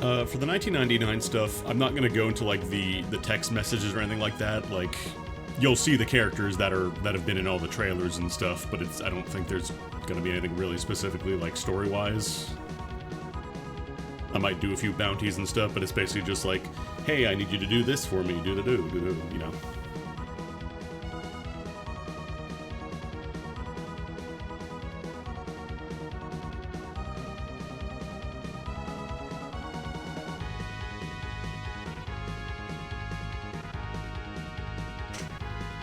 For the 1999 stuff, I'm not gonna go into like the text messages or anything like that. Like, you'll see the characters that have been in all the trailers and stuff, but I don't think there's gonna be anything really specifically like story-wise. I might do a few bounties and stuff, but it's basically just like, hey, I need you to do this for me, do, you know.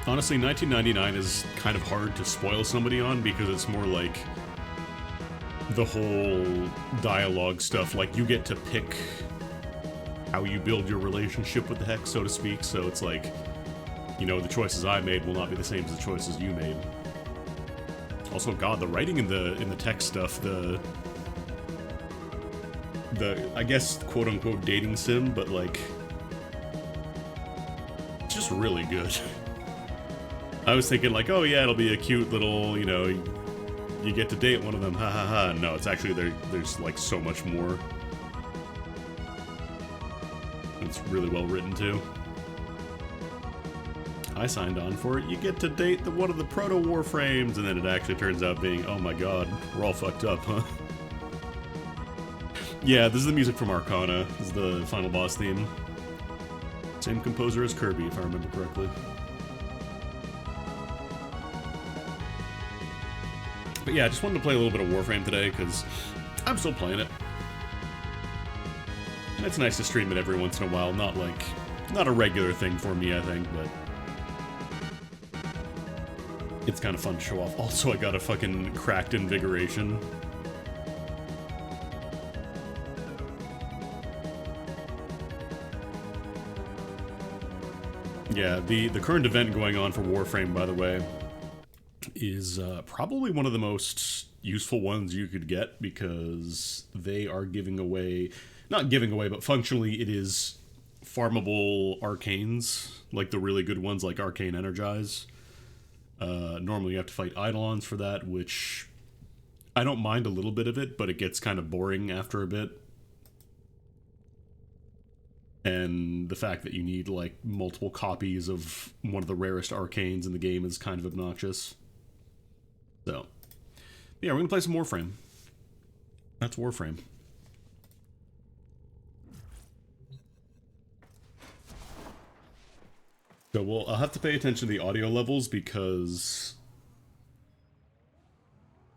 Honestly, 1999 is kind of hard to spoil somebody on because it's more like the whole dialogue stuff. Like, you get to pick how you build your relationship with the Hex, so to speak. So it's like, you know, the choices I made will not be the same as the choices you made. Also, God, the writing in the text stuff, the I guess quote unquote dating sim, but like, it's just really good. I was thinking like, oh yeah, it'll be a cute little, you know, you get to date one of them, ha ha ha. No, it's actually, there's like so much more. It's really well written too. I signed on for it. You get to date one of the proto Warframes, and then it actually turns out being, oh my god, we're all fucked up, huh? Yeah, this is the music from Arcana. This is the final boss theme. Same composer as Kirby, if I remember correctly. But yeah, I just wanted to play a little bit of Warframe today, because I'm still playing it. And it's nice to stream it every once in a while, not a regular thing for me, I think, but it's kind of fun to show off. Also, I got a fucking cracked invigoration. Yeah, the current event going on for Warframe, by the way, is probably one of the most useful ones you could get, because they are giving away, not giving away, but functionally it is farmable arcanes, like the really good ones like Arcane Energize. Normally you have to fight Eidolons for that, which I don't mind a little bit of it, but it gets kind of boring after a bit. And the fact that you need like multiple copies of one of the rarest arcanes in the game is kind of obnoxious. So, yeah, we're gonna play some Warframe. That's Warframe. So I'll have to pay attention to the audio levels because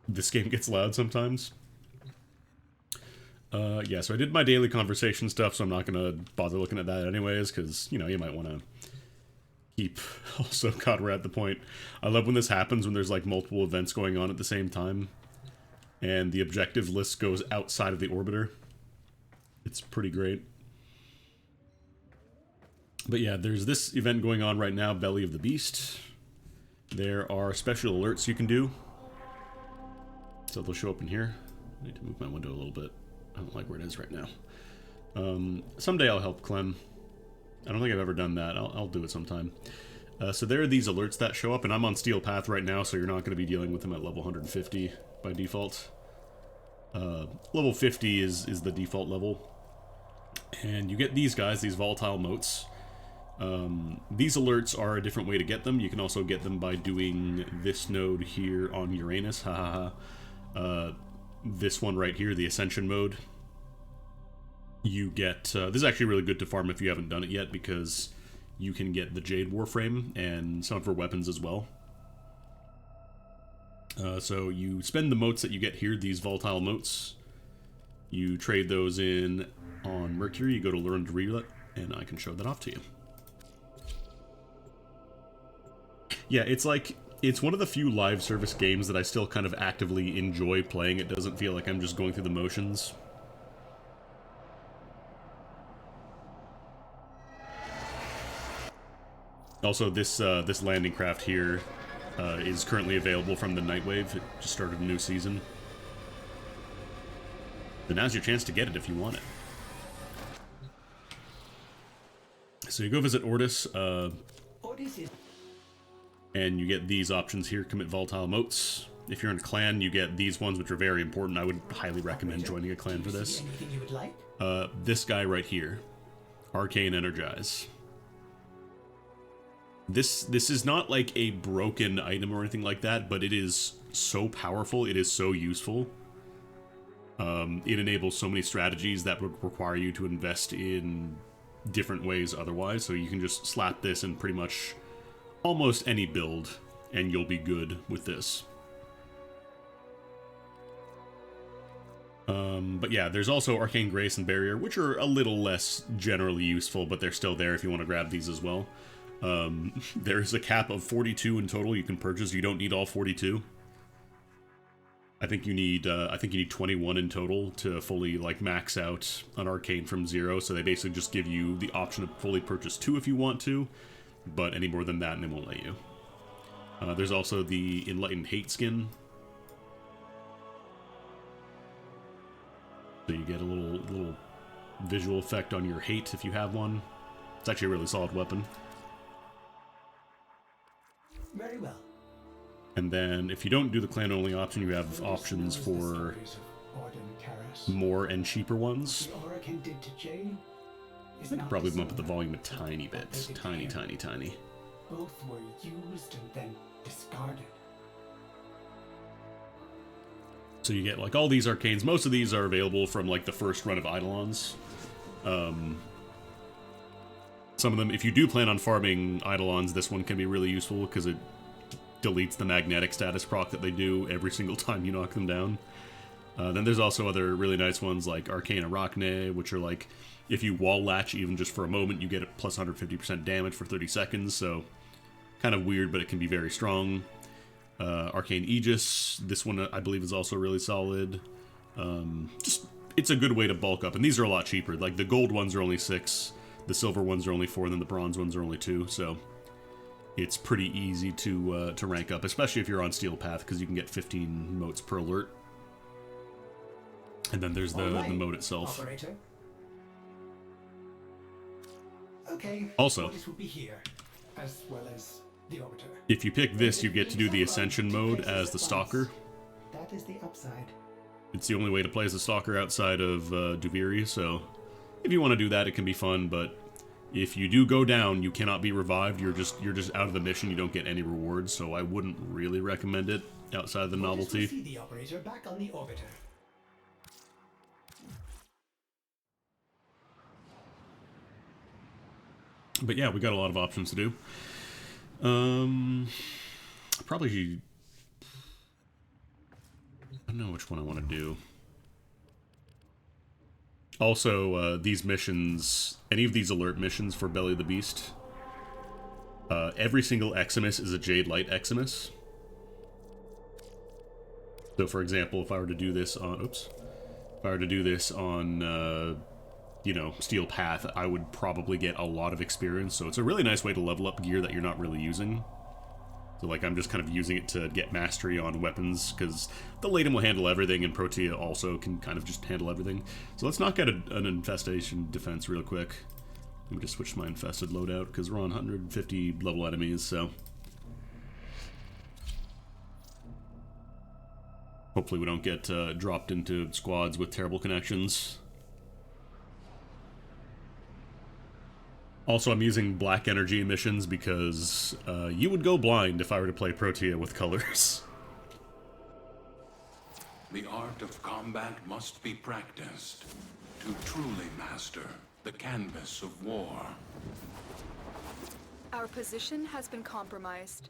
this game gets loud sometimes. Yeah, so I did my daily conversation stuff, so I'm not gonna bother looking at that anyways, because, you know, you might want to keep... Also, God, we're at the point. I love when this happens, when there's, like, multiple events going on at the same time, and the objective list goes outside of the orbiter. It's pretty great. But yeah, there's this event going on right now, Belly of the Beast. There are special alerts you can do. So they'll show up in here. I need to move my window a little bit. I don't like where it is right now. Someday I'll help Clem. I don't think I've ever done that. I'll do it sometime. So there are these alerts that show up, and I'm on Steel Path right now, so you're not going to be dealing with them at level 150 by default. Level 50 is the default level. And you get these guys, these volatile motes. These alerts are a different way to get them. You can also get them by doing this node here on Uranus. This one right here, the Ascension mode. You get... this is actually really good to farm if you haven't done it yet, because you can get the Jade Warframe and some of her weapons as well. So you spend the motes that you get here, these volatile motes. You trade those in on Mercury. You go to Learn to Relet, and I can show that off to you. Yeah, it's like... It's one of the few live service games that I still kind of actively enjoy playing. It doesn't feel like I'm just going through the motions. Also, this landing craft here is currently available from the Nightwave. It just started a new season. So now's your chance to get it if you want it. So you go visit Ordis. And you get these options here. Commit volatile motes. If you're in a clan, you get these ones, which are very important. I would highly recommend joining a clan for this. Anything you would like? This guy right here, Arcane Energize. This is not like a broken item or anything like that, but it is so powerful. It is so useful. It enables so many strategies that would require you to invest in different ways otherwise. So you can just slap this in pretty much almost any build, and you'll be good with this. But yeah, there's also Arcane Grace and Barrier, which are a little less generally useful, but they're still there if you want to grab these as well. There's a cap of 42 in total you can purchase. You don't need all 42. I think you need 21 in total to fully like max out an Arcane from 0. So they basically just give you the option to fully purchase 2 if you want to, but any more than that, and they won't let you. There's also the Enlightened Hate skin. So you get a little visual effect on your hate if you have one. It's actually a really solid weapon. Very well. And then if you don't do the clan-only option, you have options for more and cheaper ones. I could probably bump up the volume a tiny bit. Tiny. Both were used and then discarded. So you get like all these arcanes. Most of these are available from like the first run of Eidolons. Some of them, if you do plan on farming Eidolons, this one can be really useful because it deletes the magnetic status proc that they do every single time you knock them down. Then there's also other really nice ones like Arcane Arachne, which are like, if you wall latch even just for a moment, you get a plus 150% damage for 30 seconds, so kind of weird, but it can be very strong. Arcane Aegis, this one I believe is also really solid. It's a good way to bulk up, and these are a lot cheaper. Like the gold ones are only 6, the silver ones are only 4, and then the bronze ones are only 2, so it's pretty easy to rank up, especially if you're on Steel Path, because you can get 15 motes per alert. And then there's the mode itself. Operator. Okay. Also, this will be here, as well as the orbiter. If you pick this, you get to do the Ascension mode as the Stalker. That is the upside. It's the only way to play as the Stalker outside of Duviri, so if you want to do that, it can be fun, but if you do go down, you cannot be revived. You're just out of the mission. You don't get any rewards, so I wouldn't really recommend it outside of the novelty. See the operator back on the orbiter. But yeah, we got a lot of options to do. Probably, I don't know which one I want to do. Also, these missions, any of these alert missions for Belly of the Beast, every single Eximus is a Jade Light Eximus. So, for example, if I were to do this on, you know, Steel Path, I would probably get a lot of experience. So it's a really nice way to level up gear that you're not really using. So, like, I'm just kind of using it to get mastery on weapons, because the Laden will handle everything, and Protea also can kind of just handle everything. So let's knock out an Infestation defense real quick. Let me just switch to my Infested loadout, because we're on 150 level enemies, so hopefully we don't get dropped into squads with terrible connections. Also, I'm using black energy emissions because you would go blind if I were to play Protea with colors. The art of combat must be practiced to truly master the canvas of war. Our position has been compromised.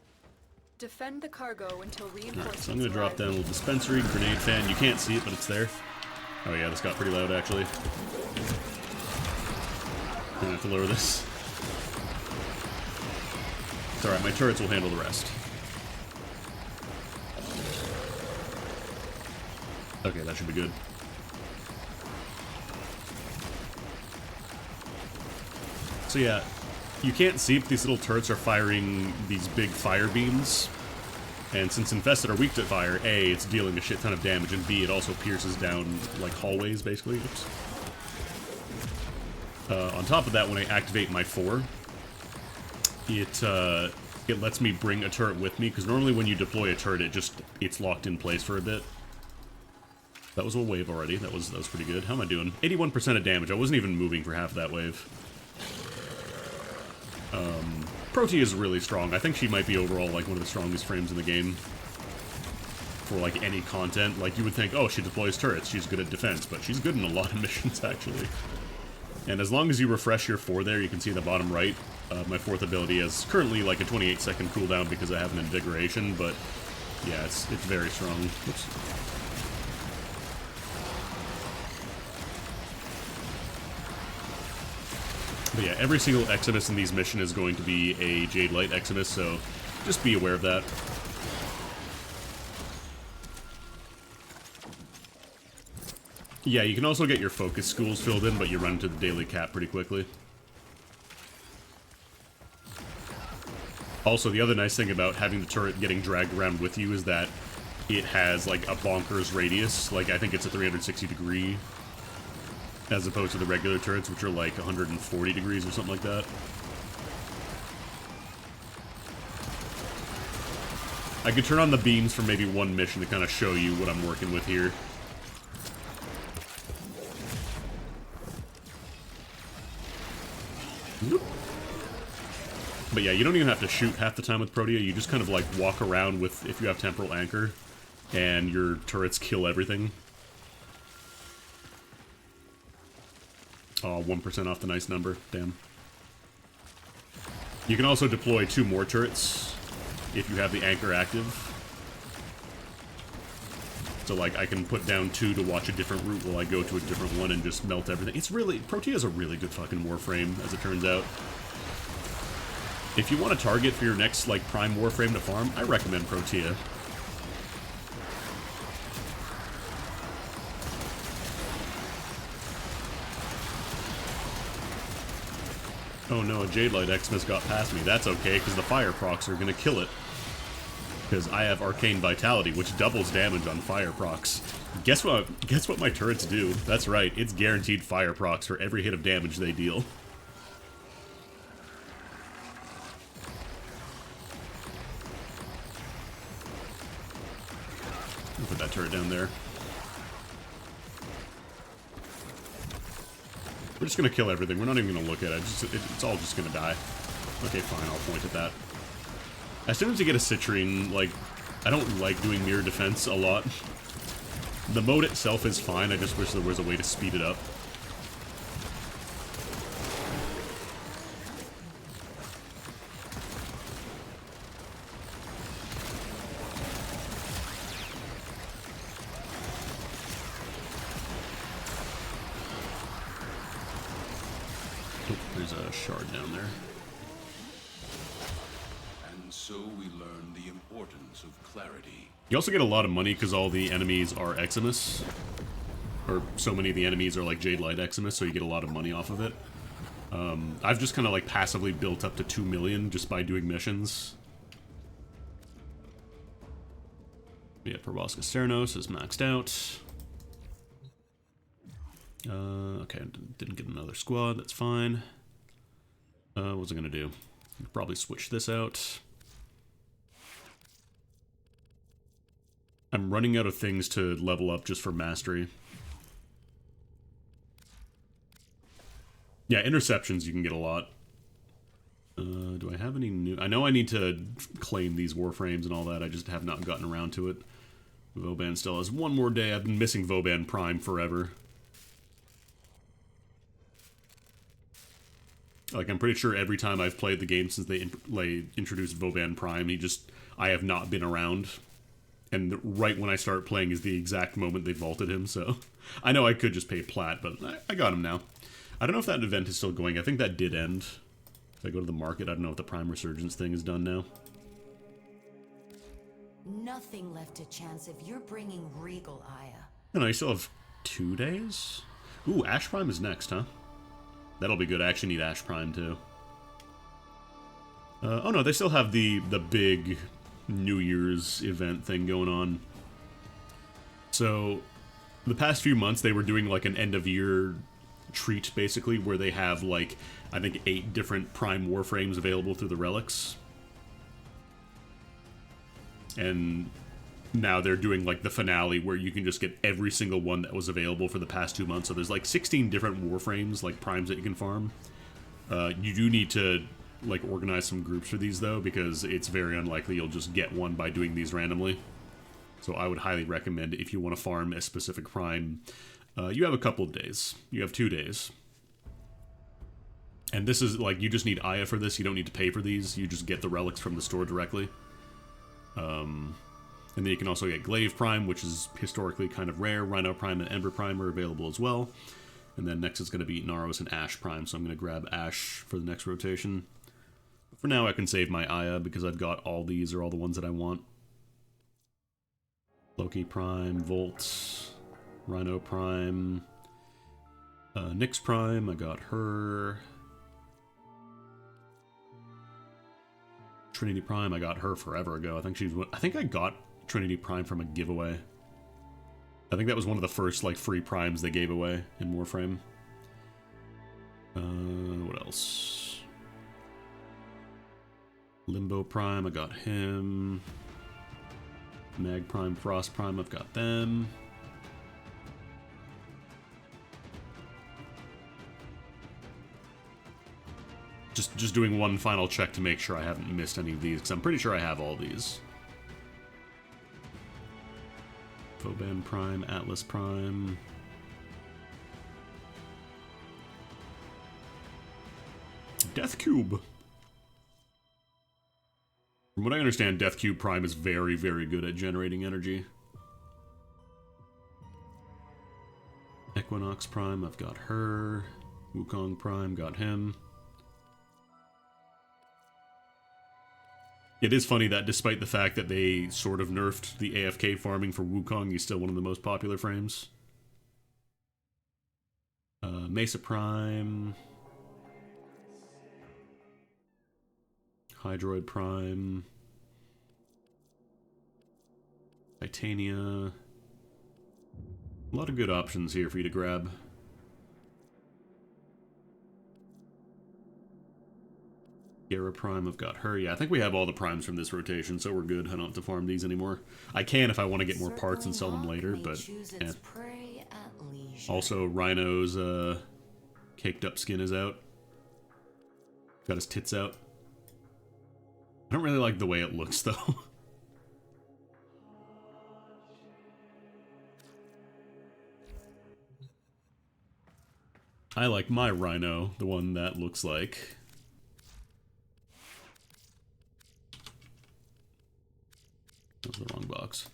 Defend the cargo until reinforcements Alright, so I'm going to drop down a little dispensary, grenade fan. You can't see it, but it's there. Oh yeah, this got pretty loud, actually. I'm gonna have to lower this. It's alright, my turrets will handle the rest. Okay, that should be good. So yeah, you can't see, but these little turrets are firing these big fire beams. And since Infested are weak to fire, A, it's dealing a shit ton of damage, and B, it also pierces down, like, hallways, basically. Oops. On top of that, when I activate my 4, it it lets me bring a turret with me, because normally when you deploy a turret, it's locked in place for a bit. That was a wave already. That was pretty good. How am I doing? 81% of damage. I wasn't even moving for half that wave. Protea is really strong. I think she might be overall like one of the strongest frames in the game. For like any content. Like you would think, oh, she deploys turrets. She's good at defense, but she's good in a lot of missions actually. And as long as you refresh your 4 there, you can see in the bottom right, my 4th ability is currently like a 28-second cooldown because I have an invigoration, but yeah, it's very strong. Oops. But yeah, every single Eximus in these missions is going to be a Jade Light Eximus, so just be aware of that. Yeah, you can also get your focus schools filled in, but you run into the daily cap pretty quickly. Also, the other nice thing about having the turret getting dragged around with you is that it has, like, a bonkers radius. Like, I think it's a 360 degree, as opposed to the regular turrets, which are, like, 140 degrees or something like that. I could turn on the beams for maybe one mission to kind of show you what I'm working with here. But yeah, you don't even have to shoot half the time with Protea, you just kind of like walk around with, if you have Temporal Anchor, and your turrets kill everything. Oh, 1% off the nice number, damn. You can also deploy 2 more turrets, if you have the Anchor active. So like, I can put down 2 to watch a different route while I go to a different one and just melt everything. It's really, Protea's a really good fucking Warframe, as it turns out. If you want a target for your next, like, Prime Warframe to farm, I recommend Protea. Oh no, a Jade Light Xmas got past me. That's okay, because the fire procs are gonna kill it. Because I have Arcane Vitality, which doubles damage on fire procs. Guess what my turrets do? That's right, it's guaranteed fire procs for every hit of damage they deal. Put that turret down there. We're just gonna kill everything. We're not even gonna look at it. It's all just gonna die. Okay, fine. I'll point at that. As soon as you get a Citrine, like, I don't like doing mirror defense a lot. The mode itself is fine. I just wish there was a way to speed it up. There's a shard down there. And so we learn the importance of clarity. You also get a lot of money because all the enemies are Eximus. Or so many of the enemies are like Jade Light Eximus, so you get a lot of money off of it. I've just kind of like passively built up to 2 million just by doing missions. Yeah, Proboscis Ceranos is maxed out. Okay, didn't get another squad, that's fine. What was I gonna do? Probably switch this out. I'm running out of things to level up just for mastery. Yeah, interceptions you can get a lot. Do I have any new... I know I need to claim these Warframes and all that, I just have not gotten around to it. Vauban still has one more day. I've been missing Vauban Prime forever. Like, I'm pretty sure every time I've played the game since they introduced Vauban Prime, I have not been around. And right when I start playing is the exact moment they vaulted him, so... I know I could just pay plat, but I got him now. I don't know if that event is still going. I think that did end. If I go to the market, I don't know if the Prime Resurgence thing is done now. Nothing left to chance if you're bringing Regal, Aya. No, you still have 2 days? Ooh, Ash Prime is next, huh? That'll be good. I actually need Ash Prime, too. Oh no, they still have the big New Year's event thing going on. So, the past few months, they were doing, like, an end-of-year treat, basically, where they have, like, I think 8 different Prime Warframes available through the relics. And now they're doing like the finale where you can just get every single one that was available for the past 2 months. So there's like 16 different Warframes, like primes that you can farm. You do need to like organize some groups for these though, because it's very unlikely you'll just get one by doing these randomly. So I would highly recommend, if you want to farm a specific prime, you have a couple of days. You have 2 days. And this is like, you just need Aya for this. You don't need to pay for these. You just get the relics from the store directly. And then you can also get Glaive Prime, which is historically kind of rare. Rhino Prime and Ember Prime are available as well. And then next is going to be Naros and Ash Prime, so I'm going to grab Ash for the next rotation. For now, I can save my Aya because I've got all these, or all the ones that I want. Loki Prime, Volt, Rhino Prime, Nyx Prime, I got her. Trinity Prime, I got her forever ago. I think I got Trinity Prime from a giveaway. I think that was one of the first like free primes they gave away in Warframe. What else? Limbo Prime, I got him. Mag Prime, Frost Prime, I've got them. Just doing one final check to make sure I haven't missed any of these, because I'm pretty sure I have all these. Foban Prime, Atlas Prime. Death Cube. From what I understand, Death Cube Prime is very, very good at generating energy. Equinox Prime, I've got her. Wukong Prime, got him. It is funny that despite the fact that they sort of nerfed the AFK farming for Wukong, he's still one of the most popular frames. Mesa Prime. Hydroid Prime. Titania. A lot of good options here for you to grab. Gera Prime, I've got her. Yeah, I think we have all the primes from this rotation, so we're good. I don't have to farm these anymore. I can if I want to get more parts and sell them later, but yeah. Also, Rhino's caked up skin is out. Got his tits out. I don't really like the way it looks, though. I like my Rhino, the one that looks like... That was the wrong box.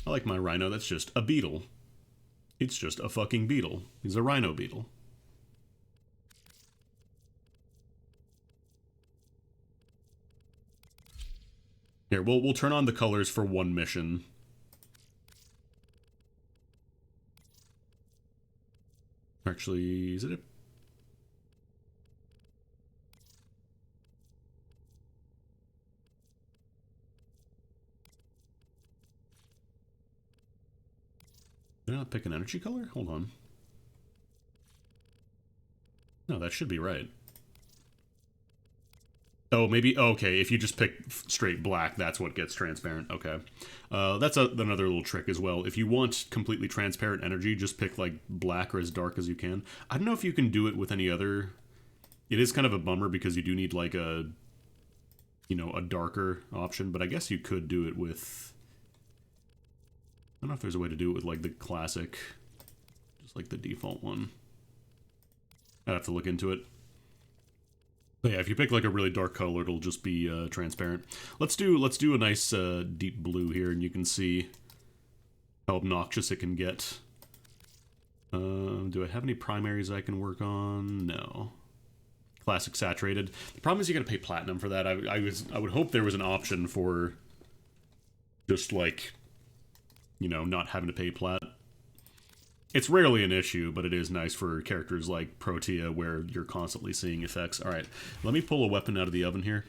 I like my Rhino, that's just a beetle. It's just a fucking beetle. He's a Rhino beetle. Here, we'll turn on the colors for one mission. Actually, is it a... Did I not pick an energy color? Hold on. No, that should be right. Oh, maybe... Okay, if you just pick straight black, that's what gets transparent. Okay. That's another little trick as well. If you want completely transparent energy, just pick, like, black or as dark as you can. I don't know if you can do it with any other... It is kind of a bummer because you do need, like, a... You know, a darker option, but I guess you could do it with... I don't know if there's a way to do it with, like, the classic... Just, like, the default one. I'd have to look into it. But yeah, if you pick like a really dark color, it'll just be transparent. Let's do a nice deep blue here, and you can see how obnoxious it can get. Do I have any primaries I can work on? No. Classic saturated. The problem is you got to pay platinum for that. I would hope there was an option for just like, you know, not having to pay plat. It's rarely an issue, but it is nice for characters like Protea where you're constantly seeing effects. Alright, let me pull a weapon out of the oven here.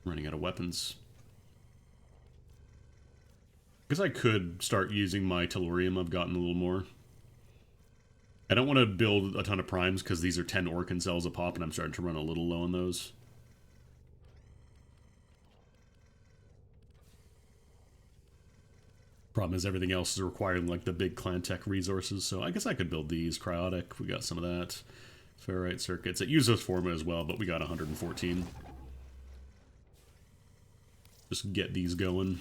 I'm running out of weapons. Because I could start using my tellurium, I've gotten a little more. I don't want to build a ton of primes because these are 10 Orkin cells a pop and I'm starting to run a little low on those. Problem is everything else is requiring like the big clan tech resources, so I guess I could build these. Cryotic, we got some of that. Ferrite circuits. It uses Forma as well, but we got 114. Just get these going.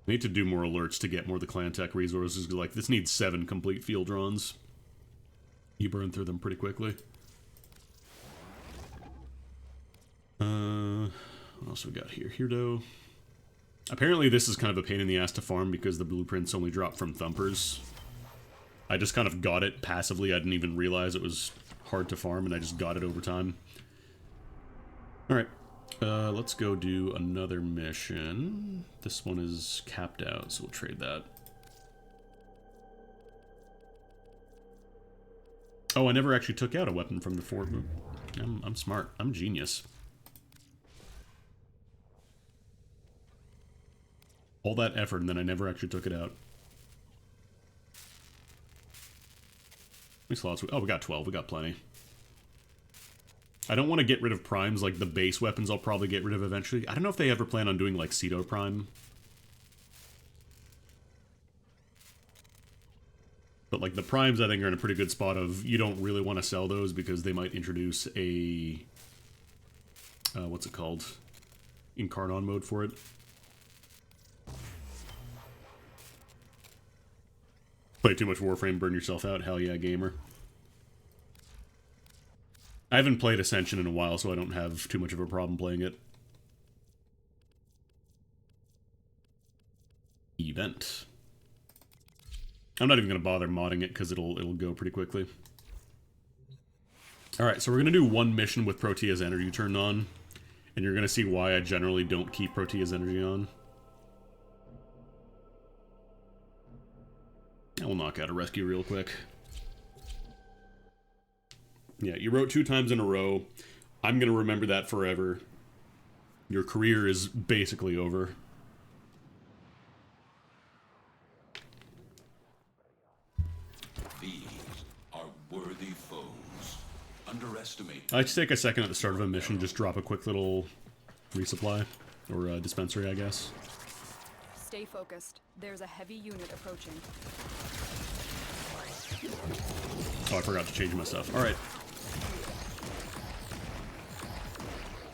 I need to do more alerts to get more of the clan tech resources. Like, this needs 7 complete field drawns. You burn through them pretty quickly. What else we got here? Hirdo. Apparently this is kind of a pain in the ass to farm because the blueprints only drop from thumpers. I just kind of got it passively. I didn't even realize it was hard to farm, and I just got it over time. Alright. Let's go do another mission. This one is capped out, so we'll trade that. Oh, I never actually took out a weapon from the fort. I'm smart. I'm genius. All that effort, and then I never actually took it out. How many slots? Oh, we got 12. We got plenty. I don't want to get rid of primes. Like, the base weapons I'll probably get rid of eventually. I don't know if they ever plan on doing, like, Ceto Prime. But, like, the primes, I think, are in a pretty good spot of... You don't really want to sell those because they might introduce a... what's it called? Incarnon mode for it. Play too much Warframe, burn yourself out. Hell yeah, gamer. I haven't played Ascension in a while, so I don't have too much of a problem playing it. Event. I'm not even going to bother modding it because it'll go pretty quickly. Alright, so we're going to do one mission with Protea's energy turned on. And you're going to see why I generally don't keep Protea's energy on. I will knock out a rescue real quick. Yeah, you wrote 2 times in a row. I'm going to remember that forever. Your career is basically over. These are worthy foes. Underestimate. I like to take a second at the start of a mission, just drop a quick little resupply. Or dispensary, I guess. Stay focused. There's a heavy unit approaching. Oh, I forgot to change my stuff. Alright.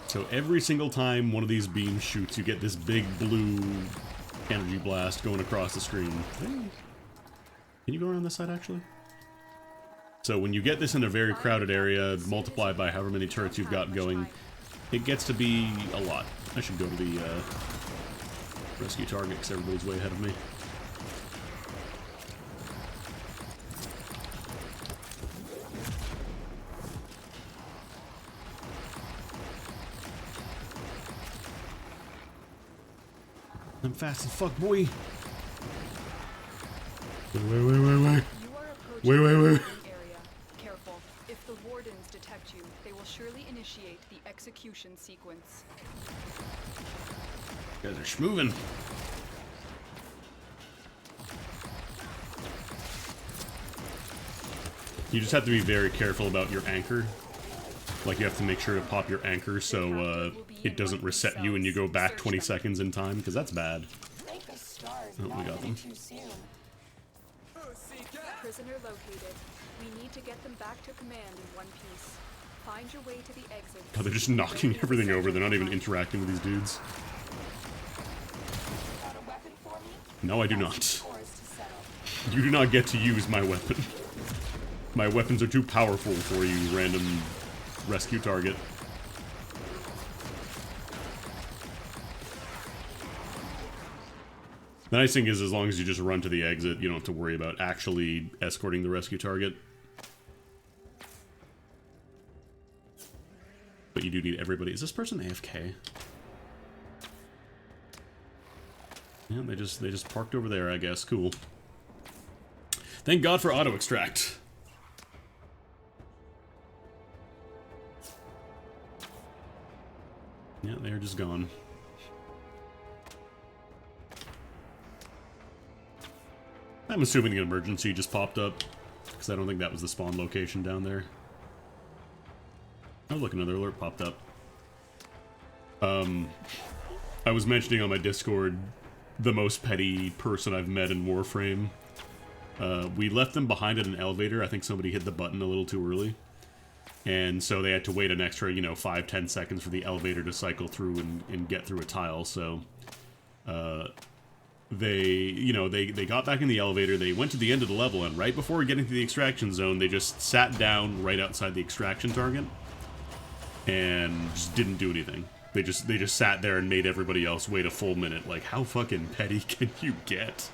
So every single time one of these beams shoots, you get this big blue energy blast going across the screen. Hey. Can you go around this side, actually? So when you get this in a very crowded area, multiplied by however many turrets you've got going, it gets to be a lot. I should go to the rescue target because everybody's way ahead of me. I'm fast as fuck, boy. Wait. Wait. Area. Careful. If the wardens detect you, they will surely initiate the execution sequence. You guys are schmoving. You just have to be very careful about your anchor. Like, you have to make sure to pop your anchor so it doesn't reset you and you go back 20 seconds in time, because that's bad. Oh, we got them. Prisoner located. We need to get them back to command in one piece. Find your way to the exit. God, they're just knocking everything over. They're not even interacting with these dudes. No, I do not. You do not get to use my weapon. My weapons are too powerful for you, random rescue target. The nice thing is, as long as you just run to the exit, you don't have to worry about actually escorting the rescue target. But you do need everybody. Is this person AFK? Yeah, they just parked over there, I guess. Cool. Thank God for auto extract. Yeah, they're just gone. I'm assuming an emergency just popped up. because I don't think that was the spawn location down there. Oh, look, another alert popped up. I was mentioning on my Discord the most petty person I've met in Warframe. We left them behind at an elevator. I think somebody hit the button a little too early. And so they had to wait an extra, 5-10 seconds for the elevator to cycle through and get through a tile. So they got back in the elevator, they went to the end of the level, and right before getting to the extraction zone, they just sat down right outside the extraction target and just didn't do anything. They just sat there and made everybody else wait a full minute. Like, how fucking petty can you get?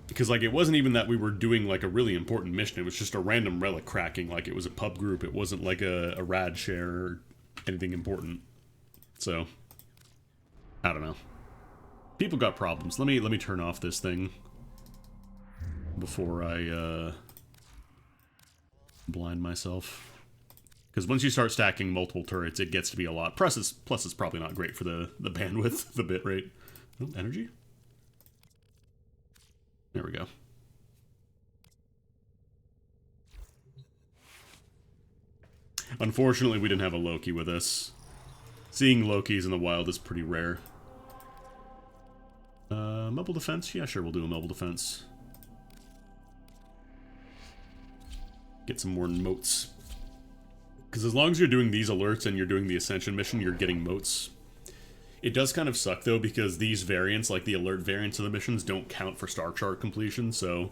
Because, like, it wasn't even that we were doing, like, a really important mission. It was just a random relic cracking. Like, it was a pub group. It wasn't, like, a rad share or anything important. So, I don't know. People got problems. Let me turn off this thing before I, blind myself. Because once you start stacking multiple turrets, it gets to be a lot. Plus, it's probably not great for the bandwidth, the bitrate. Oh, energy? There we go. Unfortunately, we didn't have a Loki with us. Seeing Lokis in the wild is pretty rare. Mobile defense? Yeah, sure, we'll do a mobile defense. Get some more motes. Because as long as you're doing these alerts and you're doing the Ascension mission, you're getting motes. It does kind of suck, though, because these variants, like the alert variants of the missions, don't count for Star Chart completion, so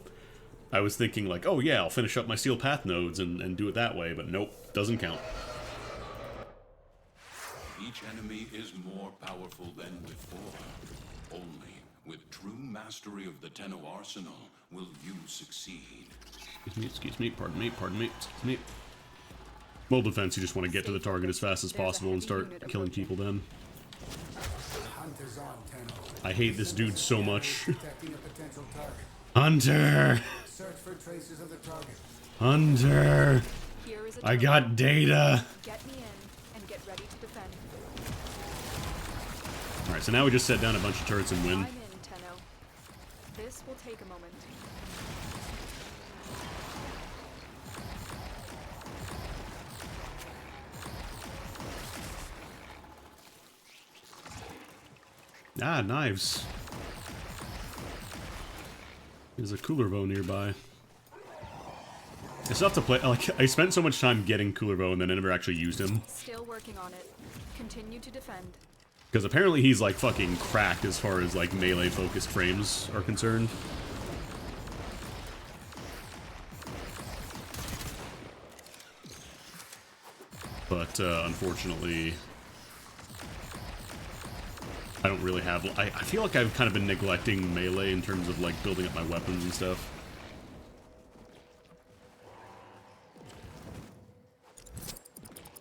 I was thinking, like, oh yeah, I'll finish up my Steel Path nodes and do it that way, but nope, doesn't count. Each enemy is more powerful than before. Only with true mastery of the Tenno arsenal will you succeed. Excuse me, pardon me, excuse me. Mobile defense, you just want to get to the target as fast as possible and start killing people then. I hate this dude so much. Hunter! Search for traces of the target. Hunter! I got data! Get me in and get ready to defend. Alright, so now we just set down a bunch of turrets and win. I'm in, Tenno. This will take a moment. Ah, knives. There's a cooler bow nearby. I still have to play. Like, I spent so much time getting cooler bow and then I never actually used him. Still working on it. Continue to defend. Because apparently he's like fucking cracked as far as like melee focused frames are concerned. But unfortunately, I don't really have... I feel like I've kind of been neglecting melee in terms of, like, building up my weapons and stuff.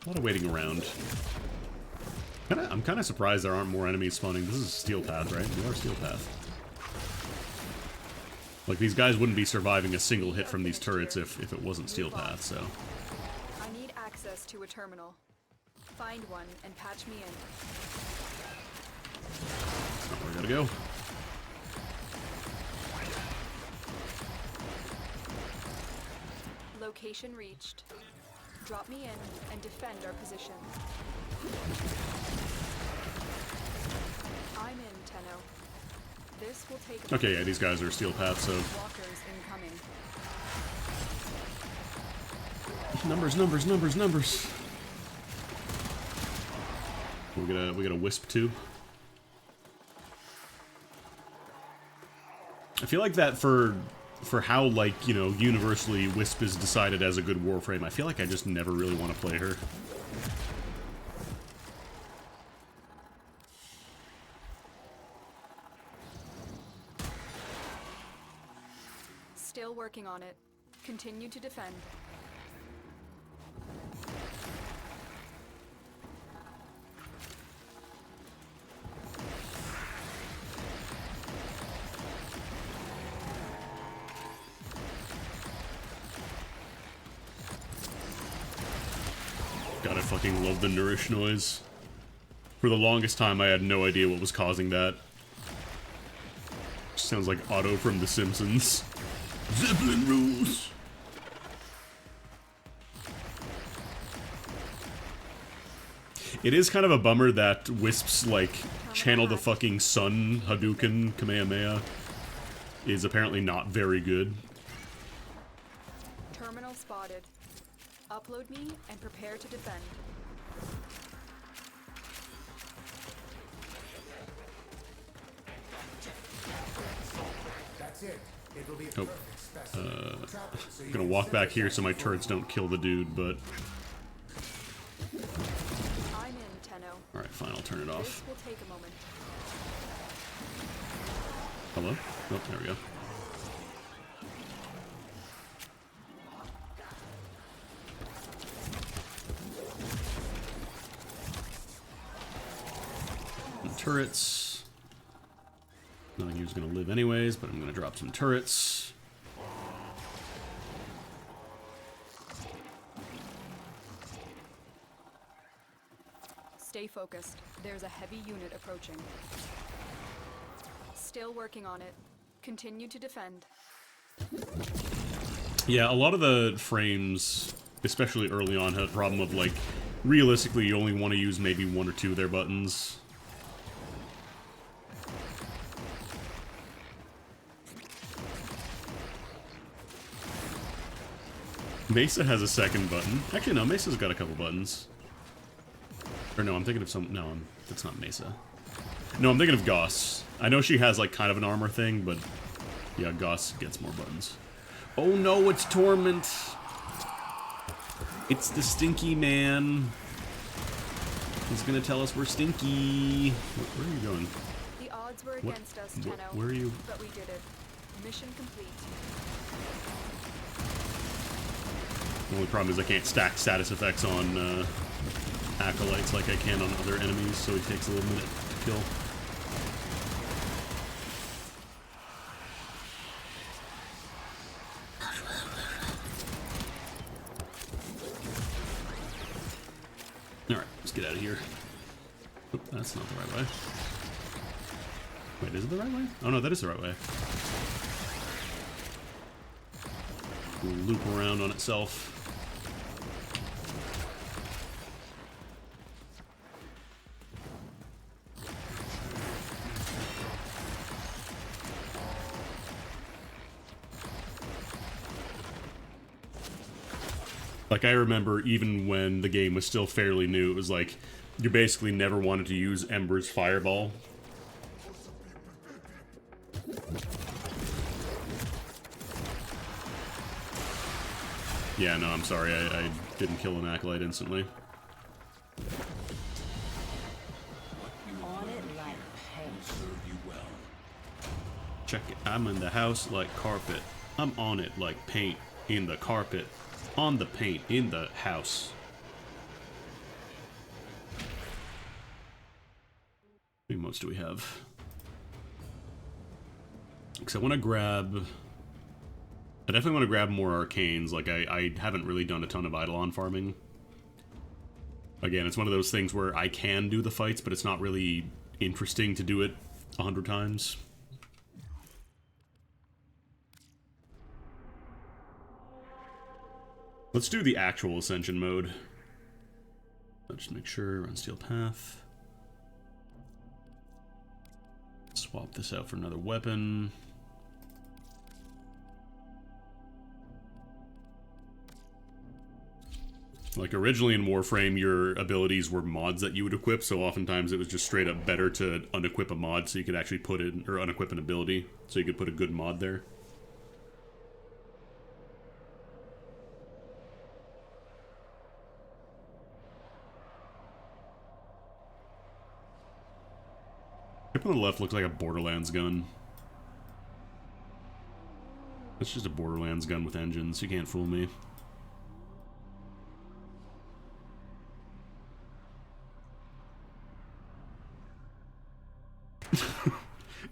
A lot of waiting around. I'm kind of surprised there aren't more enemies spawning. This is Steel Path, right? We are Steel Path. Like, these guys wouldn't be surviving a single hit from these turrets if it wasn't Steel Path, so... I need access to a terminal. Find one and patch me in. That's not where I gotta go. Location reached. Drop me in and defend our position. I'm in, Tenno. This will take... Okay, yeah, these guys are Steel Path, so... Walkers incoming. Numbers. We got a Wisp too. I feel like that for how, like, you know, universally Wisp is decided as a good Warframe, I feel like I just never really want to play her. Still working on it. Continue to defend. God, I fucking love the nourish noise. For the longest time, I had no idea what was causing that. Sounds like Otto from The Simpsons. Zeppelin rules! It is kind of a bummer that Wisp's, like, channel the fucking sun Hadouken Kamehameha is apparently not very good. Terminal spotted. Upload me and prepare to defend. Oh. I'm gonna walk back here so my turrets don't kill the dude, but... I'm in, Tenno. Alright, fine, I'll turn it This off. will take a moment. Hello? Oh, there we go. And turrets. Knowing he was gonna live anyways, but I'm gonna drop some turrets. Stay focused. There's a heavy unit approaching. Still working on it. Continue to defend. Yeah, a lot of the frames, especially early on, had a problem of, like, realistically you only want to use maybe one or two of their buttons. Mesa has a second button. Actually, no, Mesa's got a couple buttons. Or no, I'm thinking of some... No, that's not Mesa. No, I'm thinking of Goss. I know she has, like, kind of an armor thing, but... Yeah, Goss gets more buttons. Oh no, it's Torment! It's the Stinky Man. He's gonna tell us we're stinky. Where are you going? The odds were against us, Tenno. Where are you? But we did it. Mission complete. The only problem is I can't stack status effects on Acolytes like I can on other enemies, so it takes a little minute to kill. Alright, let's get out of here. Oop, that's not the right way. Wait, is it the right way? Oh no, that is the right way. We'll loop around on itself. Like, I remember even when the game was still fairly new, it was like, you basically never wanted to use Ember's Fireball. Yeah, no, I'm sorry, I didn't kill an Acolyte instantly. On it like paint. Serve you well. Check it, I'm in the house like carpet. I'm on it like paint in the carpet. On the paint in the house. How many emotes do we have? Because I want to grab... I definitely want to grab more arcanes. Like, I haven't really done a ton of Eidolon farming. Again, it's one of those things where I can do the fights, but it's not really interesting to do it 100 times. Let's do the actual Ascension mode. Let's just make sure, run Steel Path. Swap this out for another weapon. Like, originally in Warframe, your abilities were mods that you would equip, so oftentimes it was just straight up better to unequip a mod so you could actually put in, or unequip an ability, so you could put a good mod there. Up on the left looks like a Borderlands gun. That's just a Borderlands gun with engines, you can't fool me.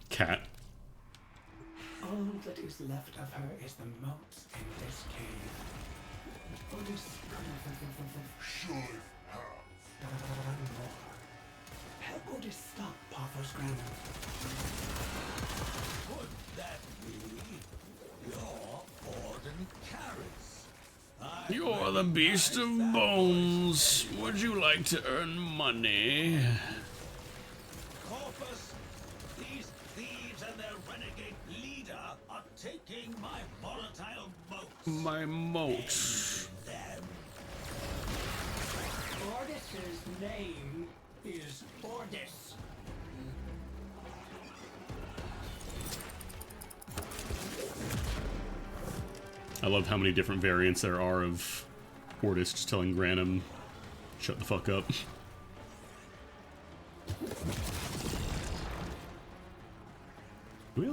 Cat. All that is left of her is the moat in this cave. For this should One more. Help Otis stop Parthos Granum. Could that be your Orden carrots? You're the beast of bones. Would you like to earn money? Corpus, these thieves and their renegade leader are taking my volatile boats. My moat. Them. Ordis's name is Ordis. I love how many different variants there are of Ordis just telling Granum, shut the fuck up. We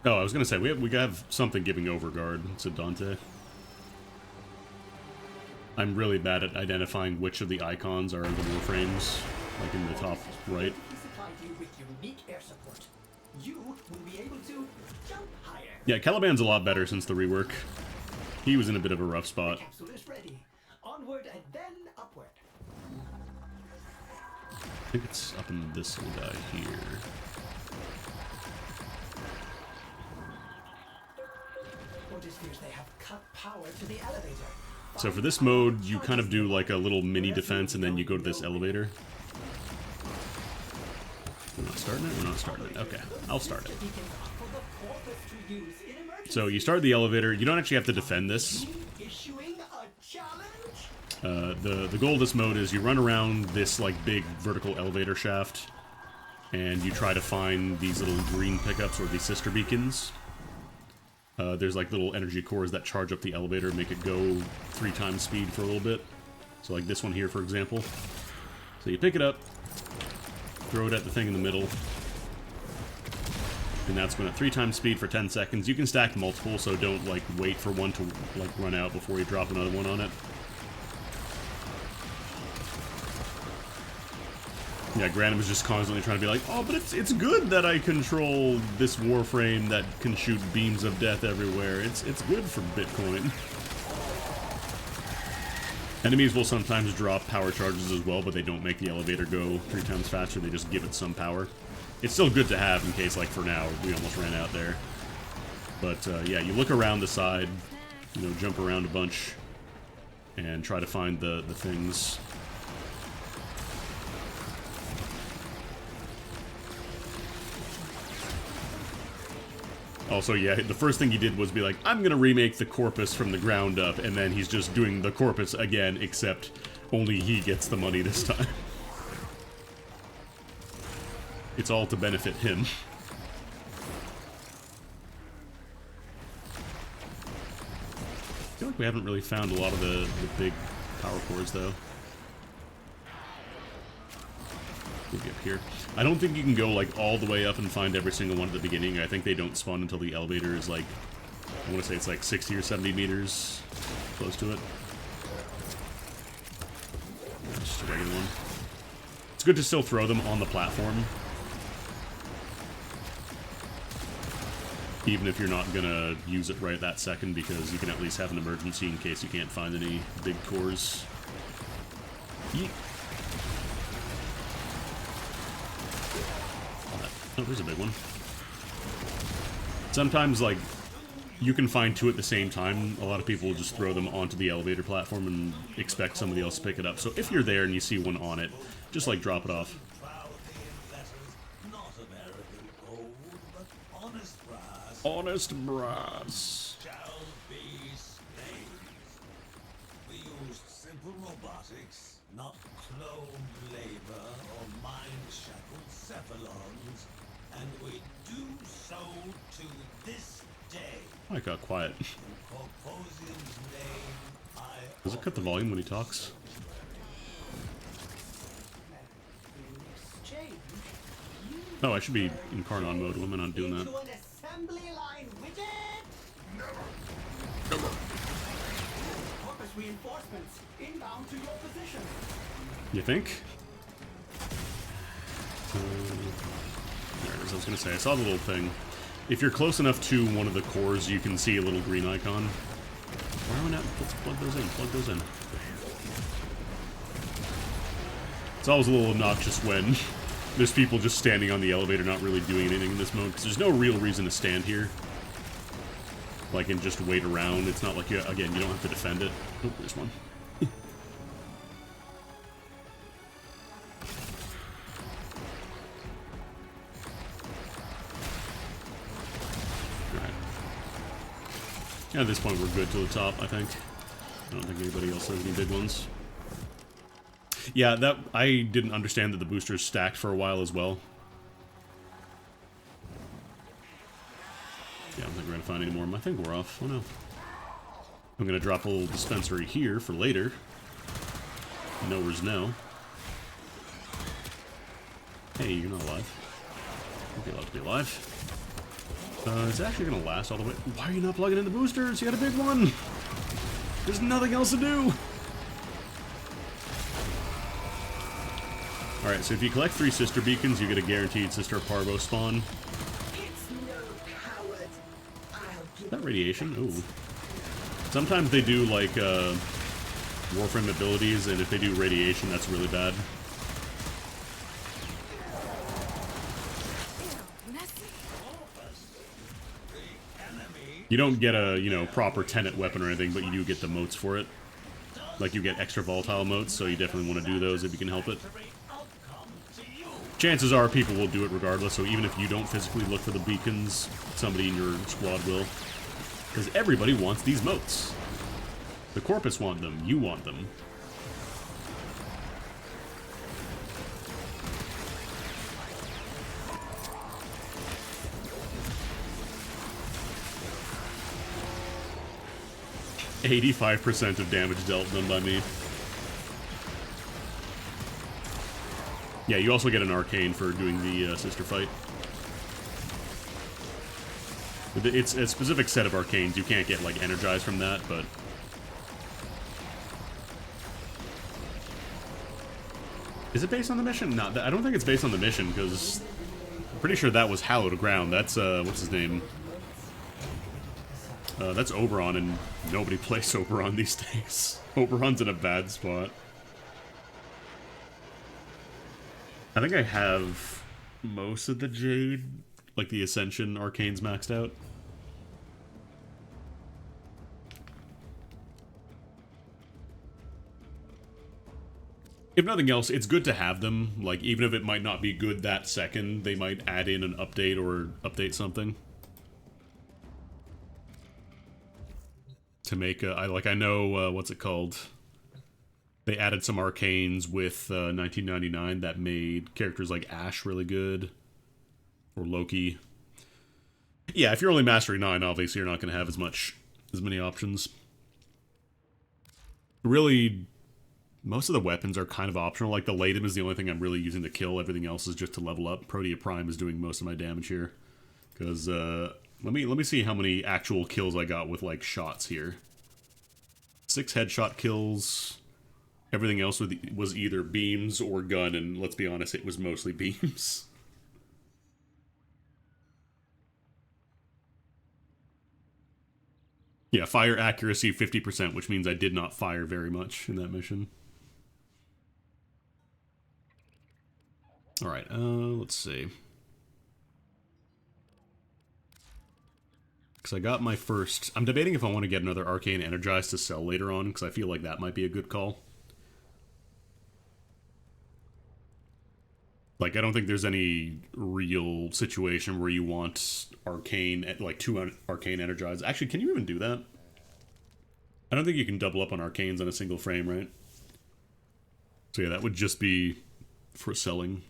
Oh, I was gonna say, we have something giving Overguard. It's a Dante. I'm really bad at identifying which of the icons are the Warframes, like in the top right. He supplied you with unique air support. You will be able to jump higher. Yeah, Caliban's a lot better since the rework. He was in a bit of a rough spot. Capsule is ready. Onward and then upward. I think it's up in this little guy here. Ordis fears they have cut power to the elevator. So for this mode, you kind of do like a little mini defense and then you go to this elevator. We're not starting it? We're not starting it. Okay, I'll start it. So you start the elevator. You don't actually have to defend this. Issuing a challenge? The goal of this mode is you run around this like big vertical elevator shaft and you try to find these little green pickups or these sister beacons. There's like little energy cores that charge up the elevator and make it go 3 times speed for a little bit. So like this one here, for example. So you pick it up, throw it at the thing in the middle, and that's going at 3 times speed for 10 seconds. You can stack multiple, so don't like wait for one to like run out before you drop another one on it. Yeah, Granum is just constantly trying to be like, oh, but it's good that I control this Warframe that can shoot beams of death everywhere. It's good for Bitcoin. Enemies will sometimes drop power charges as well, but they don't make the elevator go 3 times faster. They just give it some power. It's still good to have in case, like, for now, we almost ran out there. But, yeah, you look around the side, you know, jump around a bunch, and try to find the things. Also, yeah, the first thing he did was be like, I'm gonna remake the Corpus from the ground up, and then he's just doing the Corpus again, except only he gets the money this time. It's all to benefit him. I feel like we haven't really found a lot of the big power cores, though. Maybe up here. I don't think you can go like all the way up and find every single one at the beginning. I think they don't spawn until the elevator is like, I want to say it's like 60 or 70 meters close to it. Just a regular one. It's good to still throw them on the platform, even if you're not gonna use it right that second, because you can at least have an emergency in case you can't find any big cores. Yeet. Oh, there's a big one. Sometimes, like, you can find 2 at the same time. A lot of people will just throw them onto the elevator platform and expect somebody else to pick it up. So if you're there and you see one on it, just, like, drop it off. Honest brass. Shall be slaves. We used simple robotics, not cloned labor or mind-shackled cephalons, and we do so to this day. Oh, I got quiet. In Corposium's name, I Does it cut the volume when he talks? Oh, I should be in Carnon mode. Why am I not doing that? Into an assembly line widget. Corpus reinforcements inbound to your position. You think? There it is. I was going to say, I saw the little thing. If you're close enough to one of the cores, you can see a little green icon. Why are we not? Let's plug those in. Plug those in. It's always a little obnoxious when there's people just standing on the elevator not really doing anything in this mode, because there's no real reason to stand here. Like, and just wait around. It's not like, again, you don't have to defend it. Oh, there's one. Alright. At this point, we're good to the top, I think. I don't think anybody else has any big ones. Yeah, that I didn't understand that the boosters stacked for a while as well. Yeah, I don't think we're gonna find any more. I think we're off. Oh no. I'm gonna drop a little dispensary here for later. Nowhere's no. Hey, you're not alive. You'll be allowed to be alive. It's actually gonna last all the way. Why are you not plugging in the boosters? You got a big one! There's nothing else to do! Alright, so if you collect 3 sister beacons, you get a guaranteed sister parvo spawn. Is that radiation? Ooh. Sometimes they do, like, Warframe abilities, and if they do radiation, that's really bad. You don't get a, you know, proper tenet weapon or anything, but you do get the motes for it. Like, you get extra volatile motes, so you definitely want to do those if you can help it. Chances are people will do it regardless, so even if you don't physically look for the beacons, somebody in your squad will. Because everybody wants these motes. The Corpus want them, you want them. %85% of damage dealt done by me. Yeah, you also get an arcane for doing the sister fight. It's a specific set of arcanes. You can't get, like, energized from that, but... Is it based on the mission? No, I don't think it's based on the mission, because... I'm pretty sure that was Hallowed Ground. That's, what's his name? That's Oberon, and nobody plays Oberon these days. Oberon's in a bad spot. I think I have most of the Jade, like the Ascension Arcanes maxed out. If nothing else, it's good to have them. Like, even if it might not be good that second, they might add in an update or update something. To make, I know, what's it called? They added some arcanes with 1999 that made characters like Ashe really good. Or Loki. Yeah, if you're only Mastering 9, obviously you're not going to have as many options. Really, most of the weapons are kind of optional. Like, the Laden is the only thing I'm really using to kill. Everything else is just to level up. Protea Prime is doing most of my damage here. Because, let me see how many actual kills I got with, like, shots here. 6 headshot kills. Everything else was either beams or gun, and let's be honest, it was mostly beams. Yeah, fire accuracy 50%, which means I did not fire very much in that mission. Alright, let's see. Because I got my first... I'm debating if I want to get another Arcane Energized to sell later on, because I feel like that might be a good call. Like, I don't think there's any real situation where you want Arcane, like 2 Arcane Energized. Actually, can you even do that? I don't think you can double up on Arcanes on a single frame, right? So yeah, that would just be for selling.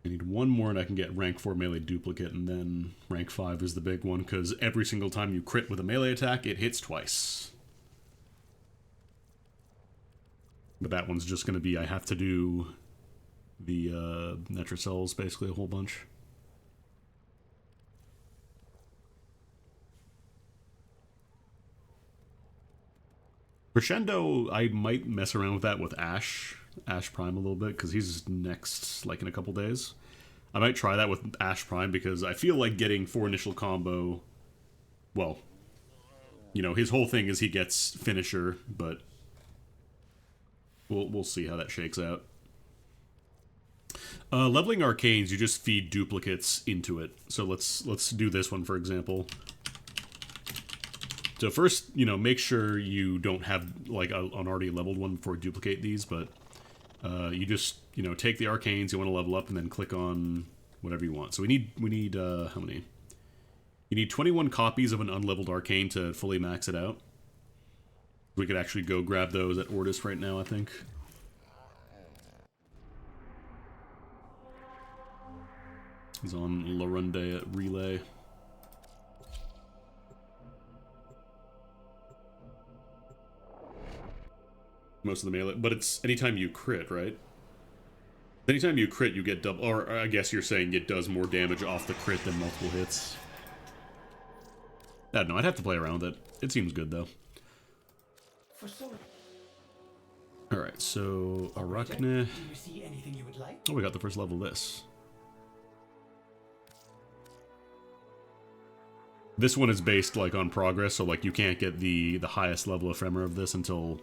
I need one more and I can get rank 4 melee duplicate, and then rank 5 is the big one, because every single time you crit with a melee attack, it hits twice. But that one's just going to be, I have to do the Netracells, basically a whole bunch. Crescendo, I might mess around with that with Ashe Prime a little bit, because he's next, like, in a couple days. I might try that with Ashe Prime, because I feel like getting 4 initial combo... Well, you know, his whole thing is he gets Finisher, but... We'll see how that shakes out. Leveling arcanes, you just feed duplicates into it. So let's do this one, for example. So first, you know, make sure you don't have like an already leveled one before you duplicate these, but you just, you know, take the arcanes you want to level up and then click on whatever you want. So we need how many? You need 21 copies of an unleveled arcane to fully max it out. We could actually go grab those at Ordis right now, I think. He's on Larunde at Relay. Most of the melee, but it's anytime you crit, right? Anytime you crit, you get double, or I guess you're saying it does more damage off the crit than multiple hits. I don't know, I'd have to play around with it. It seems good, though. For so. Alright, so Arachne. Do you see anything you would like? Oh, we got the first level of this. This one is based, like, on progress, so, like, you can't get the highest level ephemera of this until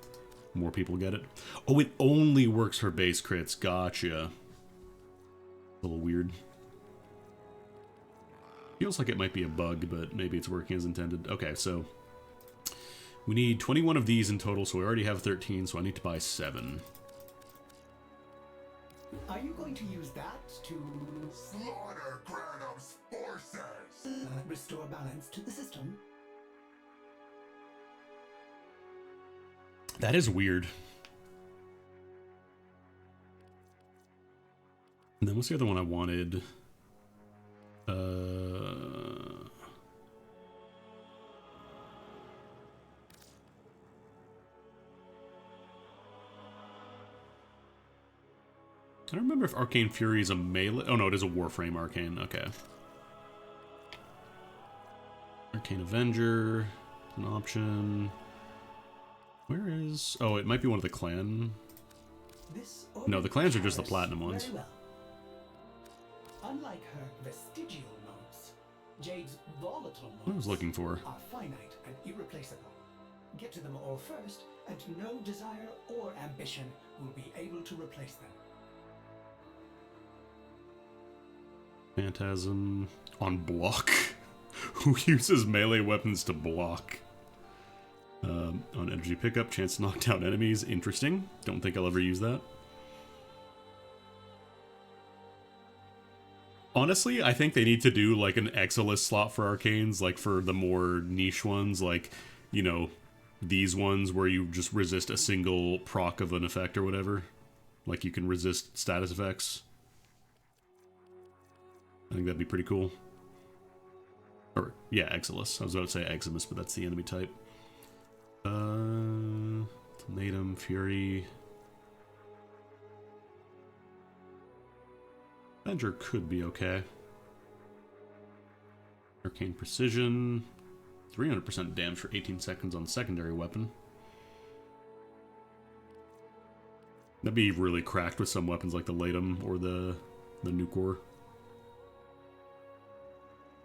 more people get it. Oh, it only works for base crits. Gotcha. A little weird. Feels like it might be a bug, but maybe it's working as intended. Okay, so we need 21 of these in total, so we already have 13, so I need to buy 7. Are you going to use that to Slaughter Granum's forces! restore balance to the system? That is weird. And then what's the other one I wanted? I don't remember if Arcane Fury is a melee. Oh no, it is a Warframe Arcane. Okay. Arcane Avenger, an option. Where is... Oh, it might be one of the clan. This No, the clans are just the Paris platinum ones. very well. Unlike her vestigial modes, Jade's volatile modes What I was looking for. are finite and irreplaceable. Get to them all first, and no desire or ambition will be able to replace them. Phantasm on block. Who uses melee weapons to block? On energy pickup, chance to knock down enemies. Interesting. Don't think I'll ever use that. Honestly, I think they need to do like an Exilus slot for arcanes, like for the more niche ones, like, you know, these ones where you just resist a single proc of an effect or whatever. Like you can resist status effects. I think that'd be pretty cool. Or, yeah, Exilus. I was about to say Eximus, but that's the enemy type. Tornadum, Fury. Avenger could be okay. Arcane Precision. 300% damage for 18 seconds on secondary weapon. That'd be really cracked with some weapons like the Latum or the Nucor.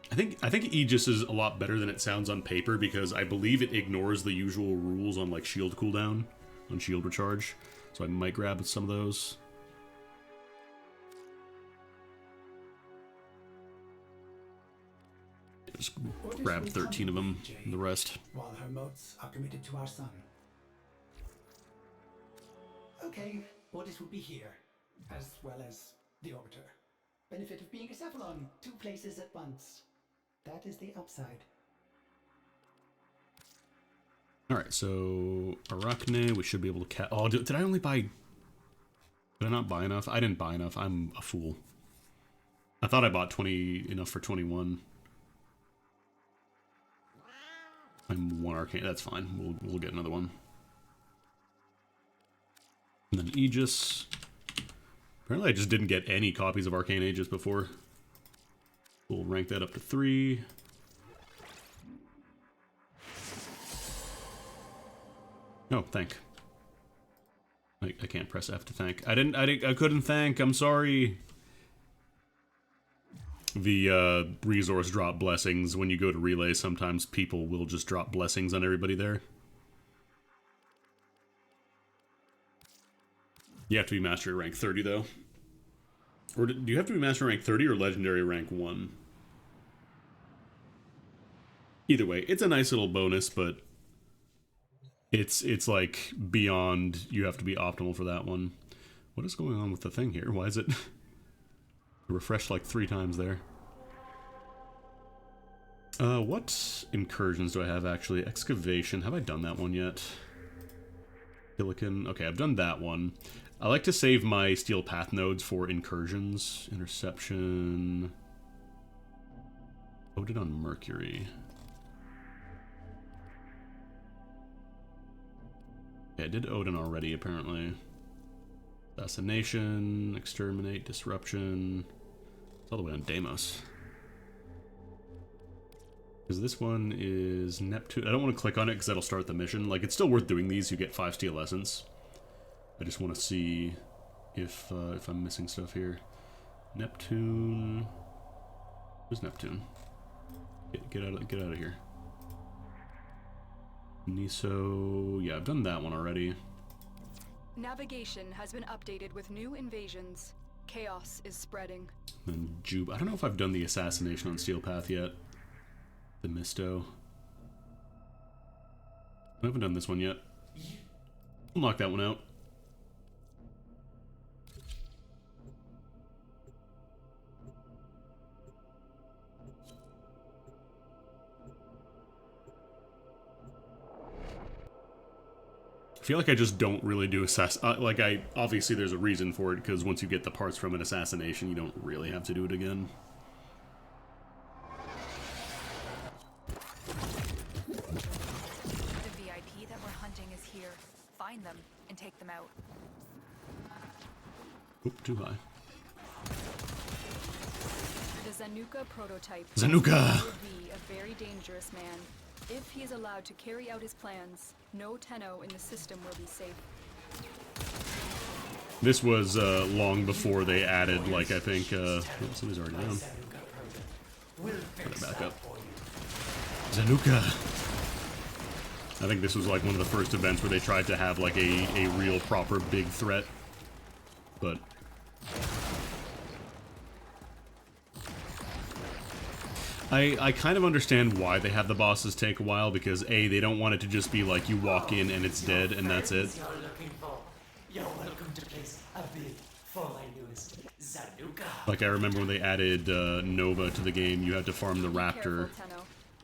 I think Aegis is a lot better than it sounds on paper because I believe it ignores the usual rules on like shield cooldown, on shield recharge. So I might grab some of those. Just grab 13 of them, and the rest. While her motes are committed to our sun. Okay, Ordis will be here, as well as the Orbiter. Benefit of being a Cephalon, 2 places at once. That is the upside. Alright, so Arachne, we should be able to oh, did I only buy... Did I not buy enough? I didn't buy enough. I'm a fool. I thought I bought 20 enough for 21. I'm 1 arcane. That's fine. We'll get another one. And then Aegis. Apparently I just didn't get any copies of Arcane Aegis before. We'll rank that up to 3. Oh, thank. I can't press F to thank. I couldn't thank. I'm sorry. The resource drop blessings when you go to relay. Sometimes people will just drop blessings on everybody there. You have to be Mastery rank 30, though. Or do you have to be Mastery rank 30 or Legendary rank 1? Either way, it's a nice little bonus, but it's like beyond, you have to be optimal for that one. What is going on with the thing here? Why is it refreshed like 3 times there? What incursions do I have, actually? Excavation. Have I done that one yet? Silicon. Okay, I've done that one. I like to save my steel path nodes for incursions. Interception. Odin on Mercury. Yeah, I did Odin already, apparently. Assassination, Exterminate, Disruption. It's all the way on Deimos. Because this one is Neptune. I don't want to click on it because that'll start the mission. Like, it's still worth doing these. You get 5 steel essence. I just want to see if I'm missing stuff here. Neptune. Where's Neptune? Get out of here. Niso. Yeah, I've done that one already. Navigation has been updated with new invasions. Chaos is spreading. And Jube. I don't know if I've done the assassination on Steel Path yet. The Misto. I haven't done this one yet. We'll knock that one out. I feel like I just don't really do obviously there's a reason for it, because once you get the parts from an assassination, you don't really have to do it again. The VIP that we're hunting is here. Find them and take them out. Oop, too high. The Zanuka prototype Zanuka! would be a very dangerous man. If he is allowed to carry out his plans, no Tenno in the system will be safe. This was long before they added, like, I think, oh, somebody's already down. Put it back up. Zanuka! I think this was like one of the first events where they tried to have like a real proper big threat. But I kind of understand why they have the bosses take a while, because A, they don't want it to just be like you walk in and it's dead and that's it. You're welcome to place a bid for my newest Zanuka. Like, I remember when they added Nova to the game, you had to farm the Raptor,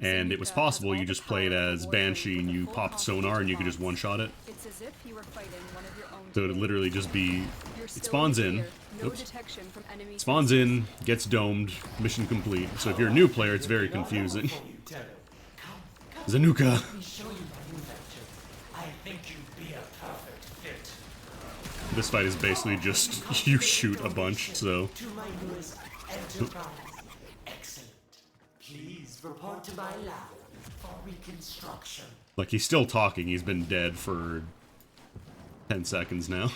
and it was possible you just played as Banshee and you popped sonar and you could just one-shot it. It's as if you were fighting one of your own. So it'd literally just be, You're it still spawns in, clear. No oops, detection from enemy spawns in, gets domed, mission complete. So if you're a new player, it's very confusing. Zanuka! Let me show you my new venture. I think you'd be a perfect fit. This fight is basically just, you shoot a bunch, so. To my newest enterprise. Excellent. Please report to my lab for reconstruction. Like, he's still talking, he's been dead for 10 seconds now.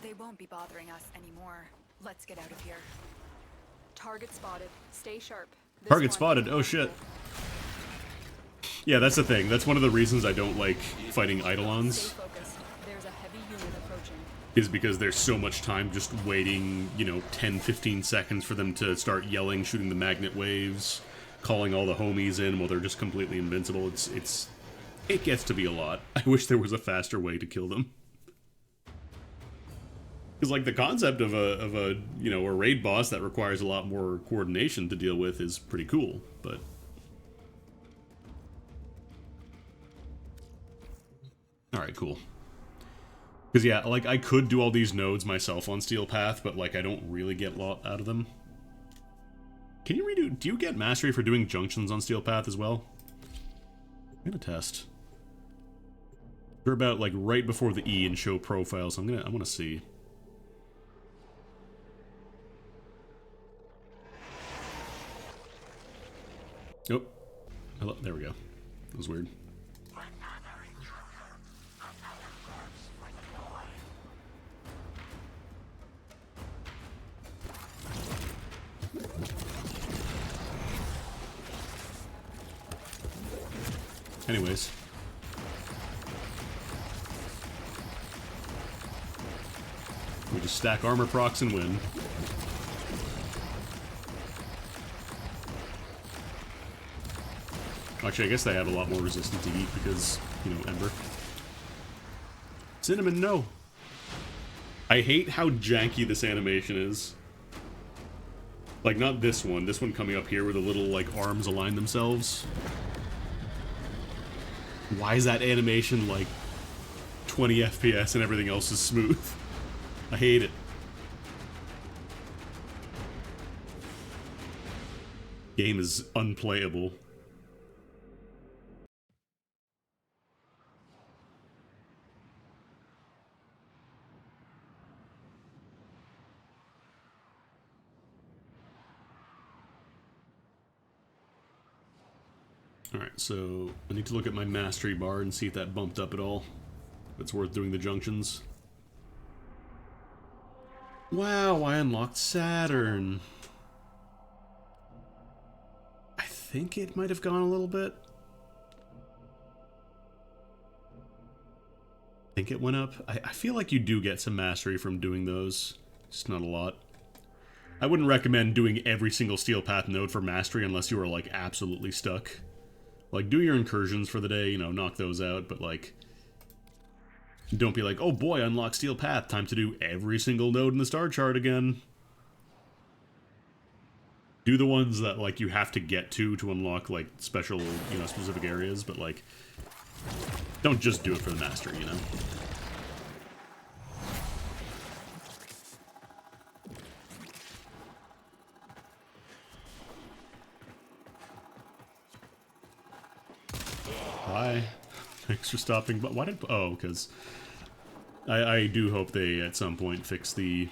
They won't be bothering us anymore. Let's get out of here. Target spotted. Stay sharp. This Target one spotted, is oh shit. vulnerable. Yeah, that's the thing. That's one of the reasons I don't like fighting Stay Eidolons, focused. There's a heavy unit approaching. is because there's so much time just waiting, you know, 10, 15 seconds for them to start yelling, shooting the magnet waves, calling all the homies in while they're just completely invincible. It gets to be a lot. I wish there was a faster way to kill them. Because, like, the concept of a you know, a raid boss that requires a lot more coordination to deal with is pretty cool, but alright, cool. Because, yeah, like, I could do all these nodes myself on Steel Path, but, like, I don't really get a lot out of them. Can you redo... Do you get Mastery for doing junctions on Steel Path as well? I'm gonna test. We're about, like, right before the E and show profile, so I want to see. Oh. Hello. There we go. That was weird. Anyways, just stack armor procs and win. Actually, I guess they have a lot more resistance to heat because, you know, Ember. Cinnamon, no! I hate how janky this animation is. Like, not this one. This one coming up here where the little, like, arms align themselves. Why is that animation, like, 20 FPS and everything else is smooth? I hate it. Game is unplayable. Alright, so I need to look at my mastery bar and see if that bumped up at all. If it's worth doing the junctions. Wow, I unlocked Saturn. I think it might have gone a little bit. I think it went up. I feel like you do get some mastery from doing those. Just not a lot. I wouldn't recommend doing every single Steel Path node for mastery unless you are, like, absolutely stuck. Like, do your incursions for the day, you know, knock those out, but, like, don't be like, oh boy, unlock Steel Path, time to do every single node in the star chart again. Do the ones that, like, you have to get to unlock, like, special, you know, specific areas, but, like, don't just do it for the mastery, you know? Hi. Thanks for stopping. But why did... Oh, because... I do hope they, at some point, fix the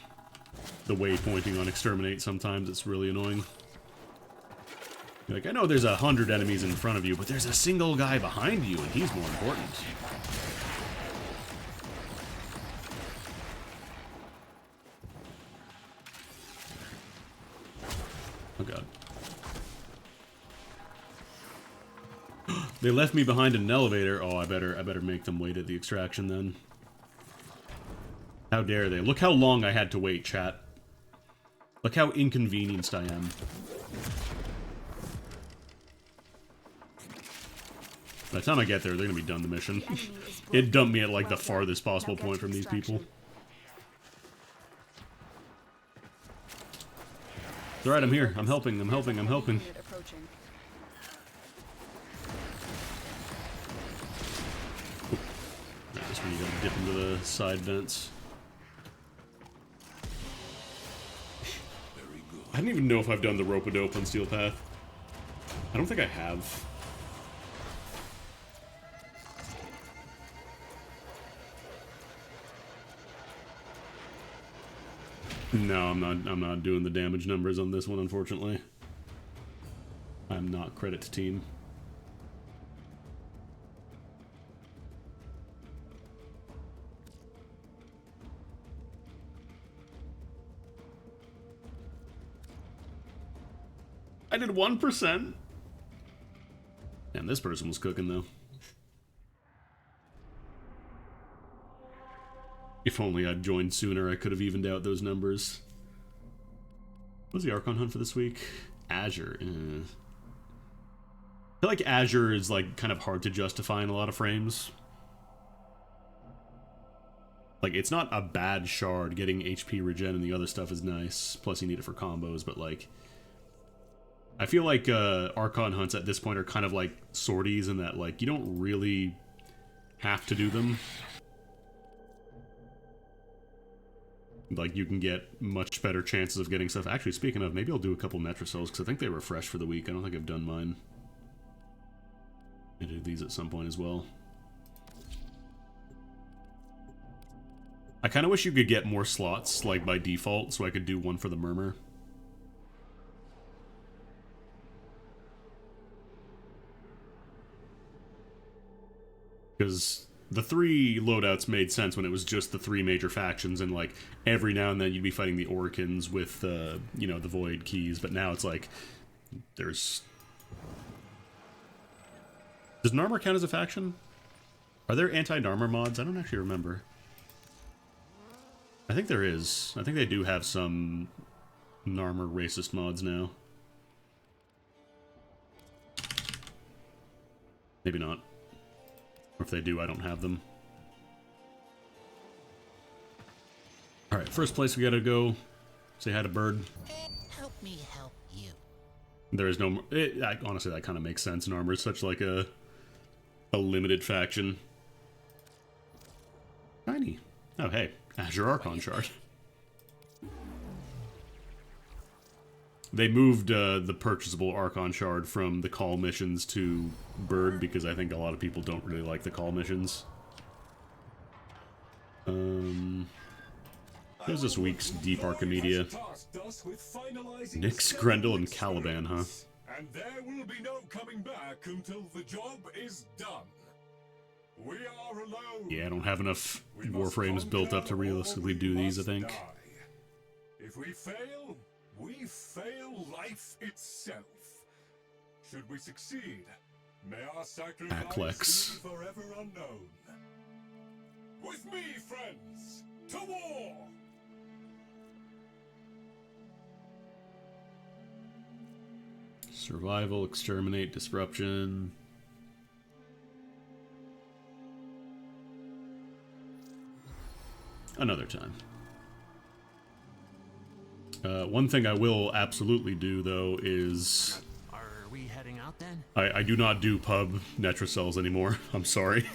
waypointing on Exterminate. Sometimes it's really annoying. You're like, I know there's 100 enemies in front of you, but there's a single guy behind you, and he's more important. Oh god. They left me behind in an elevator. Oh, I better make them wait at the extraction then. How dare they? Look how long I had to wait, chat. Look how inconvenienced I am. By the time I get there, they're gonna be done the mission. It dumped me at like the farthest possible point from these people. It's alright, I'm here. I'm helping, I'm helping, I'm helping. Alright, this one you gotta dip into the side vents. I don't even know if I've done the rope-a-dope on Steel Path. I don't think I have. No, I'm not doing the damage numbers on this one, unfortunately. I'm not credit to team. I did 1%. Damn, this person was cooking, though. If only I'd joined sooner, I could have evened out those numbers. What was the Archon hunt for this week? Azure. I feel like Azure is, like, kind of hard to justify in a lot of frames. Like, it's not a bad shard. Getting HP regen and the other stuff is nice. Plus, you need it for combos, but, like... I feel like Archon hunts at this point are kind of like sorties in that, like, you don't really have to do them. Like, you can get much better chances of getting stuff. Actually, speaking of, maybe I'll do a couple Metrocells, because I think they refresh for the week. I don't think I've done mine. I do these at some point as well. I kind of wish you could get more slots, like, by default, so I could do one for the Murmur. Because the 3 loadouts made sense when it was just the 3 major factions, and, like, every now and then you'd be fighting the Oricans with, you know, the Void keys, but now it's like, there's... Does Narmer count as a faction? Are there anti-Narmer mods? I don't actually remember. I think there is. I think they do have some Narmer racist mods now. Maybe not. Or if they do, I don't have them. Alright, first place we gotta go. Say hi to Bird. Help me help you. There is no... honestly, that kind of makes sense. Narmer is such like a limited faction. Tiny. Oh, hey. Azure Archon Shard. They moved the purchasable Archon Shard from the call missions to Bird because I think a lot of people don't really like the call missions. Who's this week's Deep Archimedia? Nyx, Grendel, and Caliban, huh? And there will be no coming back until the job is done. We are alone. Yeah, I don't have enough Warframes built up to realistically do these, I think. If we fail life itself. Should we succeed, may our sacrifice be forever unknown. With me, friends, to war! Survival, exterminate, disruption. Another time. One thing I will absolutely do, though, is... Are we heading out then? I do not do pub Netracells anymore. I'm sorry.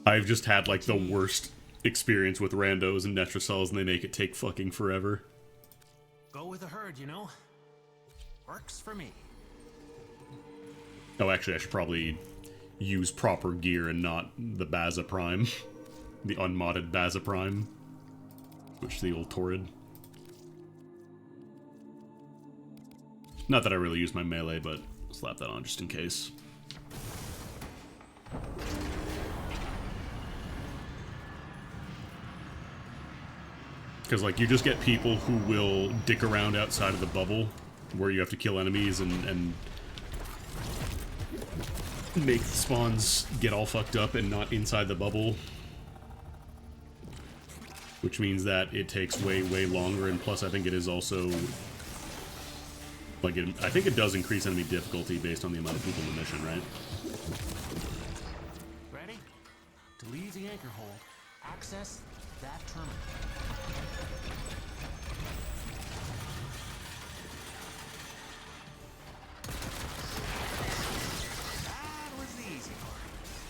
I've just had, like, the worst experience with randos and Netracells, and they make it take fucking forever. Go with the herd, you know? Works for me. Oh, actually, I should probably use proper gear and not the Baza Prime. The unmodded Baza Prime. Which the old Torrid. Not that I really use my melee, but slap that on just in case. Because, like, you just get people who will dick around outside of the bubble where you have to kill enemies and make the spawns get all fucked up and not inside the bubble. Which means that it takes way, way longer, and plus I think it is also... Like, I think it does increase enemy difficulty based on the amount of people in the mission, right? Ready? To leave the anchor hold, access that terminal. That was the easy part.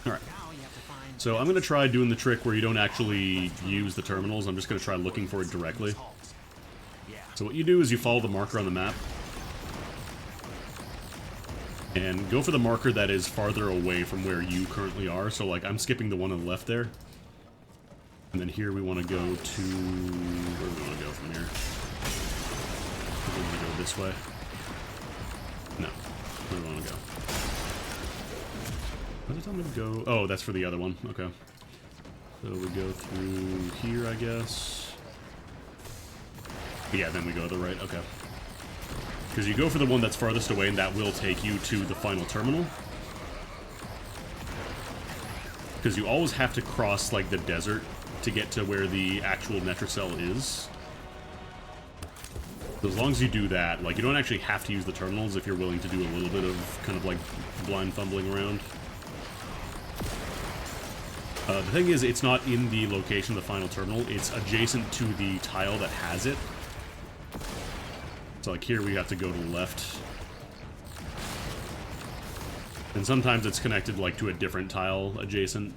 Alright. Now you have to find... So I'm going to try doing the trick where you don't actually use the terminals. I'm just going to try looking for it directly. So what you do is you follow the marker on the map. And go for the marker that is farther away from where you currently are. So, like, I'm skipping the one on the left there. And then here we want to go to... Where do we want to go from here? Do we want to go this way? No. Where do we want to go? Where did it tell me to go? Oh, that's for the other one. Okay. So we go through here, I guess. Yeah, then we go to the right. Okay. Because you go for the one that's farthest away, and that will take you to the final terminal. Because you always have to cross, like, the desert to get to where the actual Netracell is. So as long as you do that, like, you don't actually have to use the terminals if you're willing to do a little bit of kind of, like, blind fumbling around. The thing is, it's not in the location of the final terminal. It's adjacent to the tile that has it. So, like, here we have to go to the left. And sometimes it's connected, like, to a different tile adjacent.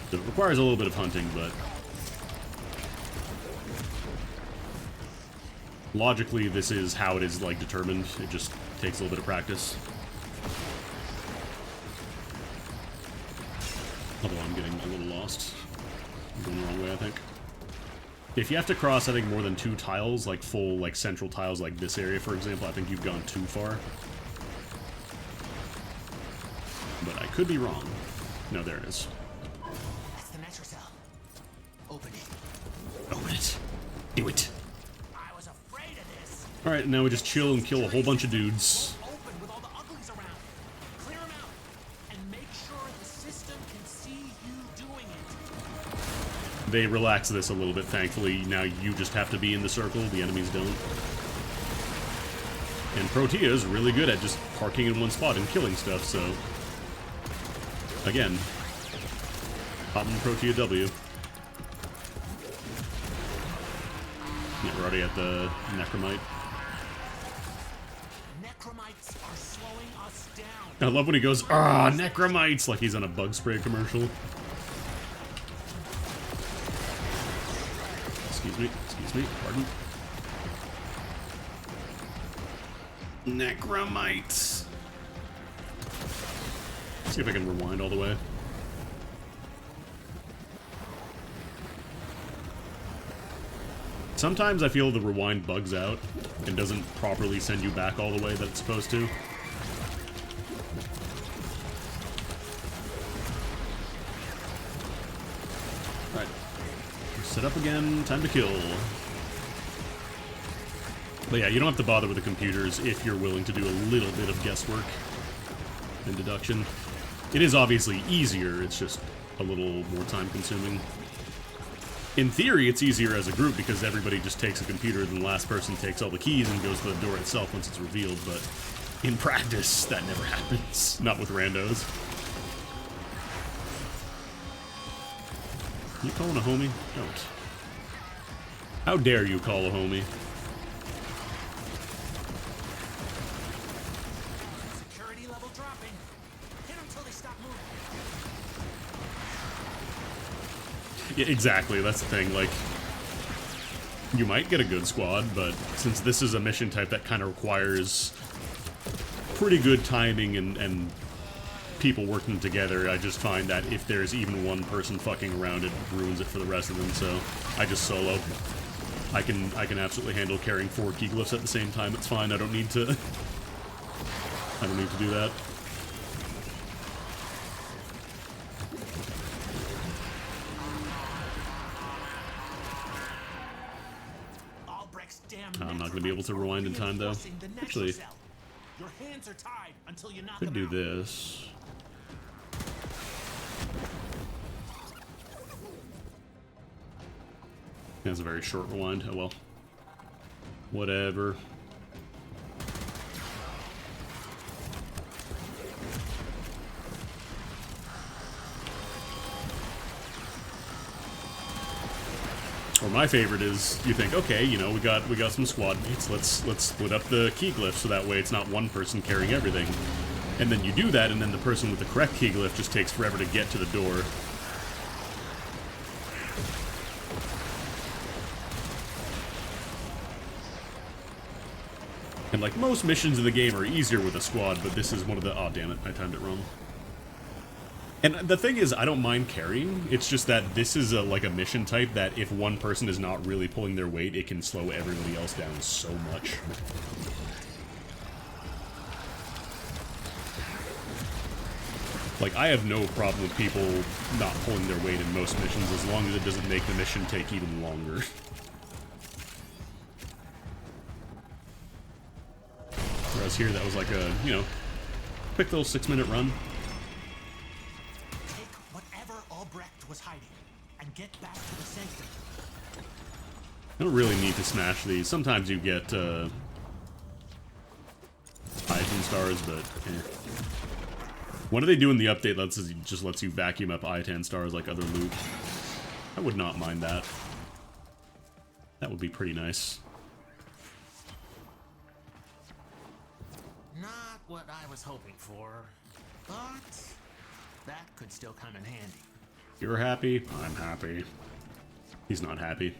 So it requires a little bit of hunting, but... logically, this is how it is, like, determined. It just takes a little bit of practice. Although I'm getting a little lost. I'm going the wrong way, I think. If you have to cross, I think, more than 2 tiles, like full, like, central tiles like this area, for example, I think you've gone too far. But I could be wrong. No, there it is. That's the Netracell. Open it. Open it. Do it. I was afraid of this. Alright, now we just chill and kill a whole bunch of dudes. Open with all the uglies around. Clear them out. And make sure the system can see you doing it. They relax this a little bit, thankfully. Now you just have to be in the circle, the enemies don't. And Protea is really good at just parking in one spot and killing stuff, so... Again, popping Protea W. Yeah, we're already at the Necromite. Necromites are slowing us down. I love when he goes, "Ah, Necromites!" Like he's on a bug spray commercial. Excuse me, pardon. Necromites! See if I can rewind all the way. Sometimes I feel the rewind bugs out and doesn't properly send you back all the way that it's supposed to. Right. Set up again, time to kill. But yeah, you don't have to bother with the computers if you're willing to do a little bit of guesswork and deduction. It is obviously easier, it's just a little more time consuming. In theory, it's easier as a group because everybody just takes a computer and the last person takes all the keys and goes to the door itself once it's revealed, but in practice, that never happens. Not with randos. You calling a homie? Don't. How dare you call a homie? Security level dropping. Hit them till they stop moving. Yeah, exactly, that's the thing, like, you might get a good squad, but since this is a mission type that kind of requires pretty good timing and people working together, I just find that if there's even one person fucking around, it ruins it for the rest of them, so I just solo. I can absolutely handle carrying 4 key glyphs at the same time, it's fine, I don't need to do that. I'm not going to be able to rewind in time, though. Actually, your hands are tied until you knock could them do out. this. That's a very short rewind. Oh well. Whatever. Or my favorite is, you think, okay, you know, we got some squad mates, let's split up the key glyphs so that way it's not one person carrying everything. And then you do that, and then the person with the correct key glyph just takes forever to get to the door. And like most missions in the game are easier with a squad, but this is one of the, oh damn it, I timed it wrong. And the thing is, I don't mind carrying, it's just that this is like a mission type that if one person is not really pulling their weight, it can slow everybody else down so much. Like, I have no problem with people not pulling their weight in most missions as long as it doesn't make the mission take even longer. Whereas here, that was like a, you know, quick little 6-minute run. Take whatever Albrecht was hiding and get back to the sanctum. I don't really need to smash these. Sometimes you get, item stars, but, eh. What do they do in the update that just lets you vacuum up I-10 stars like other loot? I would not mind that. That would be pretty nice. Not what I was hoping for, but that could still come in handy. You're happy? I'm happy. He's not happy.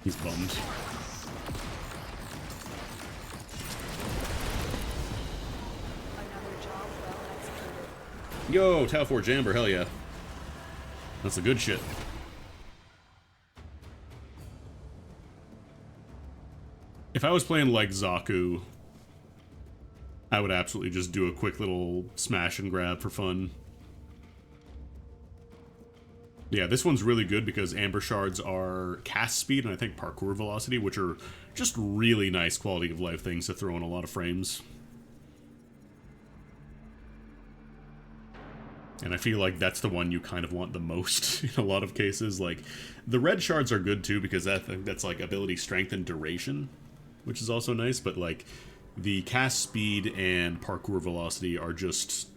He's bummed. Another job well executed. Yo, Tau 4 Jamber, hell yeah. That's the good shit. If I was playing like Zaku, I would absolutely just do a quick little smash and grab for fun. Yeah, this one's really good because Amber Shards are cast speed and I think parkour velocity, which are just really nice quality of life things to throw in a lot of frames. And I feel like that's the one you kind of want the most in a lot of cases. Like, the red shards are good too, because that's like ability strength and duration, which is also nice, but like, the cast speed and parkour velocity are just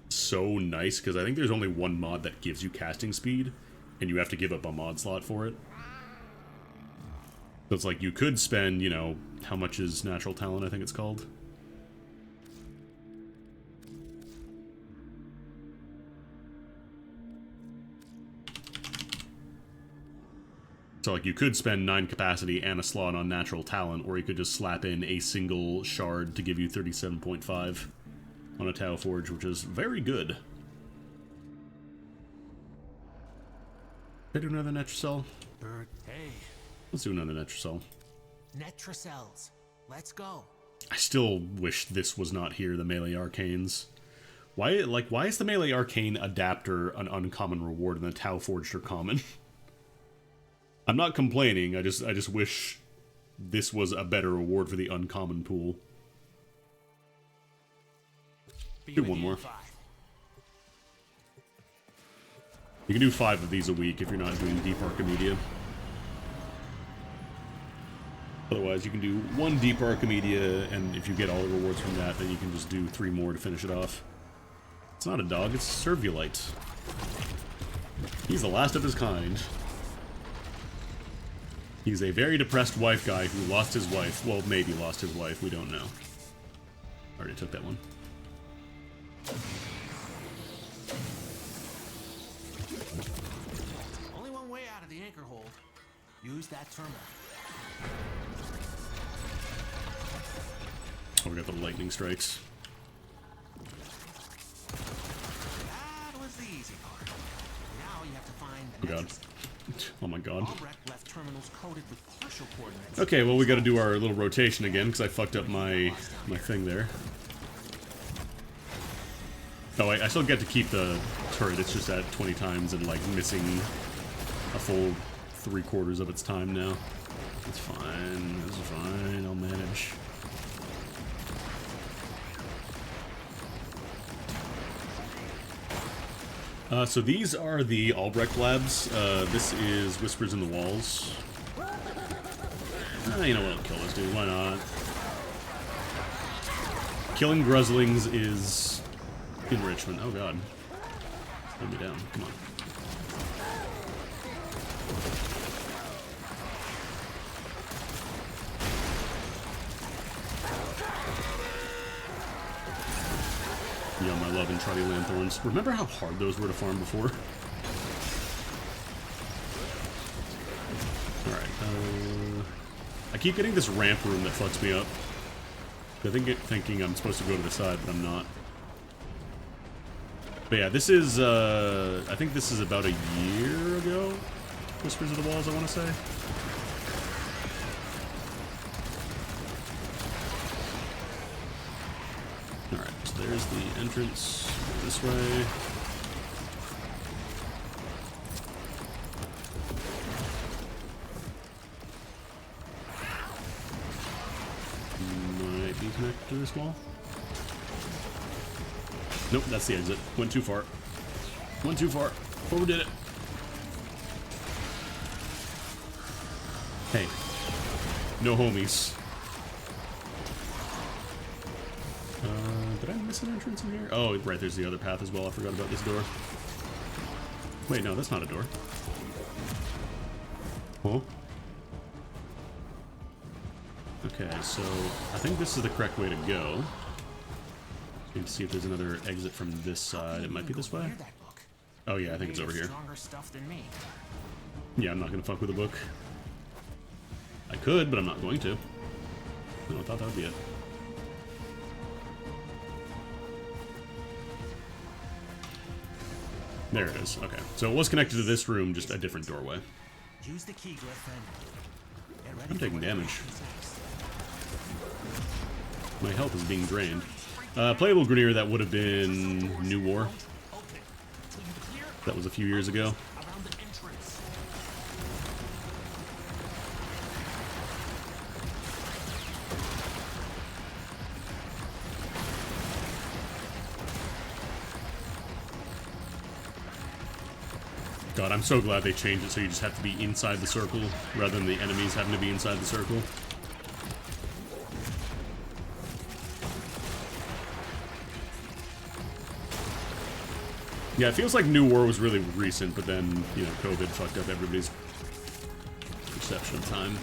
so nice, because I think there's only one mod that gives you casting speed, and you have to give up a mod slot for it. So it's like, you could spend, you know, how much is Natural Talent, I think it's called? So, like, you could spend 9 capacity and a slot on Natural Talent, or you could just slap in a single shard to give you 37.5 on a Tau Forge, which is very good. Did I do another Netracell? Hey. Let's do another Netracell. Netracells. Let's go. I still wish this was not here, the Melee Arcanes. Why is the Melee Arcane Adapter an uncommon reward and the Tau Forged are common? I'm not complaining, I just wish this was a better reward for the uncommon pool. Do one more. You can do 5 of these a week if you're not doing Deep Archimedia. Otherwise, you can do 1 Deep Archimedia, and if you get all the rewards from that, then you can just do 3 more to finish it off. It's not a dog, it's Serviolite. He's the last of his kind. He's a very depressed wife guy who lost his wife. Well, maybe lost his wife, we don't know. Already took that one. Only one way out of the anchor hold. Use that terminal. Oh, we got the lightning strikes. That was the easy part. Now you have to find the Oh god. Oh my god. Albrecht left terminals coded with partial coordinates. Okay, well we gotta do our little rotation again, because I fucked up my thing there. Oh, I still get to keep the turret, it's just at 20 times and, like, missing a full 3/4 of its time now. It's fine, it's fine, I'll manage. So these are the Albrecht labs. This is Whispers in the Walls. You know what, I'll kill this dude, why not? Killing Gruslings is enrichment. Oh god. Slow me down, come on. Yeah, my love and Trotty Lanthorns. Remember how hard those were to farm before? Alright, I keep getting this ramp room that fucks me up. I think thinking I'm supposed to go to the side, but I'm not. But yeah, this is, I think this is about a year ago? Whispers of the Walls, I want to say. Alright, so there's the entrance this way. Might be connected to this wall. Nope, that's the exit. Went too far. Went too far. Overdid it. Hey. No homies. Did I miss an entrance in here? Oh, right, there's the other path as well. I forgot about this door. Wait, no, that's not a door. Huh? Okay, so I think this is the correct way to go. Need to see if there's another exit from this side. It might be this way. Oh yeah, I think it's over here. Yeah, I'm not gonna fuck with the book. I could, but I'm not going to. No, I thought that would be it. There it is. Okay. So it was connected to this room, just a different doorway. Use the key glyph and get ready. I'm taking damage. My health is being drained. Playable Grenier, that would have been New War. That was a few years ago. God, I'm so glad they changed it so you just have to be inside the circle rather than the enemies having to be inside the circle. Yeah, it feels like New War was really recent, but then, you know, COVID fucked up everybody's perception of time.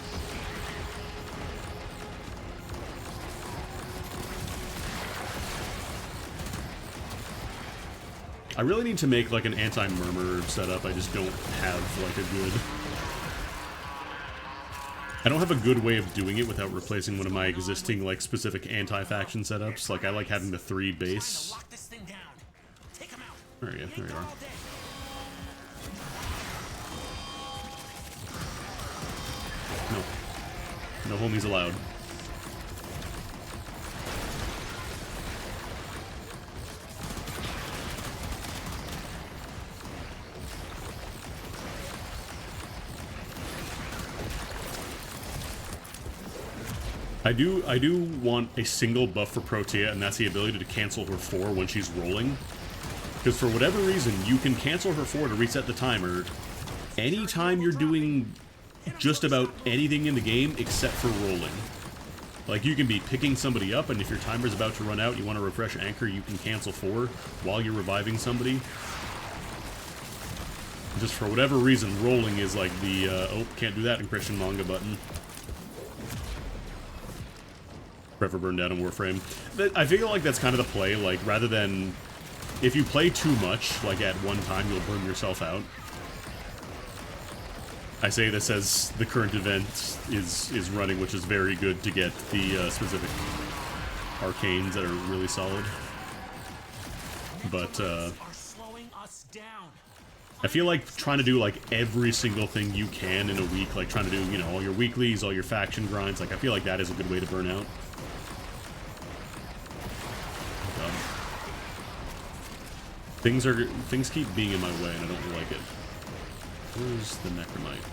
I really need to make, like, an anti-murmur setup. I just don't have, like, a good... I don't have a good way of doing it without replacing one of my existing, like, specific anti-faction setups. Like, I like having the 3 base. There you go, there you are. No. No homies allowed. I do want a single buff for Protea, and that's the ability to cancel her 4 when she's rolling. Because for whatever reason, you can cancel her 4 to reset the timer anytime you're doing just about anything in the game except for rolling. Like, you can be picking somebody up, and if your timer's about to run out, you want to refresh anchor, you can cancel 4 while you're reviving somebody. Just for whatever reason, rolling is like the, oh, can't do that in Christian manga button. Forever burned out in Warframe. I feel like that's kind of the play, like, rather than... If you play too much, like, at one time, you'll burn yourself out. I say this as the current event is running, which is very good to get the specific arcanes that are really solid. But, I feel like trying to do, like, every single thing you can in a week, like, trying to do, you know, all your weeklies, all your faction grinds, like, I feel like that is a good way to burn out. Things keep being in my way, and I don't like it. Where's the Necromite?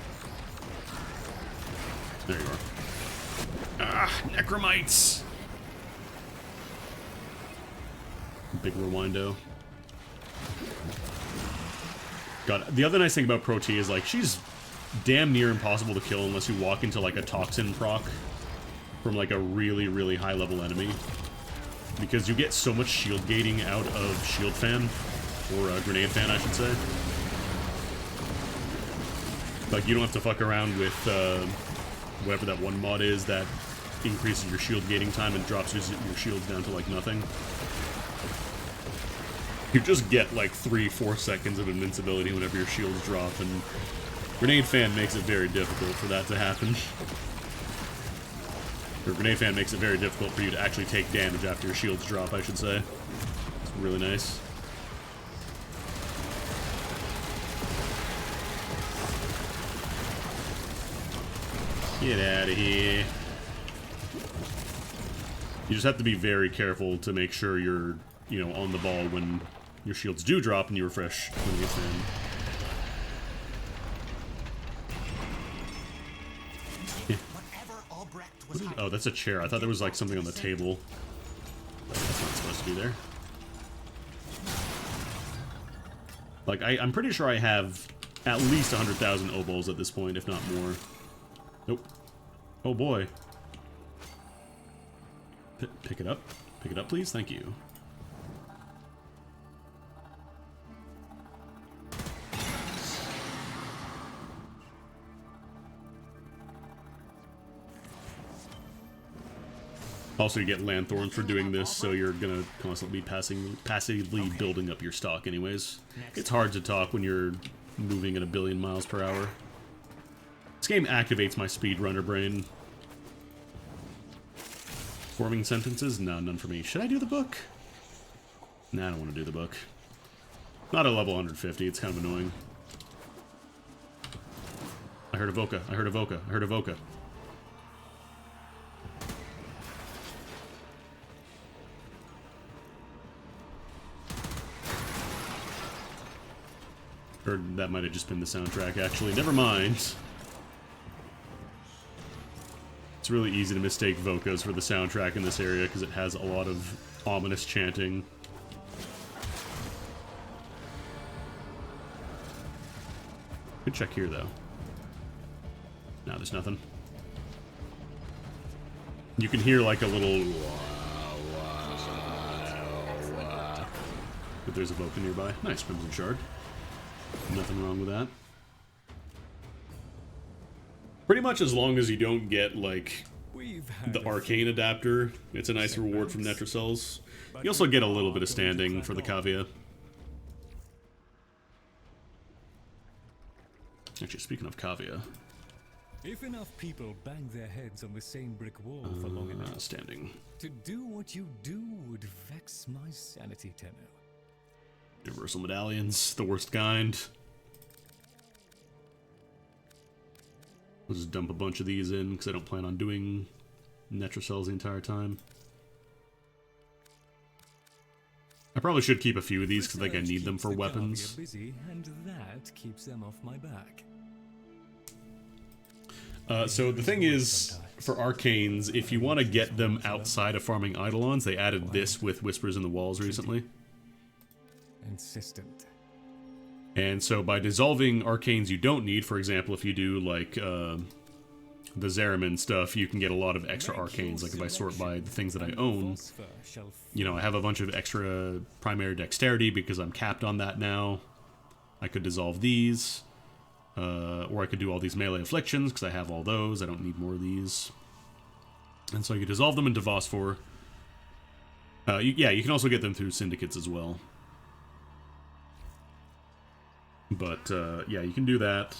There you are. Ah, Necromites! Big rewindo. God, the other nice thing about Protea is, like, she's damn near impossible to kill unless you walk into, like, a toxin proc from, like, a really, really high-level enemy. Because you get so much shield gating out of Shield Fan. Or Grenade Fan, I should say. Like, you don't have to fuck around with whatever that one mod is that increases your shield gating time and drops your shields down to, like, nothing. You just get, like, 3-4 seconds of invincibility whenever your shields drop, and Grenade Fan makes it very difficult for that to happen. Or Grenade Fan makes it very difficult for you to actually take damage after your shields drop, I should say. It's really nice. Get out of here. You just have to be very careful to make sure you're, you know, on the ball when your shields do drop and you refresh when it gets in. Yeah. Oh, that's a chair. I thought there was, like, something on the table. That's not supposed to be there. Like, I'm pretty sure I have at least 100,000 obols at this point, if not more. Nope. Oh boy. Pick it up. Pick it up, please. Thank you. Also, you get Lanthorns for doing this, so you're gonna constantly be passively building up your stock anyways. It's hard to talk when you're moving at 1 billion miles per hour. This game activates my speedrunner brain. Forming sentences? No, none for me. Should I do the book? Nah, I don't want to do the book. Not at level 150, it's kind of annoying. I heard Evoca, I heard Evoca, I heard Evoca. Or that might have just been the soundtrack, actually. Never mind. It's really easy to mistake vocals for the soundtrack in this area because it has a lot of ominous chanting. Could check here, though. No, there's nothing. You can hear, like, a little... But there's a Vulcan nearby. Nice, Crimson Shard. Nothing wrong with that. Pretty much as long as you don't get, like, the Arcane Adapter, it's a nice reward from Netracells. You also get a little bit of standing for the Cavia. Actually, speaking of Cavia... If enough people bang their heads on the same brick wall for long enough, standing. To do what you do would vex my sanity, Tenno. Universal medallions, the worst kind. We'll just dump a bunch of these in because I don't plan on doing Netracells the entire time. I probably should keep a few of these because like I need them for weapons. Busy, and that keeps them off my back. So the thing is, for Arcanes, if you want to get them outside of farming Eidolons, they added this with Whispers in the Walls recently. Insistent. And so by dissolving Arcanes you don't need, for example, if you do like the Zeramin stuff, you can get a lot of extra Arcanes. Like if I sort by the things that I own, you know, I have a bunch of extra primary dexterity because I'm capped on that now. I could dissolve these. Or I could do all these melee afflictions, because I have all those. I don't need more of these. And so you could dissolve them into Phosphor. Yeah, you can also get them through syndicates as well. But, yeah, you can do that.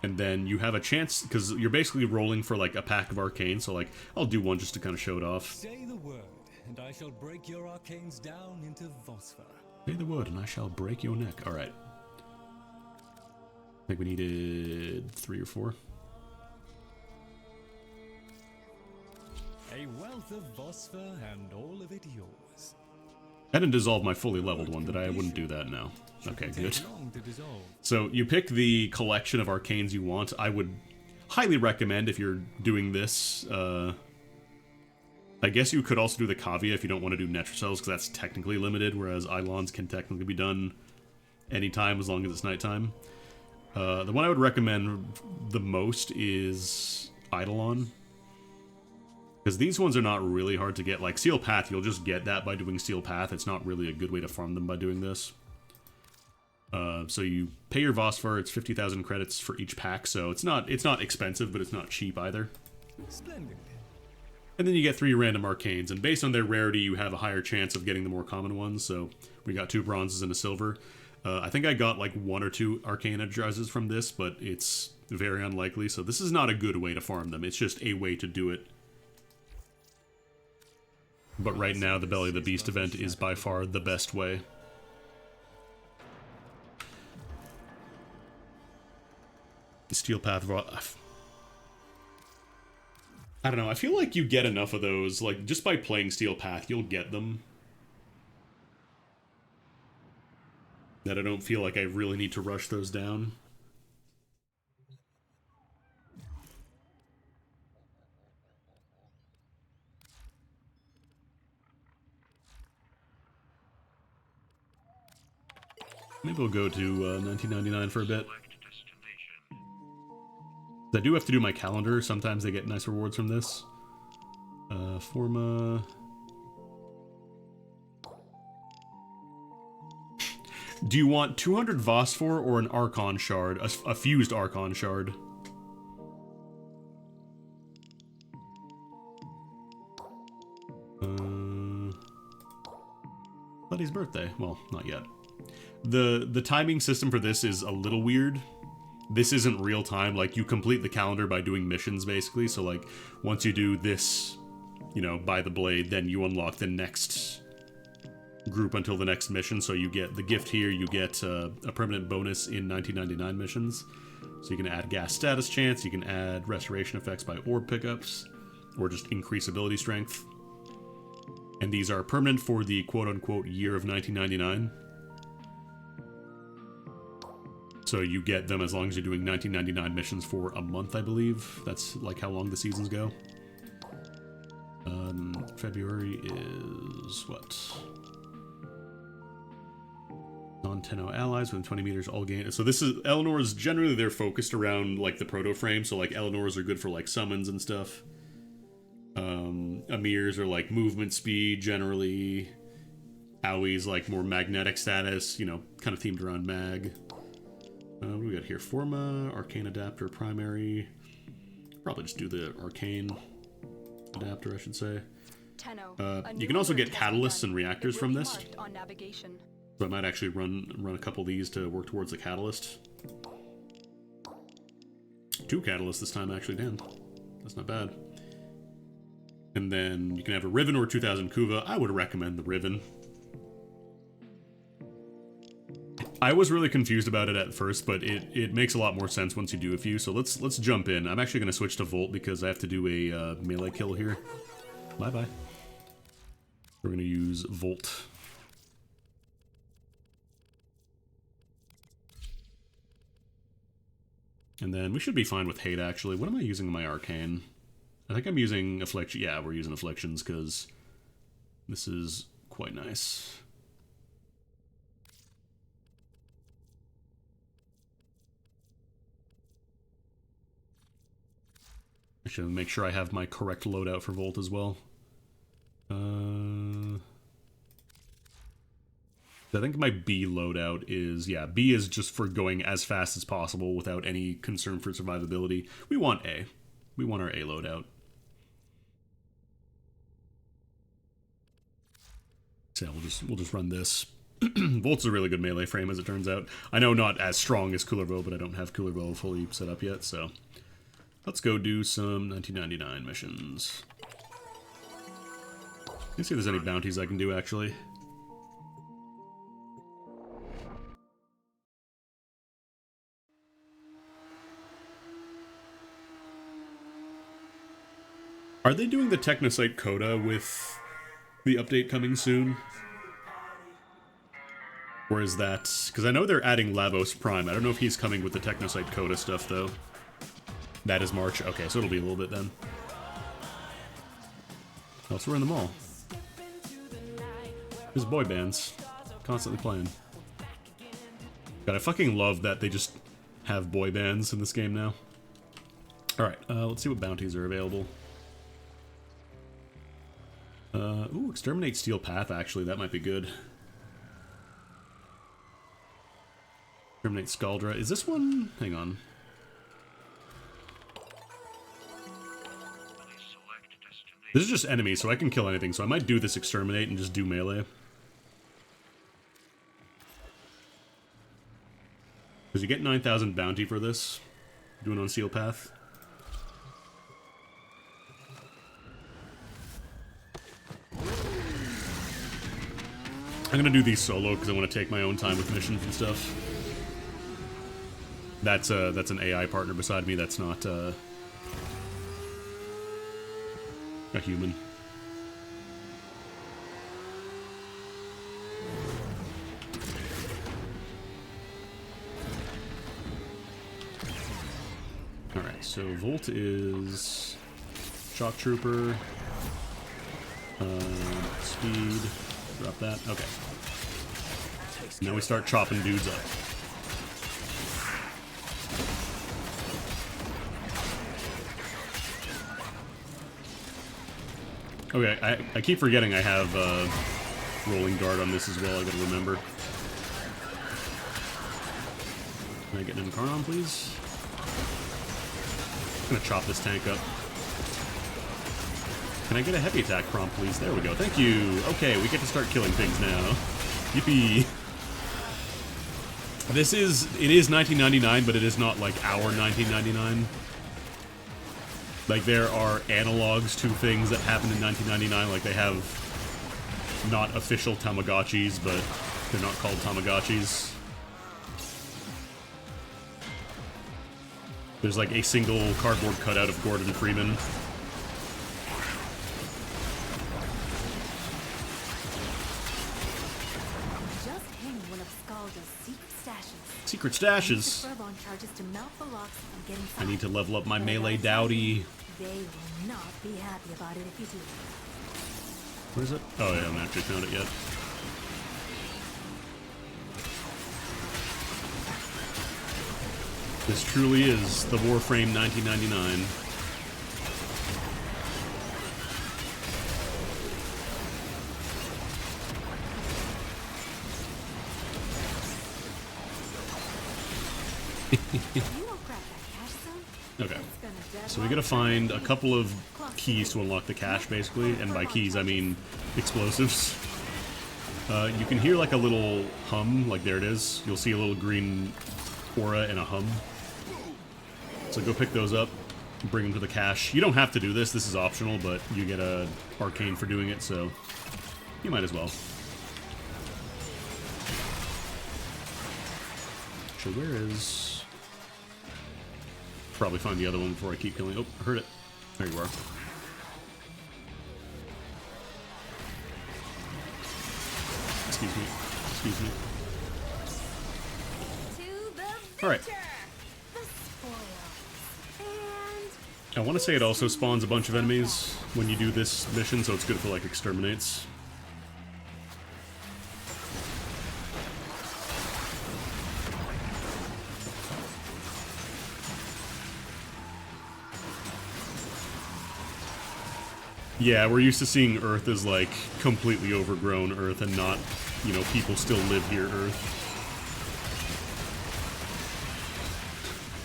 And then you have a chance, because you're basically rolling for, like, a pack of Arcane. So, like, I'll do one just to kind of show it off. Say the word, and I shall break your Arcanes down into Phosphor. Say the word, and I shall break your neck. Alright. I think we needed 3 or 4. A wealth of Phosphor and all of it yours. I didn't dissolve my fully leveled one, did I? I wouldn't do that, no. Okay, good. So you pick the collection of Arcanes you want. I would highly recommend if you're doing this, I guess you could also do the Cavia if you don't want to do Netracells, because that's technically limited, whereas Eidolons can technically be done anytime as long as it's nighttime. The one I would recommend the most is Eidolon. Because these ones are not really hard to get. Like Steel Path, you'll just get that by doing Steel Path. It's not really a good way to farm them by doing this. So you pay your Phosphor, it's 50,000 credits for each pack, so it's not expensive, but it's not cheap either. Splendid. And then you get 3 random Arcanes, and based on their rarity, you have a higher chance of getting the more common ones, so we got 2 bronzes and a silver. I think I got like 1 or 2 Arcane Energizers from this, but it's very unlikely, so this is not a good way to farm them. It's just a way to do it. But right now, the Belly of the Beast event is by far the best way. Steel Path... I don't know, I feel like you get enough of those, like, just by playing Steel Path, you'll get them. That I don't feel like I really need to rush those down. Maybe we'll go to 1999 for a bit. I do have to do my calendar. Sometimes they get nice rewards from this. Forma... Do you want 200 Phosphor or an Archon Shard? A fused Archon Shard? Buddy's birthday. Well, not yet. The timing system for this is a little weird. This isn't real time. Like, you complete the calendar by doing missions, basically. So, like, once you do this, you know, by the blade, then you unlock the next group until the next mission. So you get the gift here, you get a permanent bonus in 1999 missions. So you can add gas status chance, you can add restoration effects by orb pickups, or just increase ability strength. And these are permanent for the quote-unquote year of 1999. So you get them as long as you're doing 1999 missions for a month, I believe. That's like how long the seasons go. February is what? non-Tenno allies within 20 meters all gain. So this is Eleanor's, generally they're focused around like the proto frame, so like Eleanor's are good for like summons and stuff. Amir's are like movement speed generally. Aui's like more magnetic status, you know, kind of themed around mag. What do we got here? Forma, arcane adapter, primary. Probably just do the arcane adapter, I should say. Tenno, You can also get catalysts and reactors from this. on navigation. So I might actually run a couple of these to work towards the catalyst. 2 catalysts this time, actually. Damn, that's not bad. And then you can have a Riven or 2000 Kuva. I would recommend the Riven. I was really confused about it at first, but it makes a lot more sense once you do a few. So let's jump in. I'm actually going to switch to Volt because I have to do a melee kill here. Bye-bye. We're going to use Volt. And then we should be fine with Hate, actually. What am I using in my Arcane? I think I'm using Affliction. Yeah, we're using Afflictions because this is quite nice. I should make sure I have my correct loadout for Volt as well. I think my B loadout is, yeah, B is just for going as fast as possible without any concern for survivability. We want A. We want our A loadout. So we'll just run this. Volt's a really good melee frame, as it turns out. I know not as strong as Cooler Bow, but I don't have Cooler Bow fully set up yet, so let's go do some 1999 missions. Let's see if there's any bounties I can do, actually. Are they doing the Technosite Coda with the update coming soon? Or is that... Because I know they're adding Lavos Prime. I don't know if he's coming with the Technosite Coda stuff, though. That is March. Okay, so it'll be a little bit then. Oh, so we're in the mall. There's boy bands. Constantly playing. God, I fucking love that they just have boy bands in this game now. Alright, let's see what bounties are available. Ooh, Exterminate Steel Path, actually. That might be good. Exterminate Scaldra. Is this one? Hang on. This is just enemies, so I can kill anything. So I might do this Exterminate and just do melee. Because you get 9,000 bounty for this. Doing on Steel Path. I'm gonna do these solo because I want to take my own time with missions and stuff. That's an AI partner beside me. That's not a human. All right, so Volt is Shock Trooper. Speed. Drop that. Okay. Now we start chopping dudes up. Okay, I keep forgetting I have rolling guard on this as well. I gotta remember. Can I get an Incarnon, please? I'm gonna chop this tank up. Can I get a heavy attack prompt, please? There we go. Thank you. Okay, we get to start killing things now. Yippee. It is 1999, but it is not like our 1999. Like, there are analogs to things that happened in 1999. Like, they have not official Tamagotchis, but they're not called Tamagotchis. There's like a single cardboard cutout of Gordon Freeman. Secret stashes. I need to level up my melee dowdy. They will not be happy about it if you do. Where is it? Oh yeah, I haven't actually found it yet. This truly is the Warframe 1999. Okay, so we gotta find a couple of keys to unlock the cache, basically, and by keys I mean explosives. You can hear like a little hum, like there it is. You'll see a little green aura and a hum. So go pick those up, and bring them to the cache. You don't have to do this, this is optional, but you get a arcane for doing it, so you might as well. So where is... Probably find the other one before I keep killing. Oh, I heard it. There you are. Excuse me. Excuse me. Alright. I want to say it also spawns a bunch of enemies when you do this mission, so it's good for, like, exterminates. Yeah, we're used to seeing Earth as, like, completely overgrown Earth and not, you know, people still live here Earth.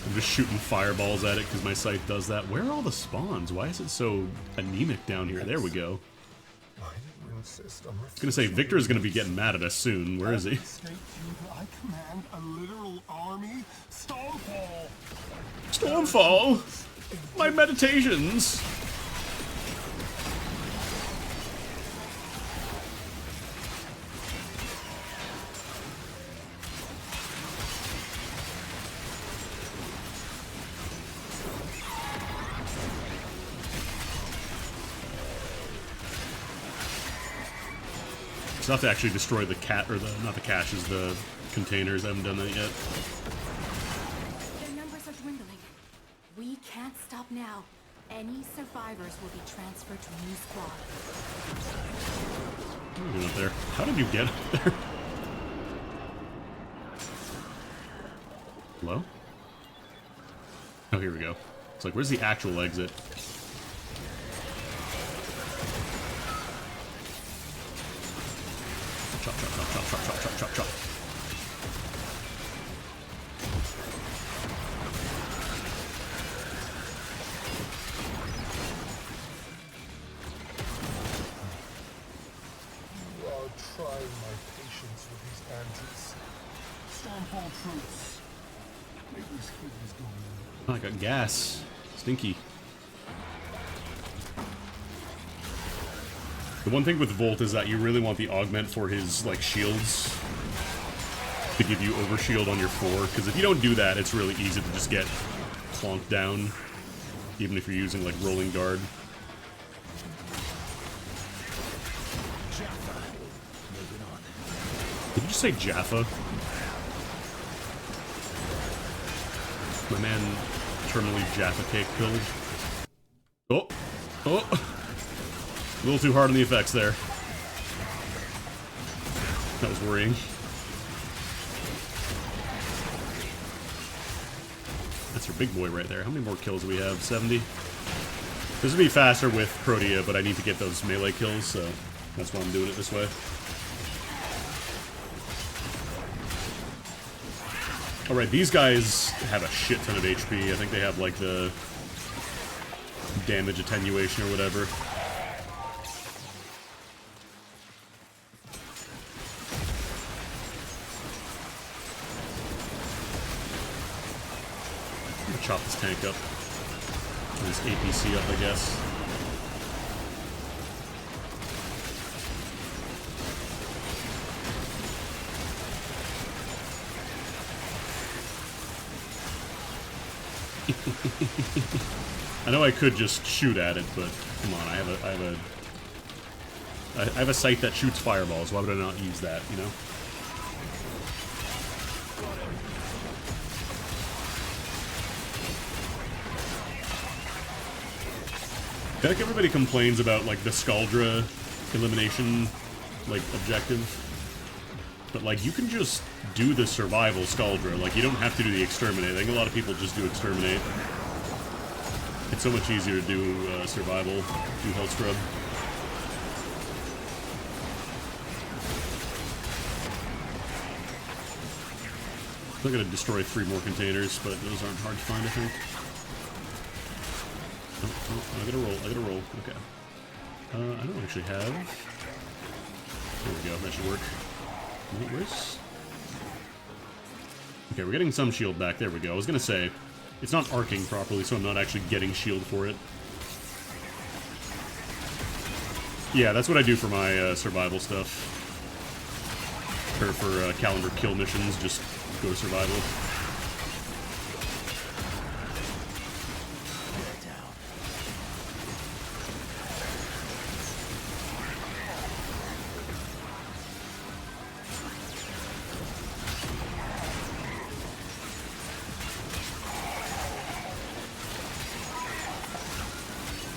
I'm just shooting fireballs at it because my sight does that. Where are all the spawns? Why is it so anemic down here? There we go. I was gonna say, Victor's gonna be getting mad at us soon. Where is he? I command a literal army. Stormfall! Stormfall? My meditations! So I have to actually destroy the cat, or the, not the caches, the containers. I haven't done that yet. Their numbers are dwindling. We can't stop now. Any survivors will be transferred to new squad. What are you doing up there? How did you get up there? Hello? Oh, here we go. It's like, where's the actual exit? Chop, chop, chop, chop, chop, chop, chop, chop, chop. You are trying my patience with these antics. Stormfall troops. Make this kid is going. Oh, I got gas. Stinky. The one thing with Volt is that you really want the augment for his, like, shields to give you overshield on your 4, because if you don't do that, it's really easy to just get clonked down, even if you're using, like, rolling guard. Did you just say Jaffa? My man terminally Jaffa cake killed. Oh! Oh! A little too hard on the effects there. That was worrying. That's our big boy right there. How many more kills do we have? 70? This would be faster with Protea, but I need to get those melee kills, so that's why I'm doing it this way. Alright, these guys have a shit ton of HP. I think they have, like, the damage attenuation or whatever. Chop this tank up. This APC up, I guess. I know I could just shoot at it, but come on, I have a sight that shoots fireballs. Why would I not use that, you know? I feel like everybody complains about, like, the Scaldra elimination, like, objective. but like you can just do the survival Scaldra. Like you don't have to do the exterminate. I think a lot of people just do exterminate. It's so much easier to do survival, do health scrub. I'm gonna destroy 3 more containers, but those aren't hard to find, I think. Oh, I gotta roll, okay. I don't actually have... There we go, that should work. Where's... Okay, we're getting some shield back, there we go. I was gonna say, it's not arcing properly, so I'm not actually getting shield for it. Yeah, that's what I do for my survival stuff. Or for calendar kill missions, just go survival.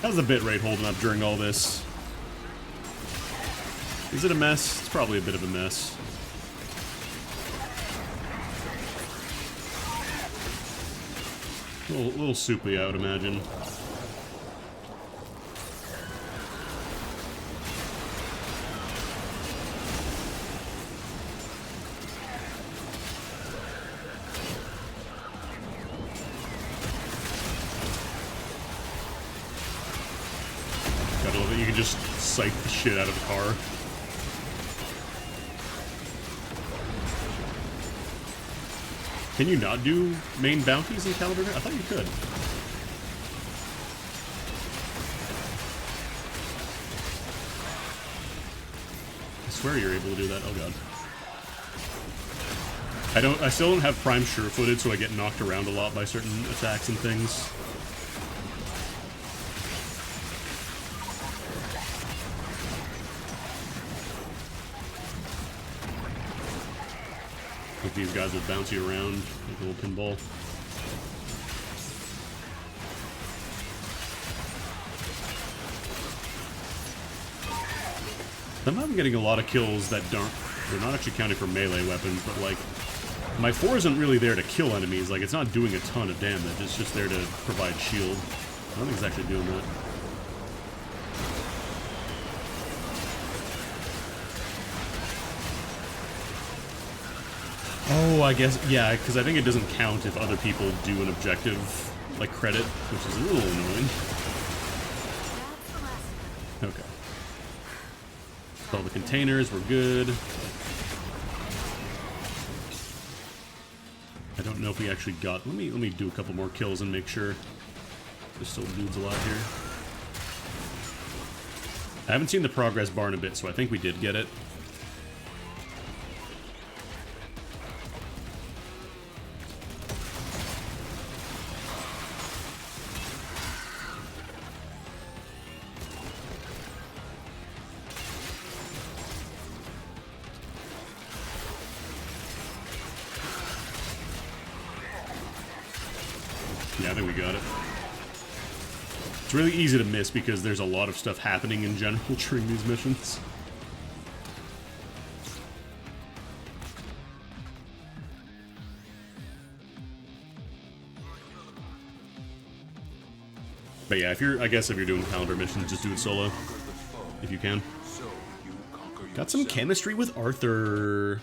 How's the bitrate holding up during all this? Is it a mess? It's probably a bit of a mess. A little soupy, I would imagine. Gotta love it. You can just sight the shit out of the car. Can you not do main bounties in Calendar? I thought you could. I swear you're able to do that. Oh god. I still don't have prime sure-footed, so I get knocked around a lot by certain attacks and things. Like these guys will bounce you around like a little pinball. Somehow I'm getting a lot of kills that they're not actually counting for melee weapons, but like, my 4 isn't really there to kill enemies, like it's not doing a ton of damage, it's just there to provide shield. I don't think it's actually doing that. Oh, I guess, yeah, because I think it doesn't count if other people do an objective, like credit, which is a little annoying. Okay. All the containers, we're good. I don't know if we actually got, let me do a couple more kills and make sure there's still dudes alive here. I haven't seen the progress bar in a bit, so I think we did get it. Yeah, I think we got it. It's really easy to miss because there's a lot of stuff happening in general during these missions. But yeah, I guess if you're doing calendar missions, just do it solo, if you can. Got some chemistry with Arthur.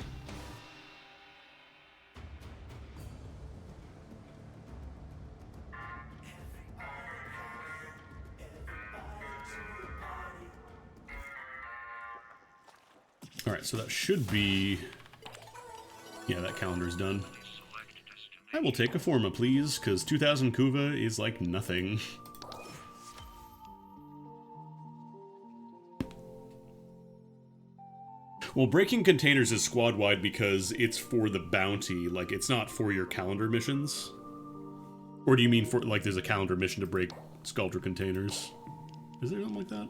Alright, so that should be... Yeah, that calendar's done. I will take a Forma, please, because 2,000 Kuva is like nothing. Well, breaking containers is squad-wide because it's for the bounty, like, it's not for your calendar missions. Or do you mean for, like, there's a calendar mission to break Scaldra containers? Is there something like that?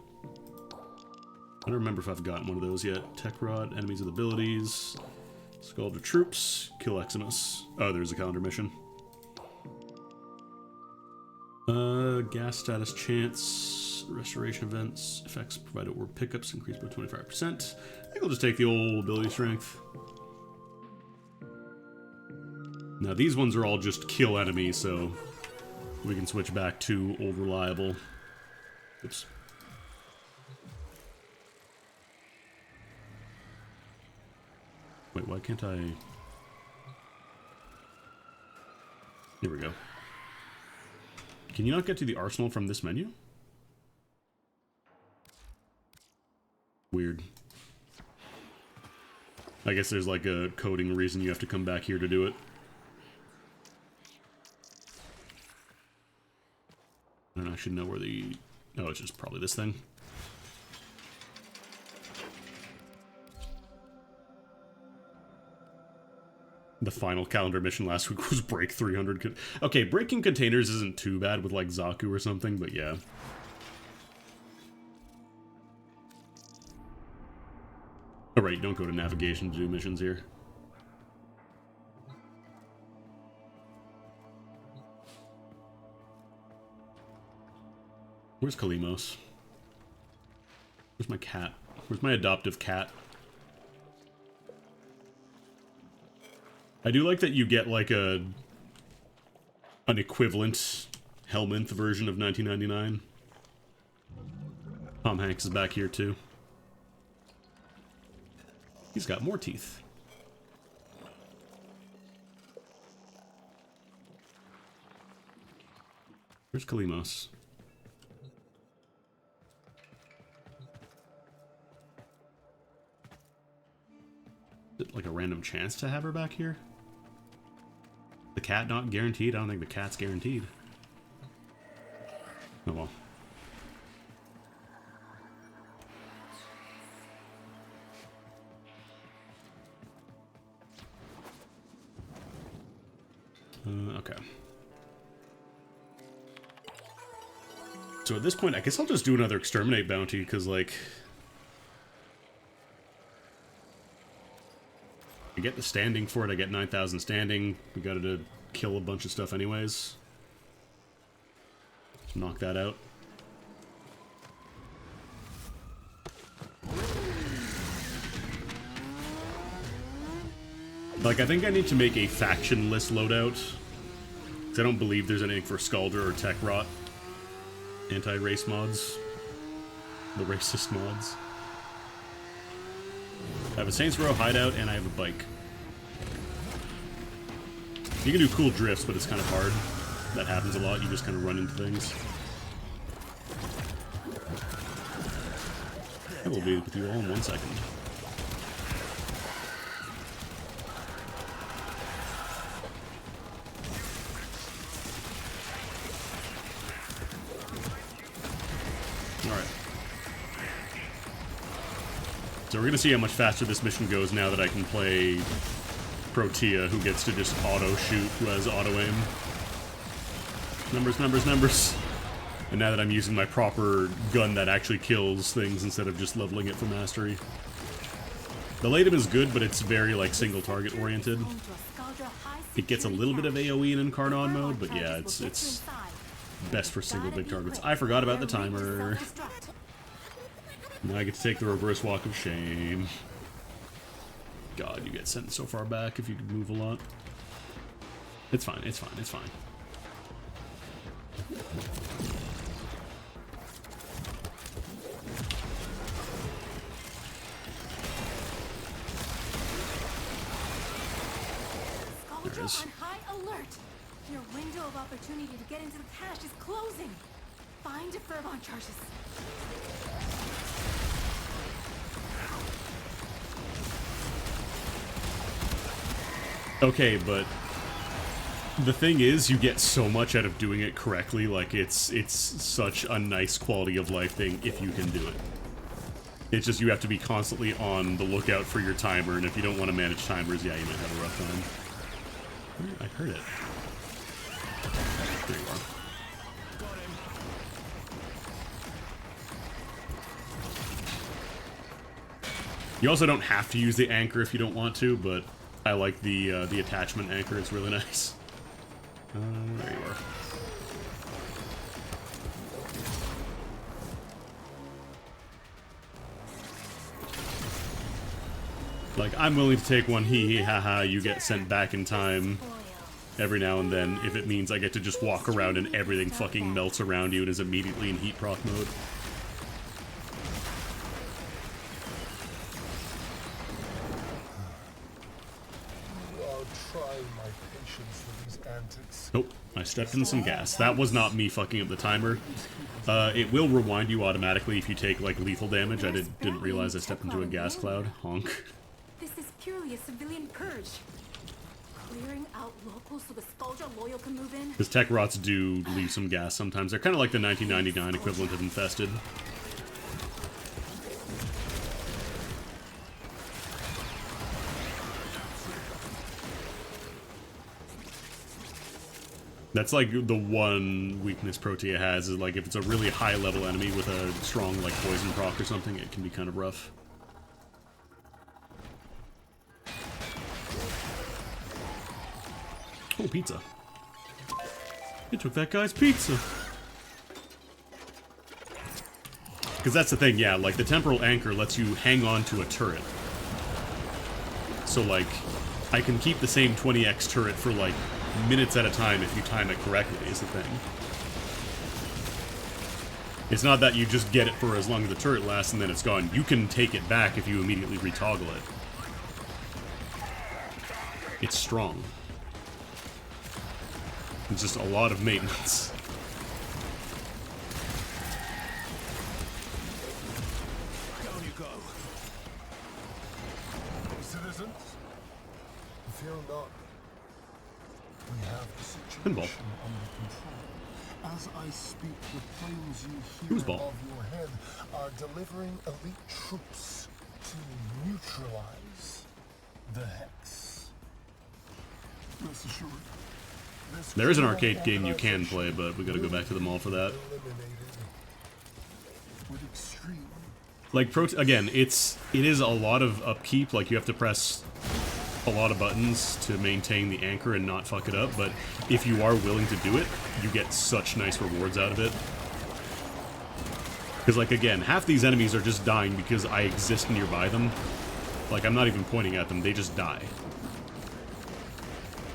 I don't remember if I've gotten one of those yet. Tech Rod, enemies with abilities, Scaldra troops, kill Eximus. Oh, there's a calendar mission. Gas status chance, restoration events, effects provided orb pickups increased by 25%. I think I'll just take the old ability strength. Now these ones are all just kill enemies, so we can switch back to old reliable. Oops. Wait, why can't I... Here we go. Can you not get to the arsenal from this menu? Weird. I guess there's like a coding reason you have to come back here to do it. I don't know, I should know where the... Oh, it's just probably this thing. The final calendar mission last week was break 300. Okay, breaking containers isn't too bad with like Zaku or something, but yeah. Alright, don't go to navigation to do missions here. Where's Kalimos? Where's my cat? Where's my adoptive cat? I do like that you get like an equivalent Helminth version of 1999. Tom Hanks is back here too. He's got more teeth. Where's Kalimos? Is it like a random chance to have her back here? The cat not guaranteed? I don't think the cat's guaranteed. Oh well. Okay. So at this point, I guess I'll just do another exterminate bounty, because, like... I get the standing for it, I get 9,000 standing. We got to kill a bunch of stuff anyways. Knock that out. Like, I think I need to make a faction-less loadout. Because I don't believe there's anything for Scalder or Tech Rot. Anti-race mods. The racist mods. I have a Saints Row hideout, and I have a bike. You can do cool drifts, but it's kind of hard. That happens a lot, you just kind of run into things. I will be with you all in 1 second. Alright. So we're gonna see how much faster this mission goes now that I can play Protea, who gets to just auto-shoot, who has auto-aim. Numbers, numbers, numbers. And now that I'm using my proper gun that actually kills things instead of just leveling it for mastery. The Latum is good, but it's very, like, single-target oriented. It gets a little bit of AoE in Incarnon mode, but yeah, it's best for single big targets. I forgot about the timer. Now I get to take the reverse walk of shame. God, you get sent so far back if you could move a lot. It's fine, it's fine, it's fine. There it is. On high alert! Your window of opportunity to get into the cache is closing. Find a Fervon charges. Okay, but the thing is, you get so much out of doing it correctly. Like, it's such a nice quality of life thing if you can do it. It's just you have to be constantly on the lookout for your timer, and if you don't want to manage timers, yeah, you might have a rough time. I heard it. There you are. You also don't have to use the anchor if you don't want to, but I like the attachment anchor. It's really nice. There you are. Like, I'm willing to take one hee hee ha ha, you get sent back in time every now and then if it means I get to just walk around and everything fucking melts around you and is immediately in heat proc mode. I'll try my patience with these antics. Nope, I stepped in some gas. That was not me fucking up the timer. It will rewind you automatically if you take, like, lethal damage. I didn't realize I stepped into a gas cloud. Honk. This is purely a civilian purge. Clearing out locals so the Skulldra loyal can move in. Because tech rots do leave some gas sometimes. They're kind of like the 1999 equivalent of Infested. That's like the one weakness Protea has, is like if it's a really high level enemy with a strong like poison proc or something, it can be kind of rough. Oh, pizza. You took that guy's pizza. Because that's the thing, yeah, like the temporal anchor lets you hang on to a turret. So like, I can keep the same 20x turret for like minutes at a time if you time it correctly, is the thing. It's not that you just get it for as long as the turret lasts and then it's gone. You can take it back if you immediately retoggle it. It's strong. It's just a lot of maintenance. Down you go. Citizens, fear not. We have the Pinball. situation under control. As I speak, the planes you Who's hear ball? above your head are delivering elite troops to neutralize the Hex. Rest assured, this There is an criminal arcade game you can play, organization but we gotta go back to the mall for that. eliminated with extreme. Like, again, it is a lot of upkeep, like you have to press a lot of buttons to maintain the anchor and not fuck it up, but if you are willing to do it, you get such nice rewards out of it. Because, like, again, half these enemies are just dying because I exist nearby them. Like, I'm not even pointing at them, they just die.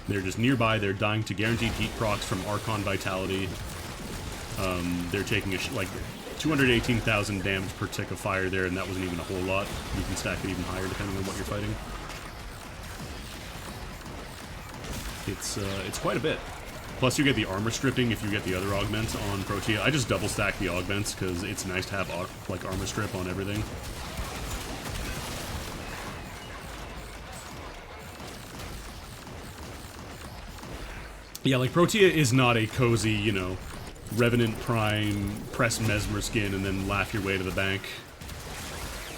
They're just nearby, they're dying to guaranteed heat procs from Archon Vitality. They're taking like 218,000 damage per tick of fire there, and that wasn't even a whole lot. You can stack it even higher depending on what you're fighting. It's quite a bit. Plus you get the armor stripping if you get the other augments on Protea. I just double stack the augments because it's nice to have like armor strip on everything. Yeah, like Protea is not a cozy, you know, Revenant Prime, press Mesmer skin, and then laugh your way to the bank.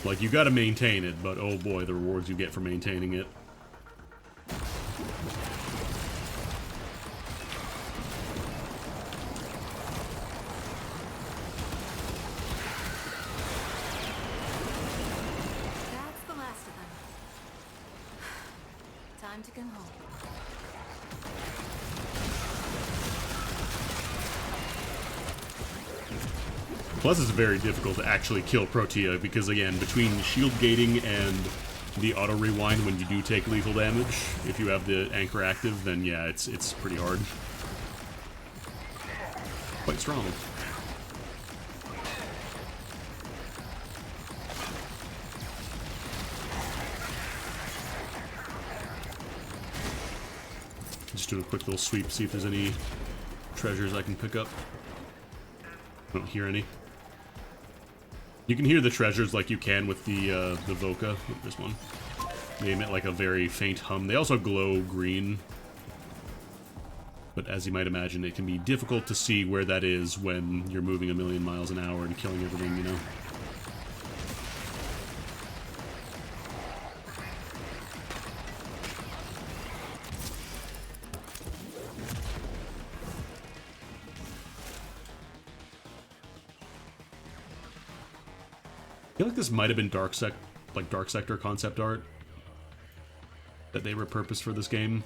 Like, you gotta maintain it, but oh boy, the rewards you get for maintaining it. That's the last of them. Time to go home. Plus, it's very difficult to actually kill Protea because, again, between shield gating and the auto rewind when you do take lethal damage, if you have the anchor active, then yeah, it's pretty hard. Quite strong. Just do a quick little sweep, see if there's any treasures I can pick up. I don't hear any. You can hear the treasures like you can with the Voca, this one. They emit like a very faint hum. They also glow green. But as you might imagine, it can be difficult to see where that is when you're moving a million miles an hour and killing everything, you know? I feel like this might have been Dark Sector concept art that they repurposed for this game.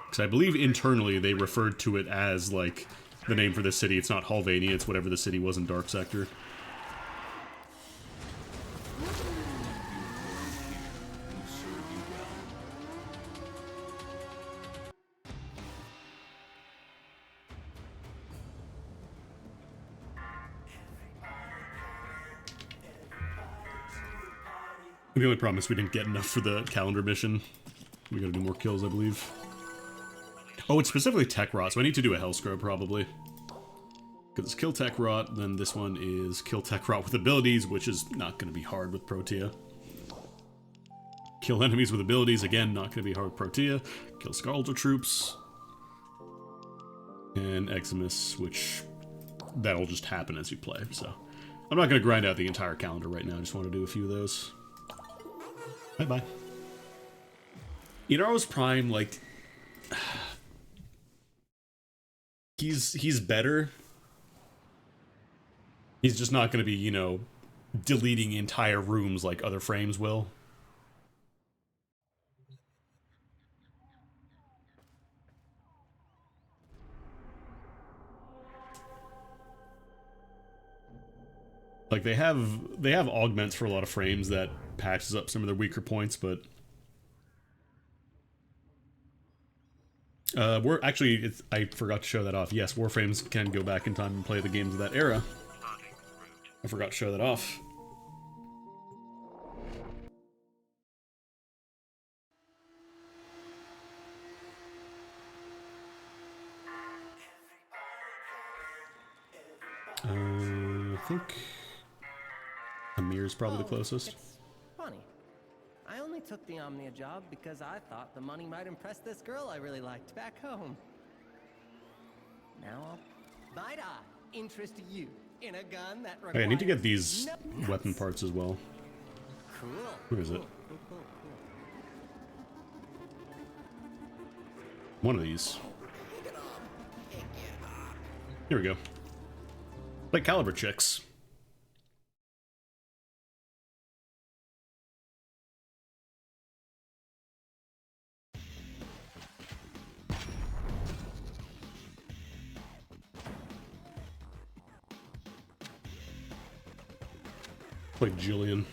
Because I believe internally they referred to it as like the name for this city. It's not Halvania, it's whatever the city was in Dark Sector. The only problem is we didn't get enough for the calendar mission. We gotta do more kills, I believe. Oh, it's specifically Tech Rot, so I need to do a Hellscrow, probably. Because it's Kill Tech Rot, then this one is Kill Tech Rot with abilities, which is not gonna be hard with Protea. Kill enemies with abilities, again, not gonna be hard with Protea. Kill Scarlet Troops. And Eximus, which... that'll just happen as you play, so... I'm not gonna grind out the entire calendar right now, I just want to do a few of those. Bye-bye. Inaro's Prime, like... He's better. He's just not going to be, you know, deleting entire rooms like other frames will. Like, they have augments for a lot of frames that patches up some of their weaker points, but... actually, I forgot to show that off. Yes, Warframes can go back in time and play the games of that era. I forgot to show that off. I think Amir's probably the closest. It's funny. I only took the Omnia job because I thought the money might impress this girl I really liked back home. Now, might I interest you in a gun that requires... Okay, I need to get these weapon parts as well. Cool. Where is it? Cool. One of these. Here we go. Like caliber checks. Like Jillian.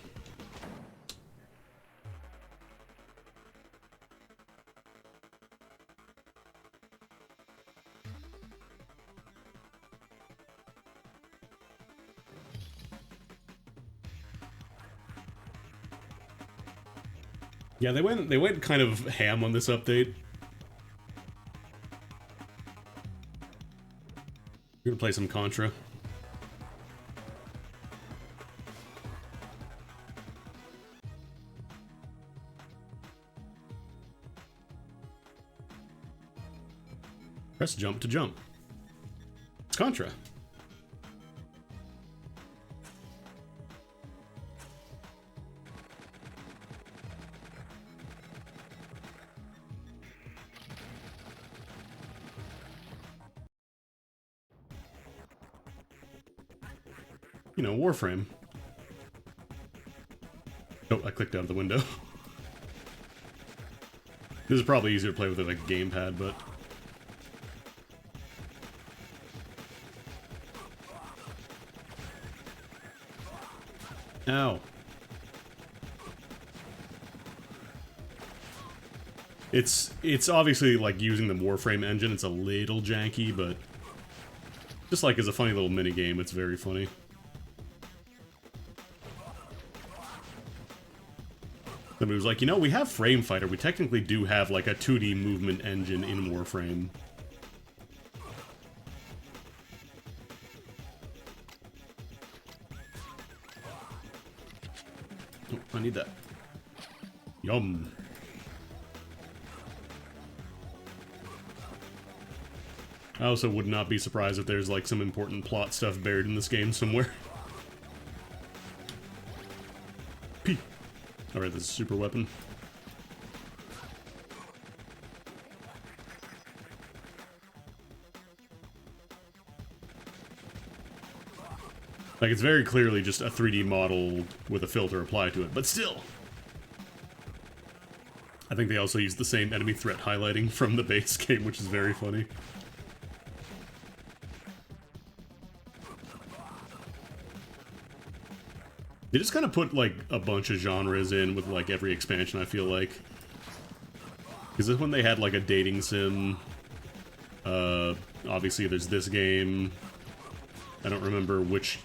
Yeah, they went kind of ham on this update. We're gonna play some Contra. Press jump to jump. It's Contra. You know, Warframe. Oh, I clicked out of the window. This is probably easier to play with like a gamepad, but... Ow. It's obviously like using the Warframe engine, it's a little janky, but just like as a funny little mini game, it's very funny. Somebody was like, you know, we have Frame Fighter, we technically do have like a 2D movement engine in Warframe. Oh, I need that. Yum. I also would not be surprised if there's like some important plot stuff buried in this game somewhere. P. Alright, this is a super weapon. Like, it's very clearly just a 3D model with a filter applied to it, but still! I think they also used the same enemy threat highlighting from the base game, which is very funny. They just kind of put, like, a bunch of genres in with, like, every expansion, I feel like. Because this one they had, like, a dating sim. Obviously there's this game. I don't remember which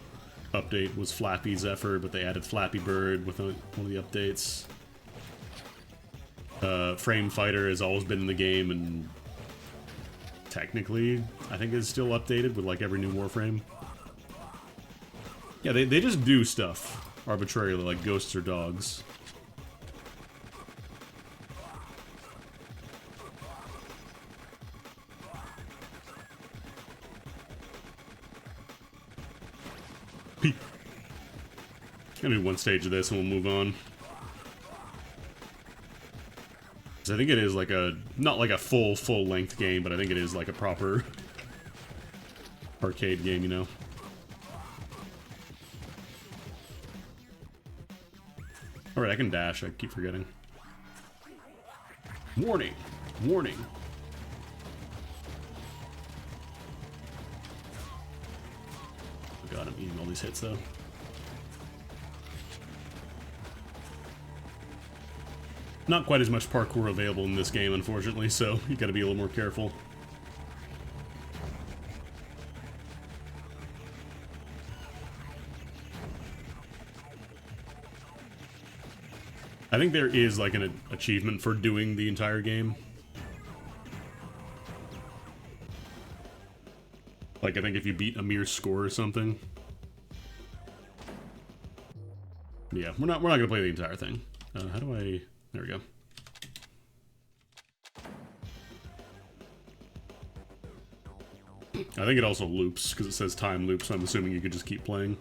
update was Flappy's effort, but they added Flappy Bird with one of the updates. Frame Fighter has always been in the game, and technically, I think is still updated with, like, every new Warframe. Yeah, they just do stuff arbitrarily, like ghosts or dogs. Gonna do one stage of this and we'll move on. I think it is like a, not like a full length game, but I think it is like a proper arcade game, you know? Alright, I can dash, I keep forgetting. Warning! Warning! Oh god, I'm eating all these hits though. Not quite as much parkour available in this game, unfortunately, so you gotta be a little more careful. I think there is like an achievement for doing the entire game. Like, I think if you beat a mere score or something. Yeah, we're not gonna play the entire thing. How do I... There we go. I think it also loops, because it says time loop, so I'm assuming you could just keep playing.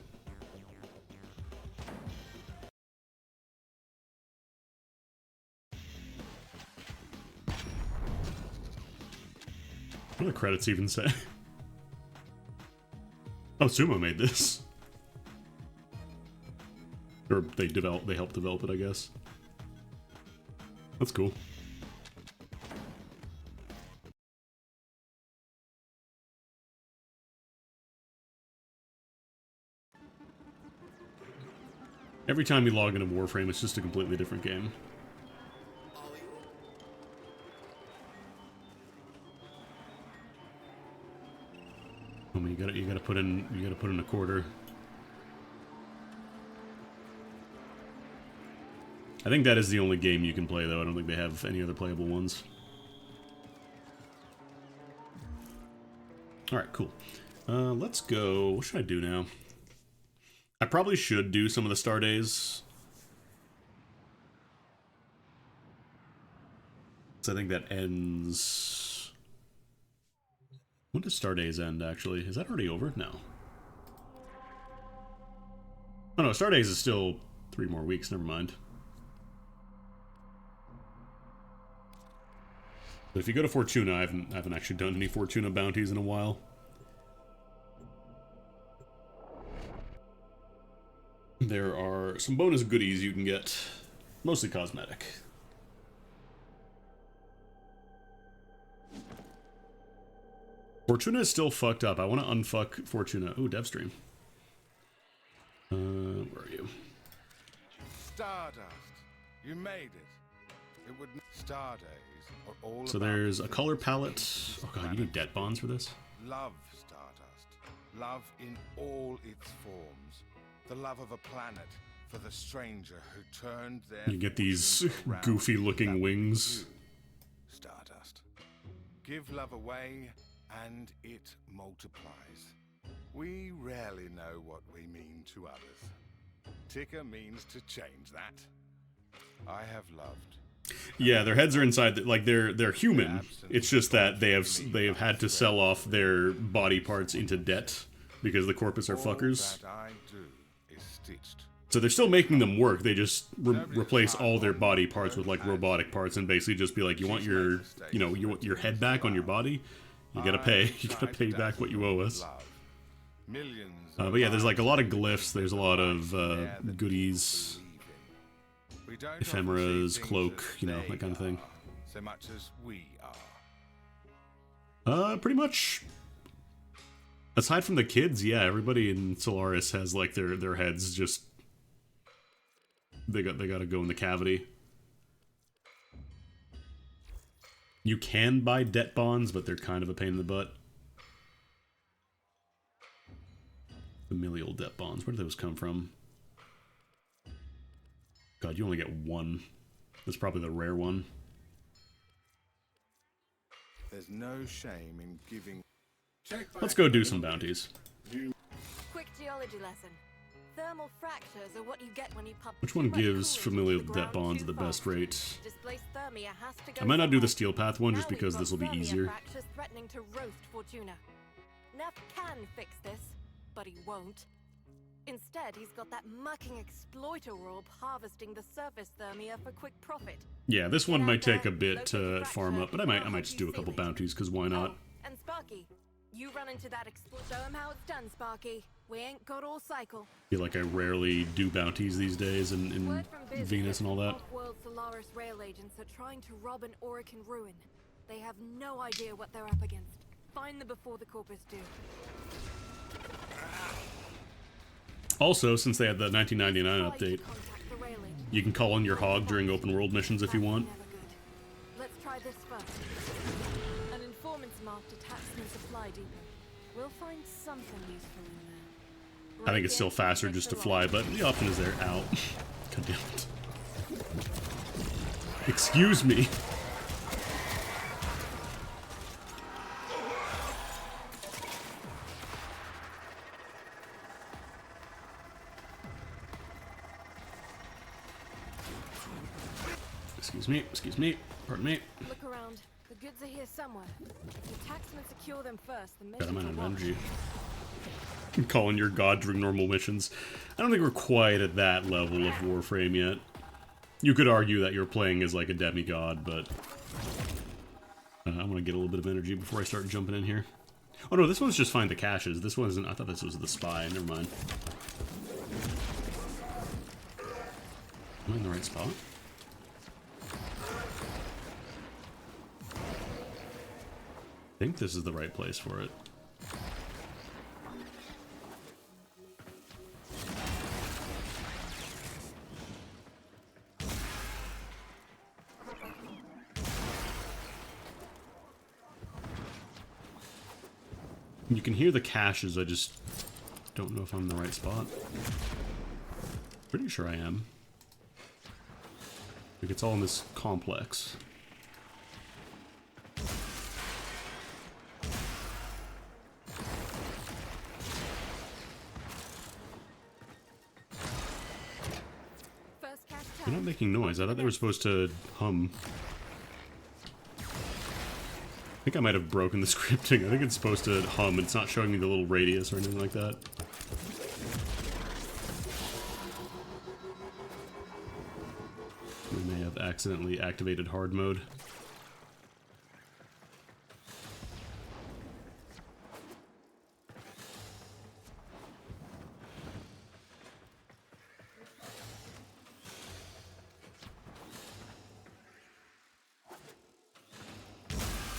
What do the credits even say? Oh, Sumo made this. Or they helped develop it, I guess. That's cool. Every time you log into Warframe, it's just a completely different game. I mean, you gotta put in a quarter. I think that is the only game you can play, though. I don't think they have any other playable ones. Alright, cool. Let's go... What should I do now? I probably should do some of the star days. So I think that ends... When does star days end, actually? Is that already over? No. Oh no, star days is still 3 more weeks, never mind. But if you go to Fortuna, I haven't actually done any Fortuna bounties in a while. There are some bonus goodies you can get, mostly cosmetic. Fortuna is still fucked up. I want to unfuck Fortuna. Ooh, dev stream. Where are you? Stardust. You made it. It would Stardays are all so there's a color palette. Oh god, you need debt bonds for this? Love Stardust. Love in all its forms. The love of a planet for the stranger who turned their... You get these goofy looking wings. Stardust. Give love away and it multiplies. We rarely know what we mean to others. Ticker means to change that. I have loved. Yeah, their heads are inside. Like they're human. It's just that they have had to sell off their body parts into debt because the corpus are fuckers. So they're still making them work. They just replace all their body parts with like robotic parts and basically just be like, you want your your head back on your body? You gotta pay. You gotta pay back what you owe us. But yeah, there's like a lot of glyphs. There's a lot of goodies. Ephemeras, cloak, you know, that kind of thing. So much as we are. Pretty much. Aside from the kids, yeah, everybody in Solaris has like their heads just they got to go in the cavity. You can buy debt bonds, but they're kind of a pain in the butt. Familial debt bonds. Where do those come from? God, you only get one. That's probably the rare one. There's no shame in giving. Let's go do some bounties. Quick geology lesson. Thermal fractures are what you get when you pump. Which one gives familial debt bonds at the best rate? Displaced thermia has to go I might not do the somewhere. steel path one just Now we've because got this will be thermia easier. fractures threatening to roast Fortuna. Neff can fix this, but he won't. Instead, he's got that mucking exploiter orb harvesting the surface thermia for quick profit. Yeah, this one might take a bit to farm up, but I might just do a couple bounties because why not? And Sparky, you run into that exploiter. Show him how it's done, Sparky. We ain't got all cycle. I feel like I rarely do bounties these days in Venus and all that. Off-world Solaris rail agents are trying to rob an Orican ruin. They have no idea what they're up against. Find them before the Corpus do. Also, since they had the 1999 update, you can call in your hog during open world missions if you want. Let's try this first. An informant's marked attachment supply depot. We'll find something useful in there. I think it's still faster just to fly, but the option is there. Ow. God damn it. Excuse me. Excuse me, pardon me. Look around. The goods are here somewhere. If the taxmen secure them first, the God, I'm out mission of energy. Calling your god during normal missions. I don't think we're quite at that level of Warframe yet. You could argue that you're playing as like a demigod, but I want to get a little bit of energy before I start jumping in here. Oh no, this one's just find the caches. This one isn't. I thought this was the spy. Never mind. Am I in the right spot? I think this is the right place for it. You can hear the caches, I just don't know if I'm in the right spot. Pretty sure I am. Like it's all in this complex. They're not making noise. I thought they were supposed to hum. I think I might have broken the scripting. I think it's supposed to hum. It's not showing me the little radius or anything like that. We may have accidentally activated hard mode.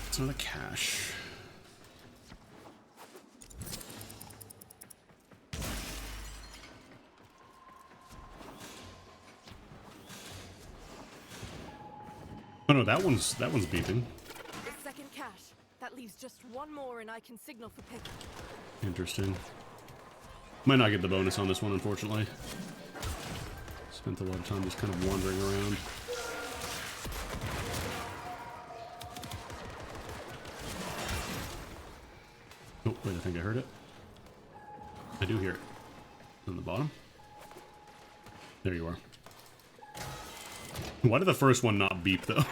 It's not a cache. Oh no, that one's beeping. The second cache. That leaves just one more and I can signal for pick. Interesting. Might not get the bonus on this one, unfortunately. Spent a lot of time just kind of wandering around. Oh, wait, I think I heard it. I do hear it. On the bottom? There you are. Why did the first one not beep, though?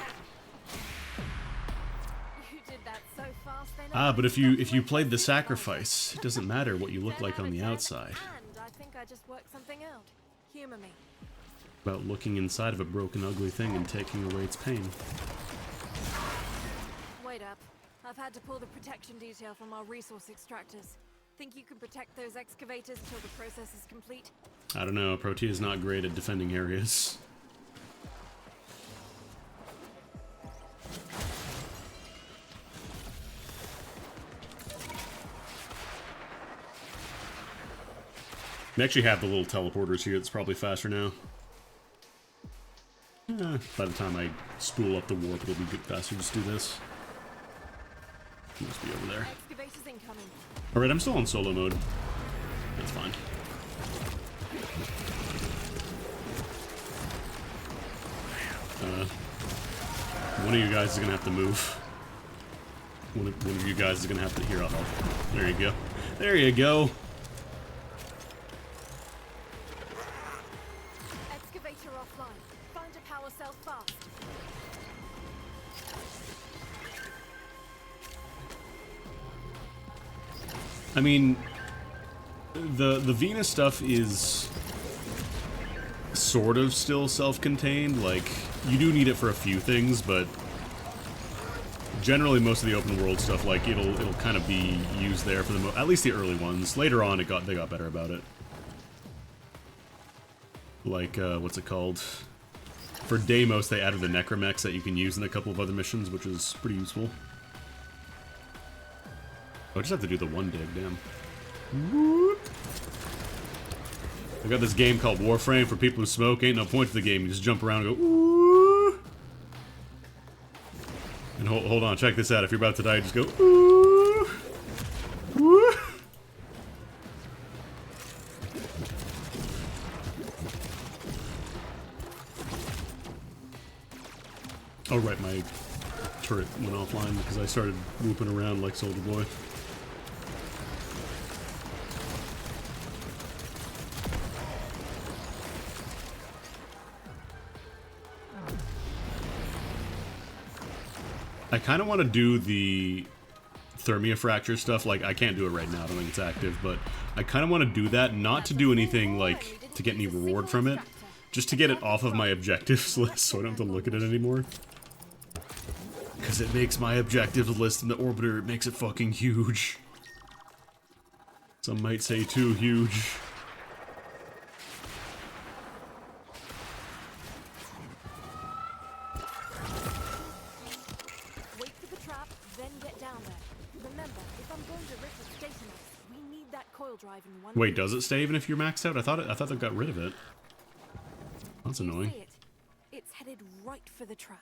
You did that so fast, they Ah, but if you played the sacrifice, it doesn't matter what you look like on the outside. And I think I just worked something out. Humor me. About looking inside of a broken, ugly thing and taking away its pain. Wait up. I've had to pull the protection detail from our resource extractors. Think you can protect those excavators till the process is complete? I don't know, Protea's not great at defending areas. They actually have the little teleporters here, it's probably faster now. By the time I spool up the warp, it'll be good faster to just do this. He must be over there. Alright, I'm still on solo mode. That's fine. One of you guys is gonna have to move. One of you guys is gonna have to... Here, I'll help. There you go. There you go. Excavator offline. Find a power cell fast. I mean, the Venus stuff is sort of still self-contained. Like, you do need it for a few things, but generally most of the open world stuff, like, it'll kind of be used there for at least the early ones. Later on, they got better about it. Like, what's it called? For Deimos, they added the Necromechs that you can use in a couple of other missions, which is pretty useful. Oh, I just have to do the one dig, damn. I got this game called Warframe for people who smoke. Ain't no point to the game. You just jump around and go, ooh. And hold on, check this out. If you're about to die, just go, ooh. Ooh. Oh, right, my turret went offline because I started whooping around like Soldier Boy. I kind of want to do the Thermia Fracture stuff. Like, I can't do it right now. I don't think it's active, but I kind of want to do that, not to do anything, like, to get any reward from it. Just to get it off of my objectives list so I don't have to look at it anymore. Because it makes my objectives list in the Orbiter, it makes it fucking huge. Some might say too huge. Wait for the trap, then get down there. Remember, if I'm going to rip the stationary, we need that coil drive in one. Wait, does it stay even if you're maxed out? I thought they got rid of it. That's annoying. It's headed right for the trap.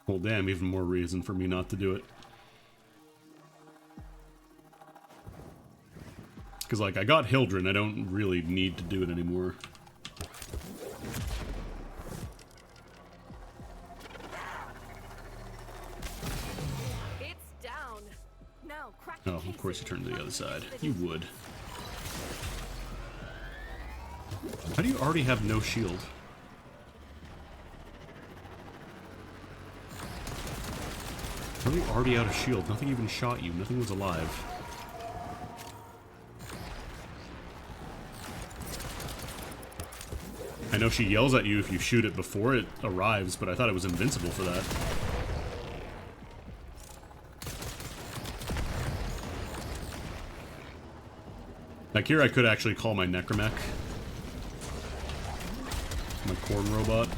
Well, damn, even more reason for me not to do it. Because, like, I got Hildren, I don't really need to do it anymore. It's down. Now, crack Oh, of course you turn to the other side. You would. How do you already have no shield? How are you already out of shield? Nothing even shot you. Nothing was alive. I know she yells at you if you shoot it before it arrives, but I thought it was invincible for that. Like here I could actually call my Necromech. My corn robot.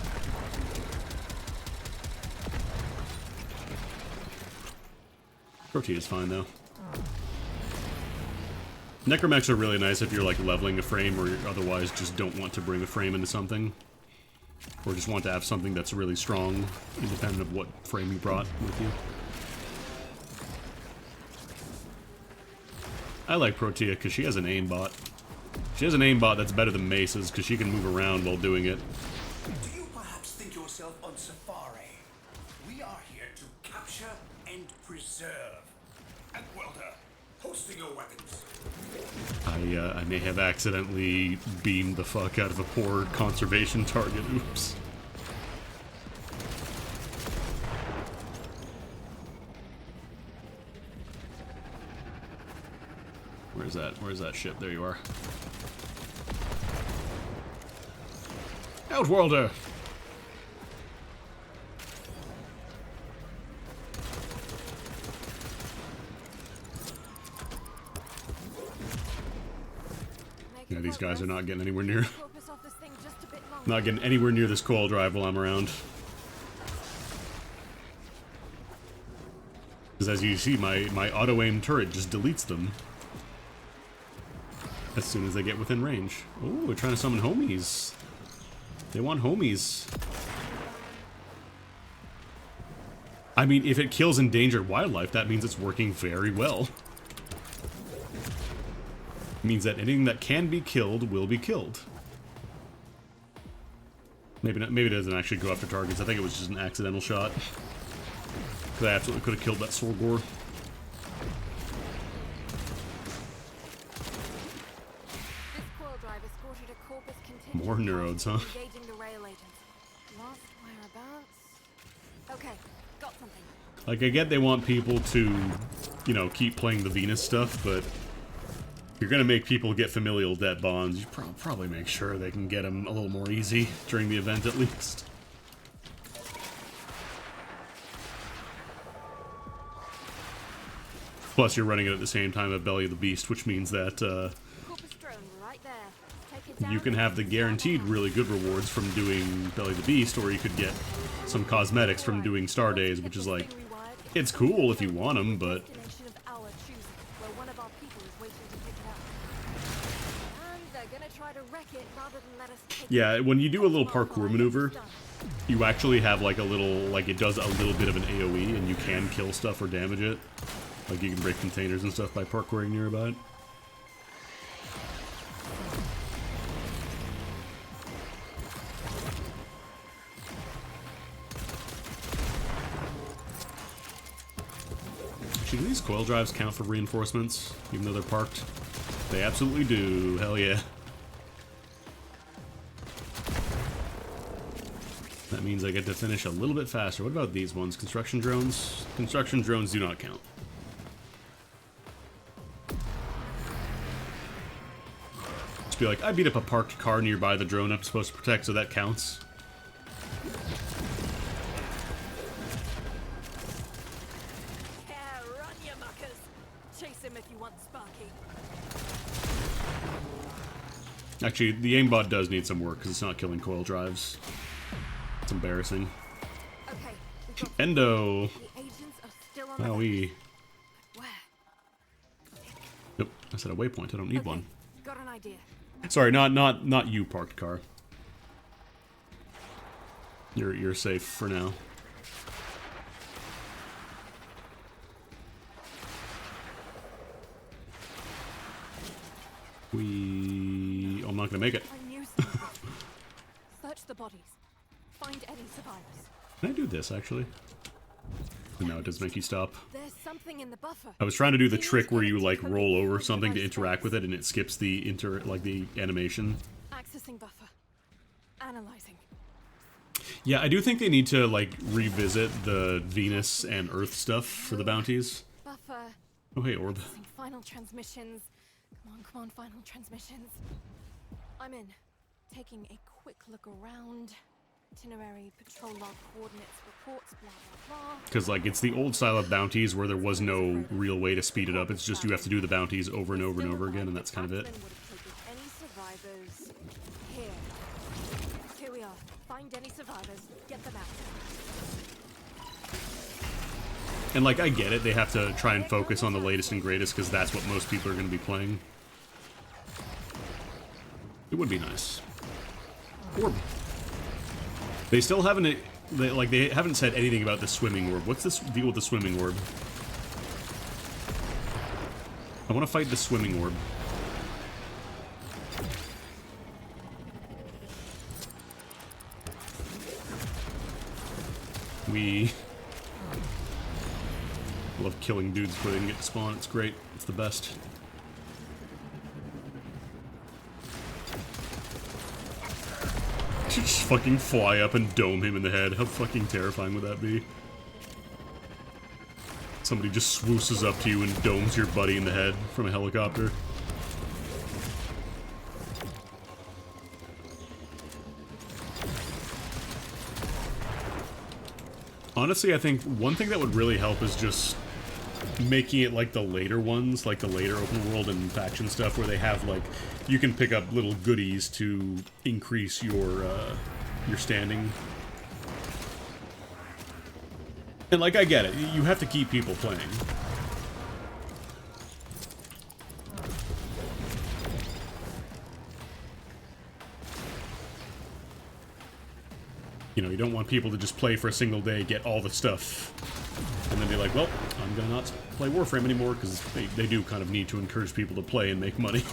Protea is fine though. Necromechs are really nice if you're like leveling a frame or otherwise just don't want to bring a frame into something. Or just want to have something that's really strong, independent of what frame you brought with you. I like Protea because she has an aimbot. She has an aimbot that's better than Mace's because she can move around while doing it. Do you perhaps think yourself on safari? We are here to capture and preserve. And welder, posting your weapons. I may have accidentally beamed the fuck out of a poor conservation target. Oops. Where's that? Where's that ship? There you are. Outworlder! Yeah, these guys are not getting anywhere near. Not getting anywhere near this coil drive while I'm around. Because as you see, my auto-aim turret just deletes them. as soon as they get within range. Oh, we're trying to summon homies. They want homies. I mean, if it kills endangered wildlife, that means it's working very well. It means that anything that can be killed will be killed. Maybe not, maybe it doesn't actually go after targets. I think it was just an accidental shot. Because I absolutely could have killed that Sorgor. More neurodes, huh? Okay, got something. Like, I get they want people to, you know, keep playing the Venus stuff, but if you're gonna make people get familial debt bonds, you probably make sure they can get them a little more easy during the event, at least. Plus, you're running it at the same time at Belly of the Beast, which means that, you can have the guaranteed really good rewards from doing Belly of the Beast, or you could get some cosmetics from doing Star Days, which is like, it's cool if you want them, but... Yeah, when you do a little parkour maneuver, you actually have like a little, like it does a little bit of an AoE, and you can kill stuff or damage it. Like you can break containers and stuff by parkouring nearby it. Do these coil drives count for reinforcements, even though they're parked? They absolutely do. Hell yeah. That means I get to finish a little bit faster. What about these ones? Construction drones? Construction drones do not count. Just be like, I beat up a parked car nearby the drone I'm supposed to protect, so that counts. Actually, the aimbot does need some work because it's not killing coil drives. It's embarrassing. Okay, Endo! Wowee. Nope, I said a waypoint. I don't need one. Got an idea. Sorry, not you, parked car. You're safe for now. I'm not gonna make it. Search the bodies. Find any survivors. Can I do this actually? No, it does make you stop. There's something in the buffer. I was trying to do the trick where you like roll over something to interact with it, and it skips the the animation. Accessing buffer. Analyzing. Yeah, I do think they need to like revisit the Venus and Earth stuff for the bounties. Buffer. Oh hey, orb. Final transmissions. Come on, final transmissions. I'm in. Taking a quick look around. Itinerary, patrol log, coordinates, reports, blah, blah, blah. Because, like, it's the old style of bounties where there was no real way to speed it up. It's just you have to do the bounties over and over and over again, and that's kind of it. Any survivors? Here we are. Find any survivors. Get them out. And, like, I get it. They have to try and focus on the latest and greatest because that's what most people are going to be playing. It would be nice. Orb. They still haven't, they haven't said anything about the swimming orb. What's this deal with the swimming orb? I want to fight the swimming orb. We love killing dudes before they can get to spawn. It's great. It's the best. Just fucking fly up and dome him in the head. How fucking terrifying would that be? Somebody just swooses up to you and domes your buddy in the head from a helicopter. Honestly, I think one thing that would really help is just making it like the later ones, like the later open world and faction stuff, where they have like, you can pick up little goodies to increase your standing. And like, I get it, you have to keep people playing. You know, you don't want people to just play for a single day, get all the stuff, and then be like, well, I'm gonna not play Warframe anymore, because they do kind of need to encourage people to play and make money.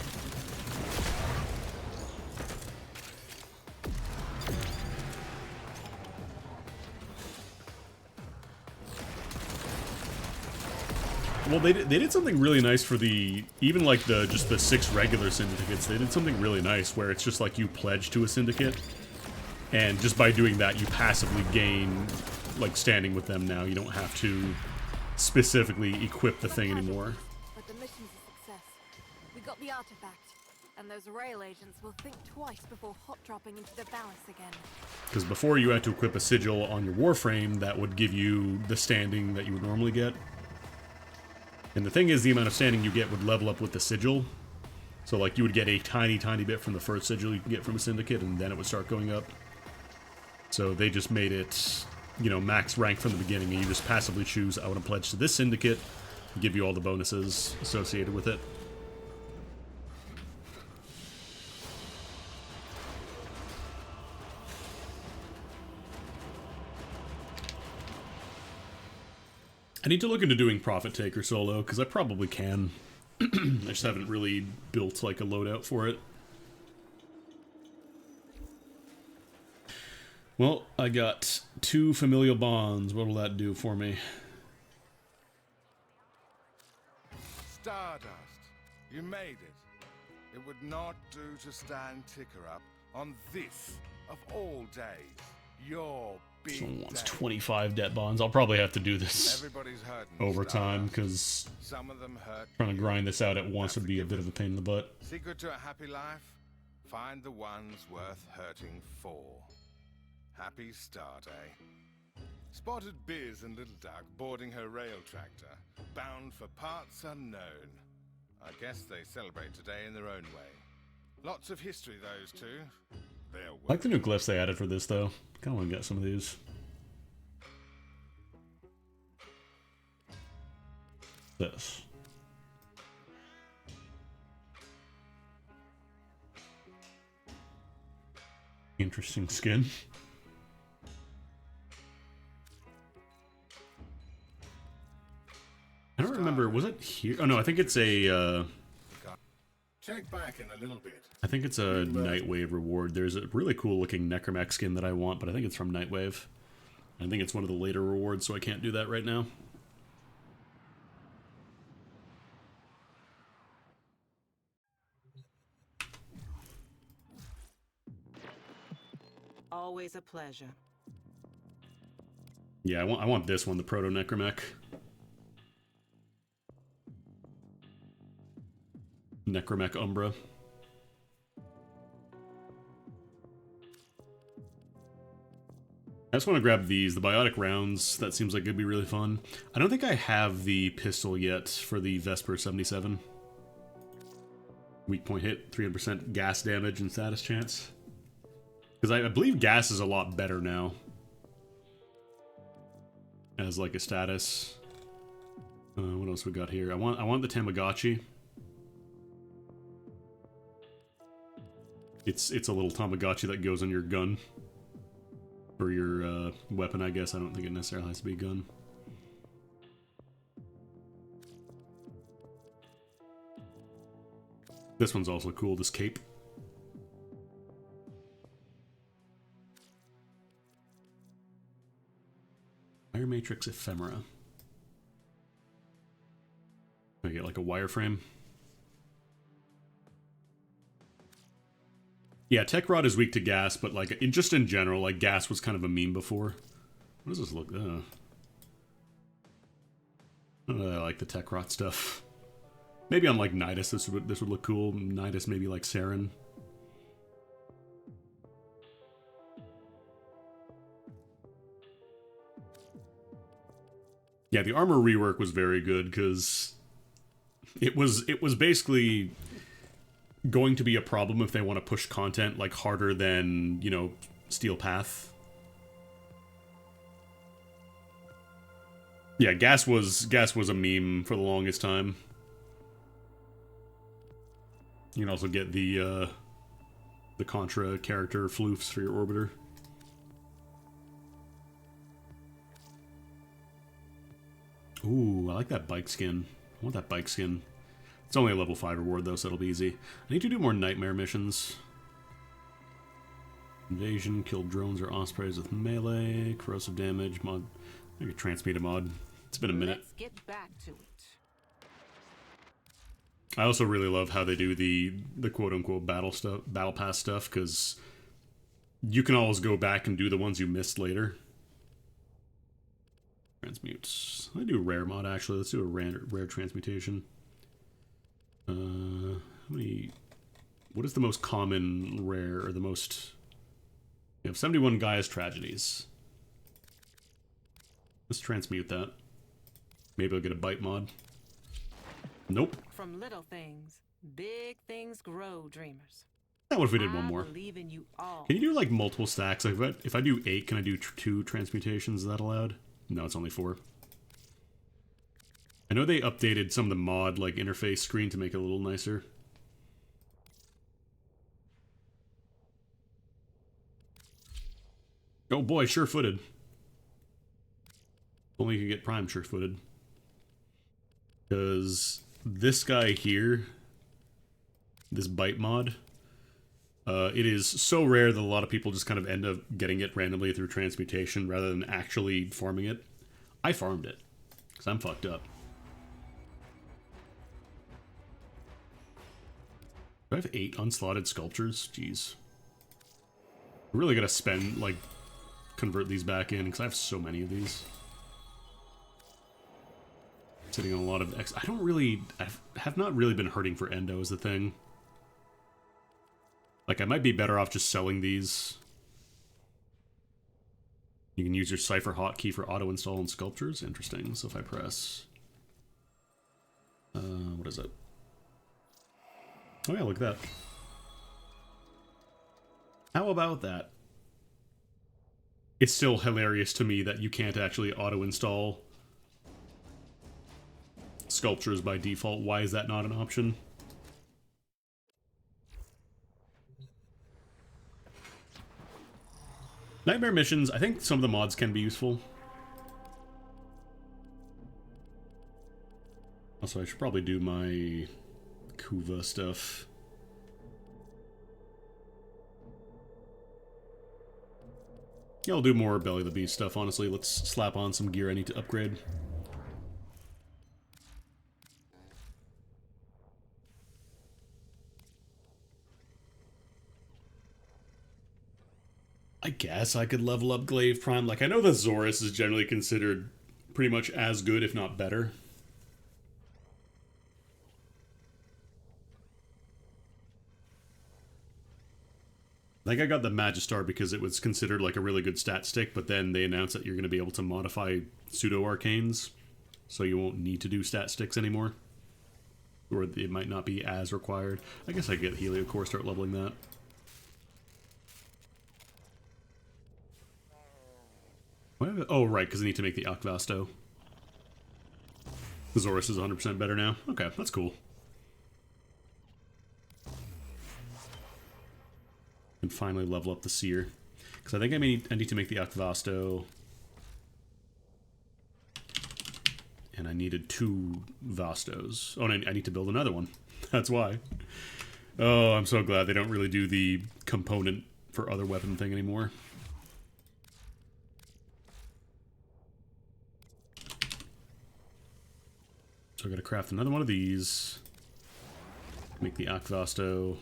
Well, they did something really nice for the, even like just the 6 regular syndicates, they did something really nice where it's just like you pledge to a syndicate, and just by doing that you passively gain, like, standing with them now. You don't have to specifically equip the thing anymore. But the mission's a success. We got the artifact, and those rail agents will think twice before hot dropping into the balance again. Because before you had to equip a sigil on your Warframe that would give you the standing that you would normally get. And the thing is, the amount of standing you get would level up with the sigil. So, like, you would get a tiny, tiny bit from the first sigil you can get from a syndicate, and then it would start going up. So they just made it, you know, max rank from the beginning, and you just passively choose, I want to pledge to this syndicate, give you all the bonuses associated with it. I need to look into doing Profit Taker solo, because I probably can. I just haven't really built, like, a loadout for it. Well, I got 2 familial bonds. What will that do for me? Stardust, you made it. It would not do to stand Ticker up on this, of all days, your big Someone wants day. 25 debt bonds. I'll probably have to do this Everybody's hurting, over time, Stardust. because Some of them hurt trying to you. grind this out at once would be a bit of a pain in the butt. Secret to a happy life? Find the ones worth hurting for. Happy start, eh? Spotted Biz and Little Duck boarding her rail tractor, bound for parts unknown. I guess they celebrate today in their own way. Lots of history, those two. They're I like the new glyphs they added for this, though. Kind of want to get some of these. This. Interesting skin. I don't remember, was it here? Oh no, I think it's a, Check back in a little bit. I think it's a Nightwave reward. There's a really cool looking Necromech skin that I want, but I think it's from Nightwave. I think it's one of the later rewards, so I can't do that right now. Always a pleasure. Yeah, I want this one, the Proto Necromech. Necromech Umbra. I just want to grab these, the Biotic Rounds. That seems like it'd be really fun. I don't think I have the pistol yet for the Vesper 77. Weak point hit, 300% gas damage and status chance. Because I believe gas is a lot better now. As like a status. What else we got here? I want the Tamagotchi. It's a little Tamagotchi that goes on your gun. Or your weapon, I guess. I don't think it necessarily has to be a gun. This one's also cool, this cape. Fire Matrix Ephemera. I get like a wireframe. Yeah, Tech Rod is weak to gas, but like just in general, like gas was kind of a meme before. What does this look? I don't really like the Tech Rod stuff. Maybe on like Nidus, this would look cool. Nidus, maybe like Saren. Yeah, the armor rework was very good because it was basically going to be a problem if they want to push content like harder than, you know, Steel Path. Yeah, gas was a meme for the longest time. You can also get the Contra character floofs for your orbiter. Ooh, I like that bike skin. I want that bike skin. It's only a level 5 reward though, so it'll be easy. I need to do more nightmare missions. Invasion, kill drones or ospreys with melee, corrosive damage, mod. I could transmute a mod. It's been a minute. Let's get back to it. I also really love how they do the quote-unquote battle pass stuff, because you can always go back and do the ones you missed later. Transmutes. I do a rare mod, actually. Let's do a rare transmutation. How many... What is the most common rare, or the most... We have 71 Gaia's Tragedies. Let's transmute that. Maybe I'll get a bite mod. Nope. From little things, big things grow, dreamers. What if we did one I more? believe in you all. Can you do like multiple stacks? Like if I do 8, can I do 2 transmutations? Is that allowed? No, it's only 4. I know they updated some of the mod like interface screen to make it a little nicer. Oh boy, sure-footed. Only you could get Prime sure-footed. Because this guy here, this bite mod, it is so rare that a lot of people just kind of end up getting it randomly through transmutation rather than actually farming it. I farmed it, because I'm fucked up. Do I have 8 unslotted sculptures? Jeez. I really gotta spend, like, convert these back in, because I have so many of these. Sitting on a lot of X. I don't really... I have not really been hurting for endo is the thing. Like, I might be better off just selling these. You can use your Cypher hotkey for auto-install on sculptures. Interesting. So if I press... what is it? Oh yeah, look at that. How about that? It's still hilarious to me that you can't actually auto-install sculptures by default. Why is that not an option? Nightmare missions, I think some of the mods can be useful. Also, I should probably do my Kuva stuff. Yeah, I'll do more Belly of the Beast stuff, honestly. Let's slap on some gear I need to upgrade. I guess I could level up Glaive Prime. Like, I know the Zorus is generally considered pretty much as good, if not better. Like, I got the Magistar because it was considered, like, a really good stat stick, but then they announced that you're going to be able to modify pseudo-arcanes, so you won't need to do stat sticks anymore. Or it might not be as required. I guess I get Heliocore, start leveling that. Oh, right, because I need to make the Akvasto. The Zorus is 100% better now. Okay, that's cool. And finally level up the Seer. Because I think I need to make the Akvasto. And I needed 2 Vastos. Oh, and I need to build another one. That's why. Oh, I'm so glad they don't really do the component for other weapon thing anymore. So I gotta craft another one of these. Make the Akvasto.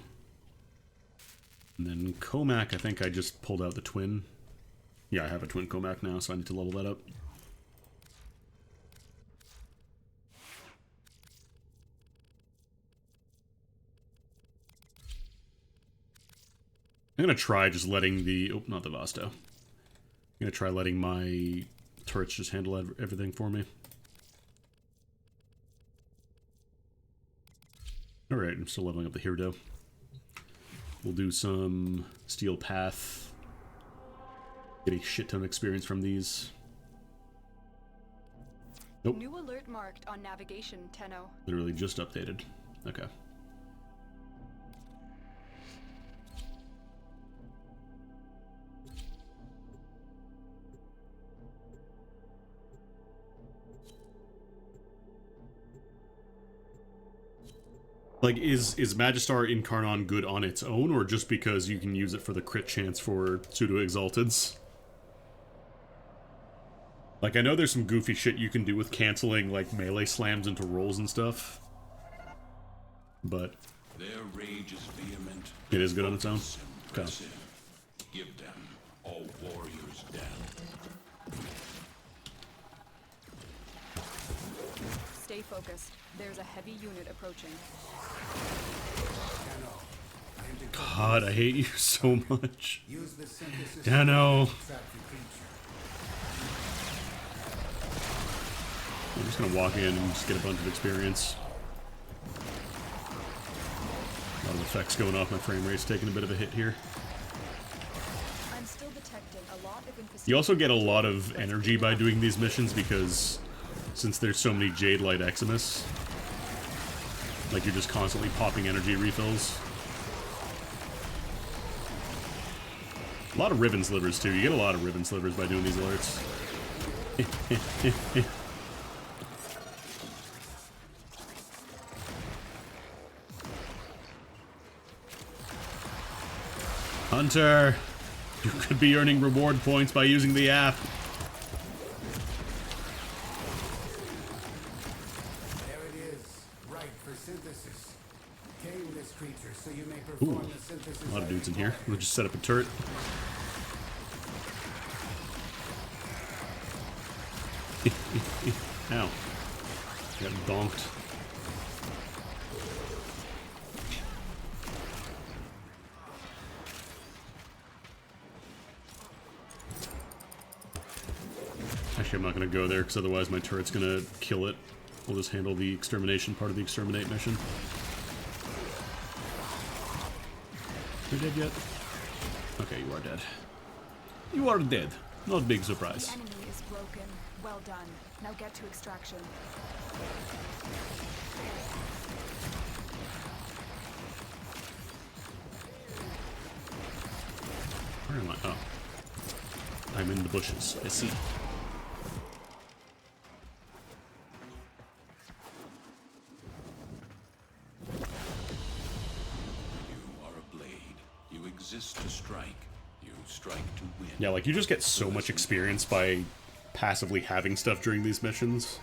And then Comac, I think I just pulled out the twin. Yeah, I have a twin Comac now, so I need to level that up. I'm gonna try just letting the... Oh, not the Vasto. I'm gonna try letting my turrets just handle everything for me. Alright, I'm still leveling up the Hirdo. We'll do some Steel Path. Get a shit ton of experience from these. Nope. New alert marked on navigation, Tenno. Literally just updated. Okay. Like, is Magistar Incarnon good on its own, or just because you can use it for the crit chance for pseudo-exalteds? Like, I know there's some goofy shit you can do with canceling, like, melee slams into rolls and stuff. But their rage is vehement. It is good on its own? Okay. Give them all warriors down. Stay focused. There's a heavy unit approaching. God, I hate you so much. Dano. I'm just gonna walk in and just get a bunch of experience. A lot of effects going off. My frame rate's taking a bit of a hit here. I'm still detecting a lot of You also get a lot of energy by doing these missions because since there's so many Jade Light Eximus, like you're just constantly popping energy refills. A lot of ribbon slivers too. You get a lot of ribbon slivers by doing these alerts. Hunter, you could be earning reward points by using the app. There it is, right for synthesis. Tame this creature so you may perform the synthesis. A lot of dudes in here. We'll just set up a turret. Ow. Got bonked. Actually, I'm not going to go there, because otherwise my turret's going to kill it. We'll just handle the extermination part of the exterminate mission. You're dead yet? Okay, you are dead. You are dead. Not a big surprise. The enemy is broken. Well done. Now get to extraction. Where am I? Oh. I'm in the bushes. I see. To strike. You strike to win. Yeah, like you just get so much experience by passively having stuff during these missions.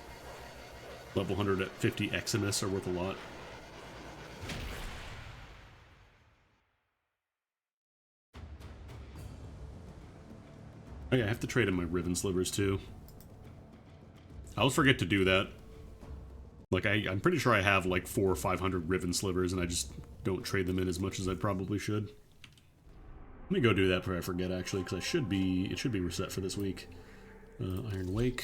Level 150 Eximus are worth a lot. Oh yeah, I have to trade in my ribbon slivers too. I always forget to do that. Like I'm pretty sure I have like 400 or 500 ribbon slivers and I just don't trade them in as much as I probably should. Let me go do that before I forget, actually, because it should be reset for this week. Iron Wake.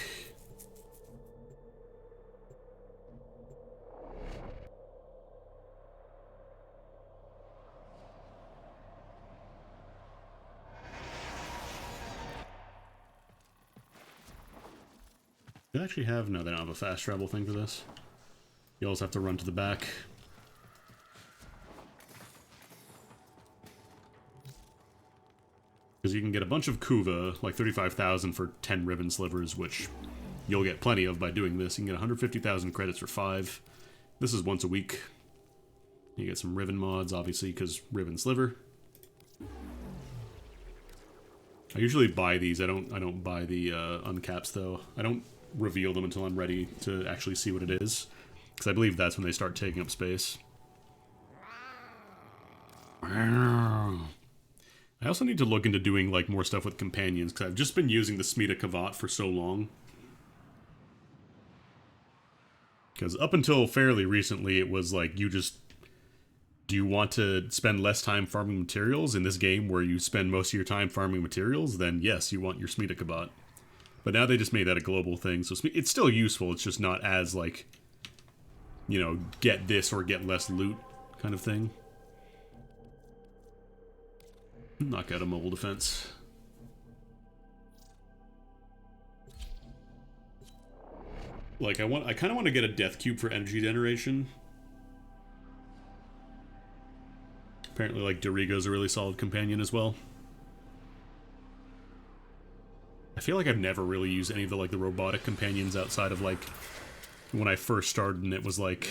Do they actually have... No, they don't have a fast travel thing for this. You always have to run to the back. Because you can get a bunch of Kuva, like 35,000 for 10 ribbon slivers, which you'll get plenty of by doing this. You can get 150,000 credits for 5. This is once a week. You get some ribbon mods, obviously, because ribbon sliver. I usually buy these. I don't buy the uncaps though. I don't reveal them until I'm ready to actually see what it is, because I believe that's when they start taking up space. I also need to look into doing like more stuff with companions, because I've just been using the Smita Kavat for so long. Because up until fairly recently, it was like you just... Do you want to spend less time farming materials in this game where you spend most of your time farming materials? Then yes, you want your Smita Kavat. But now they just made that a global thing, so it's still useful, it's just not as like, you know, get this or get less loot kind of thing. Knock out a mobile defense. Like I kind of want to get a death cube for energy generation. Apparently, like Dorigo's a really solid companion as well. I feel like I've never really used any of the like the robotic companions outside of like when I first started, and it was like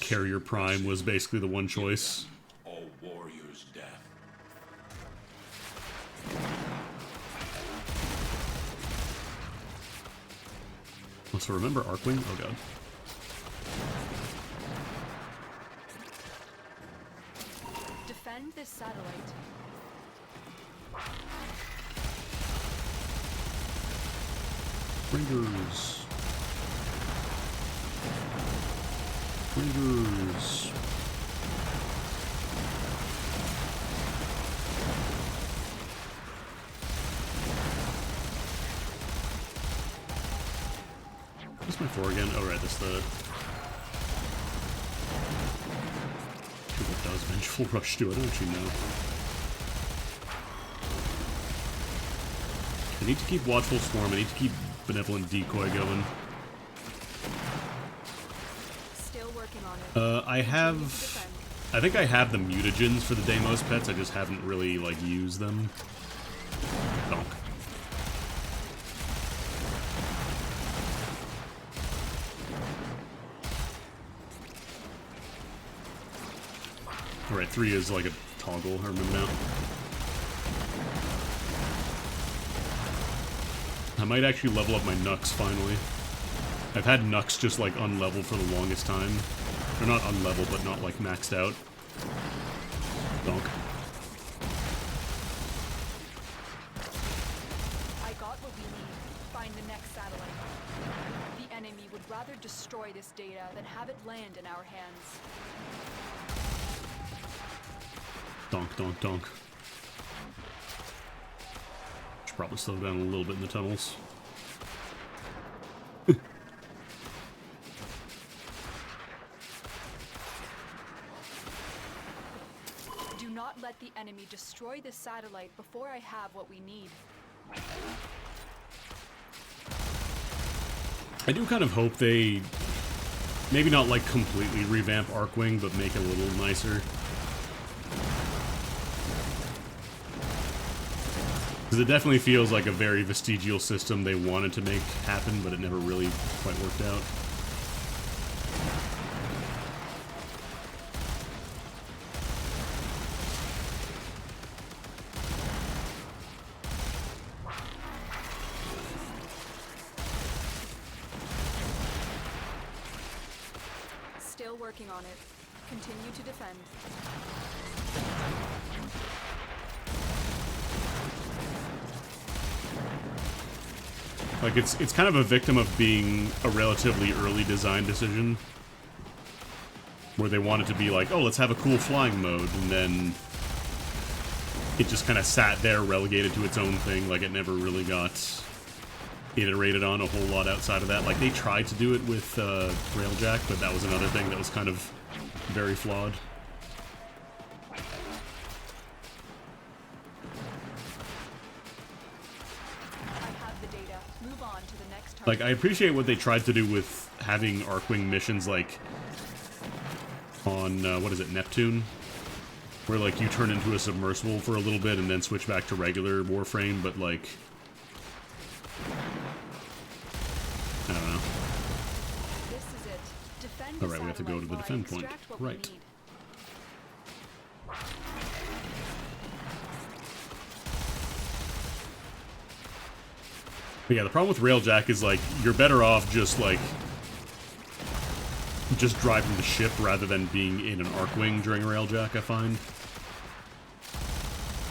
Carrier Prime was basically the one choice. All warriors' death. Also, remember Arkwing? Oh god. Defend this satellite. Rangers. Rangers. What's my 4 again? Oh right, that's the... What does Vengeful Rush do? I don't actually know. I need to keep Watchful Swarm, I need to keep Benevolent Decoy going. Still working on it. I think I have the mutagens for the Deimos pets, I just haven't really, like, used them. Donk. Alright, 3 is like a toggle, I remember now. I might actually level up my Nux finally. I've had Nux just like unleveled for the longest time. Or not unleveled, but not like maxed out. Donk. I got what we need. Find the next satellite. The enemy would rather destroy this data than have it land in our hands. Donk, donk, donk. Should probably slow down a little bit in the tunnels. Do not let the enemy destroy this satellite before I have what we need. I do kind of hope they maybe not like completely revamp Arkwing, but make it a little nicer. Because it definitely feels like a very vestigial system they wanted to make happen, but it never really quite worked out. Still working on it. Continue to defend. Like, it's kind of a victim of being a relatively early design decision. Where they wanted to be like, oh, let's have a cool flying mode, and then it just kind of sat there relegated to its own thing, like it never really got iterated on a whole lot outside of that. Like, they tried to do it with Railjack, but that was another thing that was kind of very flawed. Like, I appreciate what they tried to do with having Arkwing missions, like, on, what is it, Neptune? Where, like, you turn into a submersible for a little bit and then switch back to regular Warframe, but, like... I don't know. This is it. Defend Alright, we have to go to the defend point. Right. But yeah, the problem with Railjack is, like, you're better off just, like, just driving the ship rather than being in an Arkwing during Railjack, I find.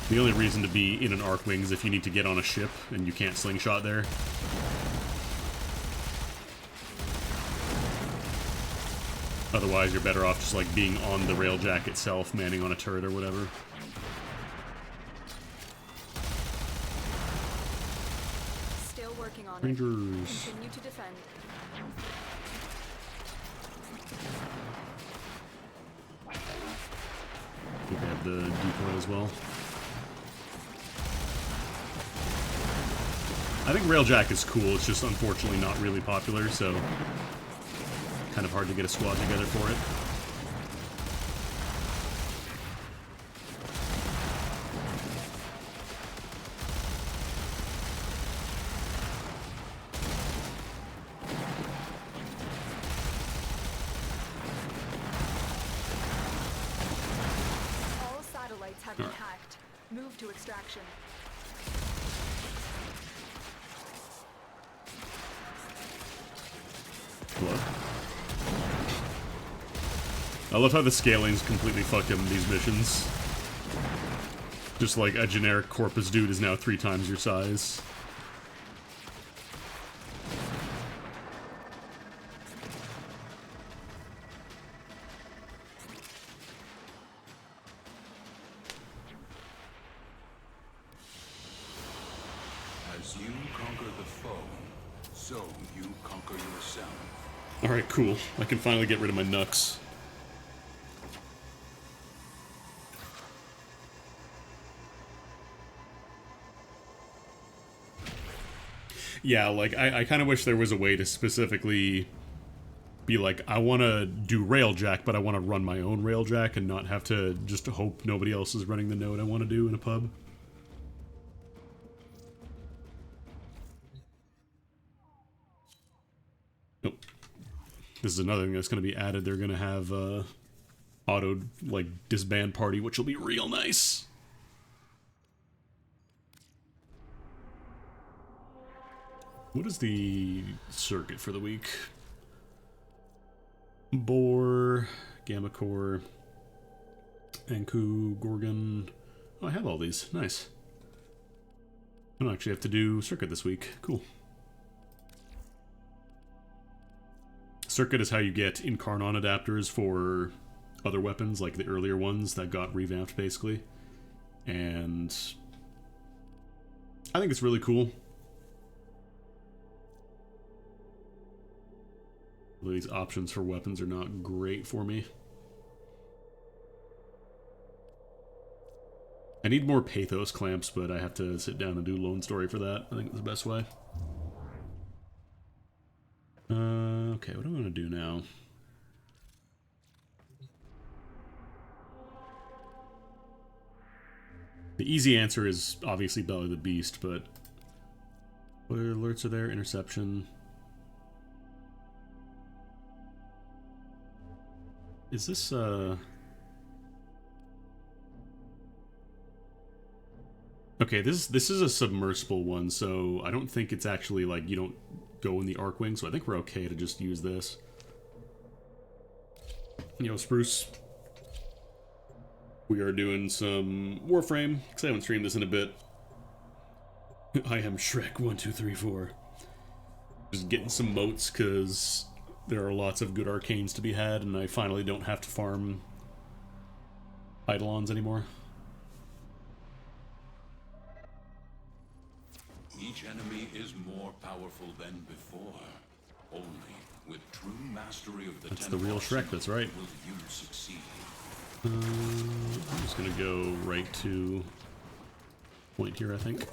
The only reason to be in an Arkwing is if you need to get on a ship and you can't slingshot there. Otherwise, you're better off just, like, being on the Railjack itself, manning on a turret or whatever. Rangers. Continue to defend. I think I have the decoy as well. I think Railjack is cool, it's just unfortunately not really popular, so kind of hard to get a squad together for it. satellites have been hacked. Move to extraction. What? I love how the scaling's completely fucked up in these missions. Just like a generic Corpus dude is now 3 times your size. As you conquer the foe, so you conquer yourself. Alright, cool. I can finally get rid of my Nux. Yeah, like, I kind of wish there was a way to specifically be like, I want to do Railjack, but I want to run my own Railjack and not have to just hope nobody else is running the node I want to do in a pub. Nope. This is another thing that's going to be added. They're going to have auto, like, disband party, which will be real nice. What is the circuit for the week? Boar, Gamma Core, Anku, Gorgon. Oh, I have all these. Nice. I don't actually have to do circuit this week. Cool. Circuit is how you get Incarnon adapters for other weapons, like the earlier ones that got revamped, basically. And I think it's really cool. These options for weapons are not great for me. I need more Pathos clamps, but I have to sit down and do Lone Story for that. I think it's the best way. Okay, what do I want to do now? The easy answer is obviously Belly of the Beast, but what alerts are there? Interception. Is this, Okay, this is a submersible one, so I don't think it's actually, like, you don't go in the Arcwing, so I think we're okay to just use this. Yo, Spruce. We are doing some Warframe, because I haven't streamed this in a bit. I am Shrek1234. Just getting some moats, because there are lots of good arcanes to be had, and I finally don't have to farm Eidolons anymore. Each enemy is more powerful than before. Only with true mastery of the That's the real Shrek, that's right. Will you succeed? I'm just gonna go right to point here, I think.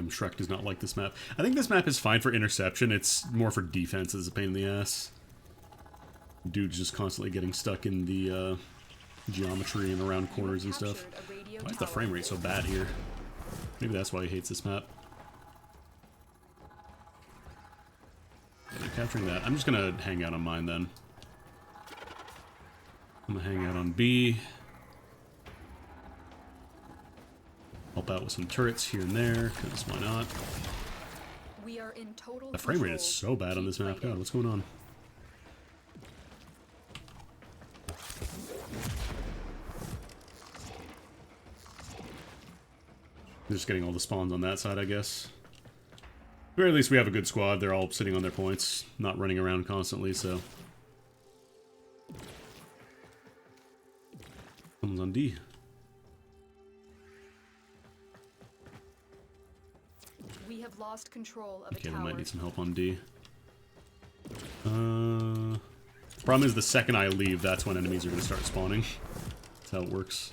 Shrek does not like this map. I think this map is fine for interception. It's more for defense. It's a pain in the ass. Dude's just constantly getting stuck in the geometry and around corners and stuff. Why is the frame rate so bad here? Maybe that's why he hates this map. Yeah, they're capturing that. I'm just gonna hang out on mine then. I'm gonna hang out on B. Help out with some turrets here and there, because why not? We are in total the frame rate is so bad on this map. God, what's going on? Just getting all the spawns on that side, I guess. At the very least, we have a good squad. They're all sitting on their points, not running around constantly, so. Someone's on D. We have lost control of Okay, a we tower. might need some help on D. Problem is the second I leave, that's when enemies are going to start spawning. That's how it works.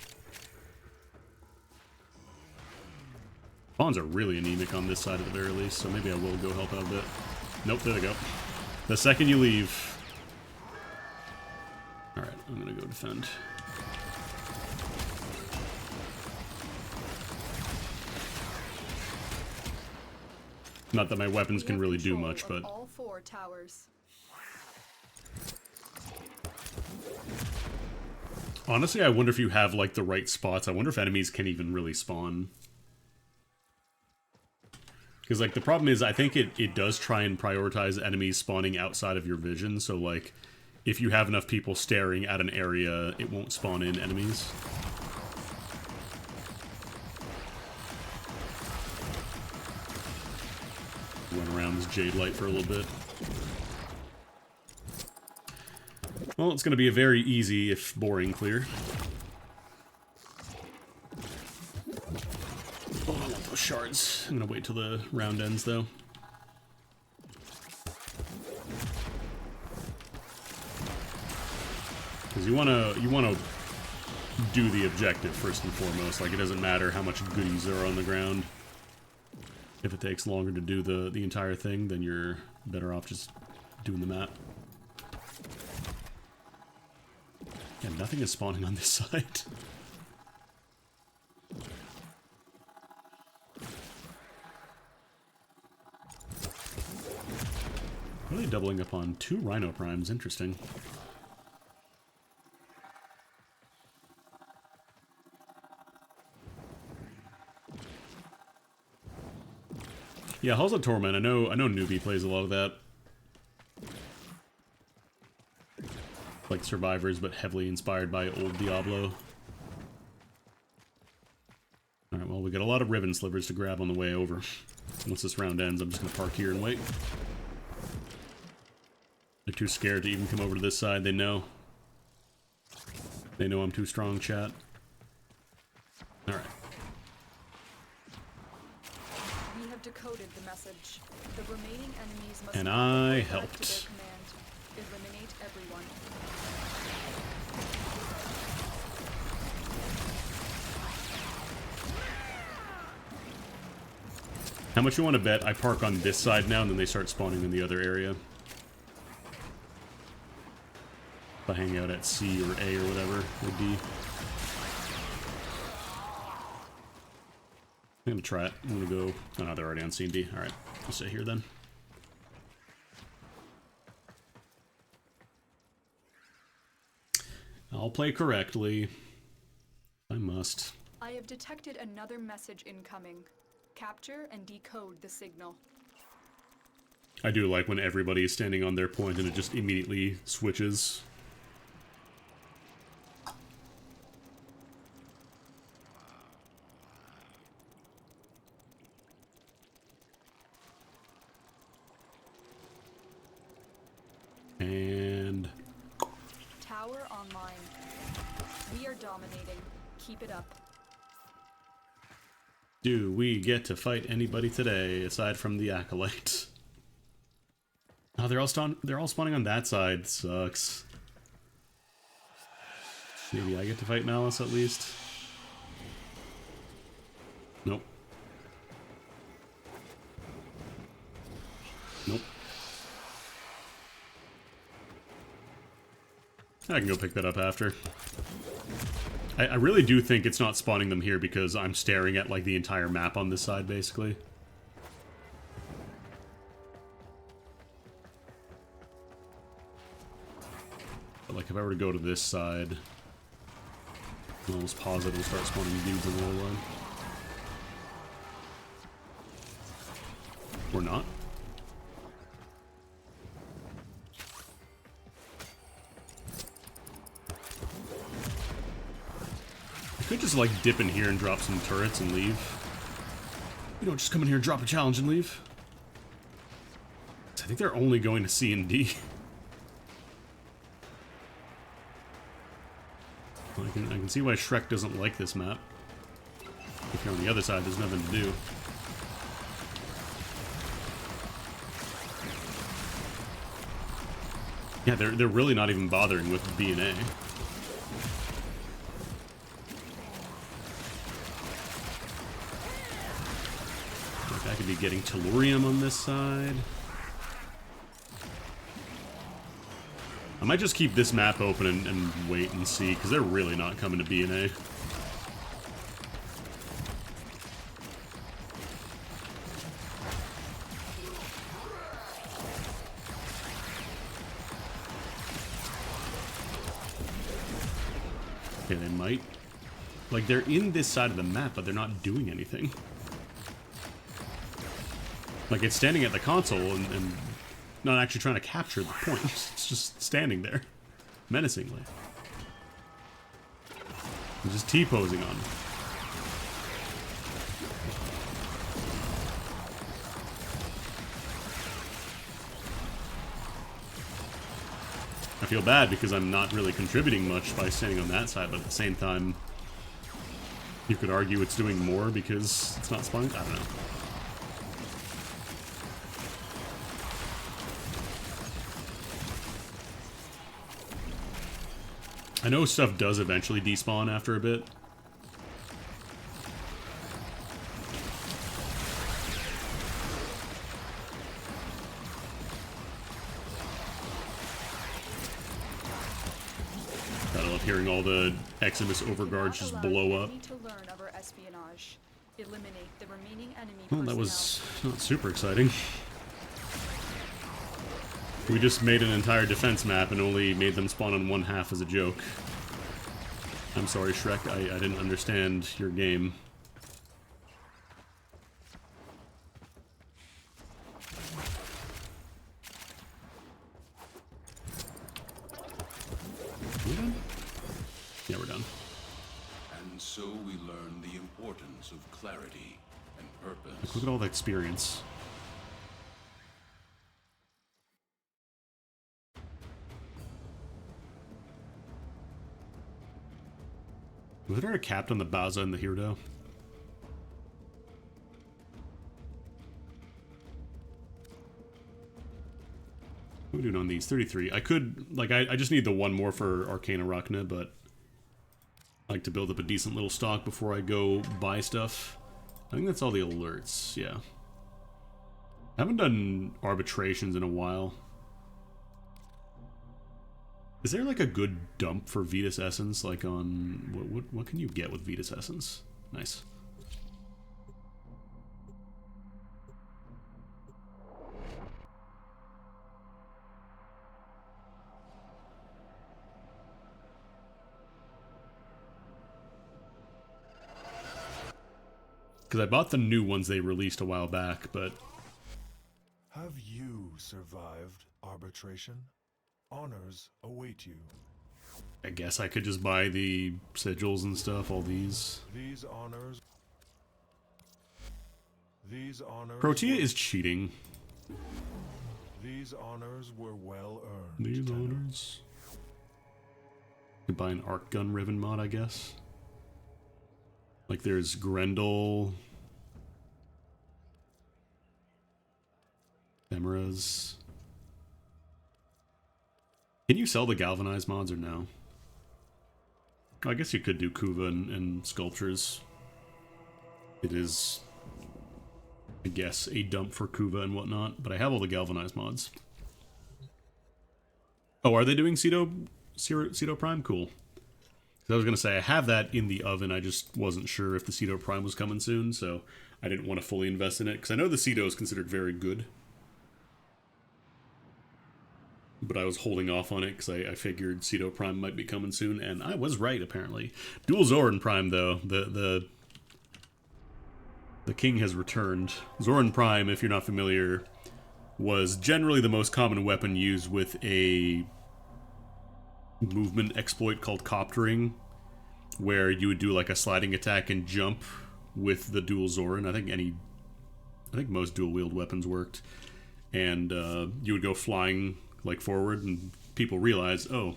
Spawns are really anemic on this side at the very least, so maybe I will go help out a bit. Nope, there they go. The second you leave... Alright, I'm going to go defend. Not that my weapons can really do much, but... all 4 towers. Honestly, I wonder if you have, like, the right spots. I wonder if enemies can even really spawn. Because, like, the problem is, I think it does try and prioritize enemies spawning outside of your vision, so, like, if you have enough people staring at an area, it won't spawn in enemies. Run around this Jade Light for a little bit. Well, it's going to be a very easy, if boring, clear. Oh, I want those shards. I'm going to wait till the round ends, though. Because you want to do the objective first and foremost. Like, it doesn't matter how much goodies there are on the ground. If it takes longer to do the entire thing, then you're better off just doing the map. Yeah, nothing is spawning on this side. Really doubling up on 2 Rhino Primes, interesting. Yeah, Halls of Torment, I know Newbie plays a lot of that. Like Survivors, but heavily inspired by old Diablo. Alright, well, we got a lot of ribbon slivers to grab on the way over. Once this round ends, I'm just gonna park here and wait. They're too scared to even come over to this side, they know. They know I'm too strong, chat. Alright. We have decoded the message. The remaining enemies must And be I brought back to helped. their command. Eliminate everyone. How much you want to bet I park on this side now and then they start spawning in the other area? If I hang out at C or A or whatever, or D. I'm gonna try it. I'm gonna go... Oh no, they're already on C and D. Alright, I'll stay here then. I'll play correctly. I must. I have detected another message incoming. Capture and decode the signal. I do like when everybody is standing on their point and it just immediately switches. And... Tower online. We are dominating. Keep it up. Do we get to fight anybody today, aside from the Acolyte? Oh, they're all spawning on that side. Sucks. Maybe I get to fight Malice at least? Nope. Nope. I can go pick that up after. I really do think it's not spawning them here because I'm staring at, like, the entire map on this side, basically. But, like, if I were to go to this side, I'll almost pause it and start spawning dudes in the other line. Or not. I could just, like, dip in here and drop some turrets and leave. You don't just come in here and drop a challenge and leave. I think they're only going to C and D. Well, I can see why Shrek doesn't like this map. If you're on the other side, there's nothing to do. Yeah, they're really not even bothering with B and A. I could be getting Tellurium on this side. I might just keep this map open and wait and see, because they're really not coming to B and A. Okay, they might. Like, they're in this side of the map, but they're not doing anything. Like, it's standing at the console and not actually trying to capture the point. It's just standing there, menacingly. And just T-posing on. I feel bad because I'm not really contributing much by standing on that side, but at the same time, you could argue it's doing more because it's not spawning. I don't know. I know stuff does eventually despawn after a bit. I love hearing all the Eximus overguards just blow up. To learn of our espionage. Eliminate the remaining enemy Well, that was not super exciting. We just made an entire defense map and only made them spawn on one half as a joke. I'm sorry, Shrek, I didn't understand your game. We done? Yeah, we're done. And so we learn the importance of clarity and purpose. Look at all the experience. Was there a capped on the Baza and the Hirdo? What are we doing on these? 33. I could, like, I just need the one more for Arcane Arachna, but I like to build up a decent little stock before I go buy stuff. I think that's all the alerts, yeah. I haven't done arbitrations in a while. Is there like a good dump for Vetus Essence, like on what can you get with Vetus Essence? Nice. Because I bought the new ones they released a while back, but have you survived arbitration? Honors await you. I guess I could just buy the sigils and stuff, all these. These honors. Protea is cheating. These honors were well earned. These honors. You buy an arc gun ribbon mod, I guess. Like there's Grendel, Emeras. Can you sell the galvanized mods or no? I guess you could do Kuva and sculptures. It is, I guess, a dump for Kuva and whatnot, but I have all the galvanized mods. Oh, are they doing Cedo Prime? Cool. I was going to say, I have that in the oven, I just wasn't sure if the Cedo Prime was coming soon, so I didn't want to fully invest in it, because I know the Cedo is considered very good. But I was holding off on it because I figured Cedo Prime might be coming soon, and I was right, apparently. Dual Zoran Prime, though, the king has returned. Zoran Prime, if you're not familiar, was generally the most common weapon used with a movement exploit called coptering, where you would do like a sliding attack and jump with the dual Zoran. I think most dual wield weapons worked, and you would go flying like forward, and people realize, oh,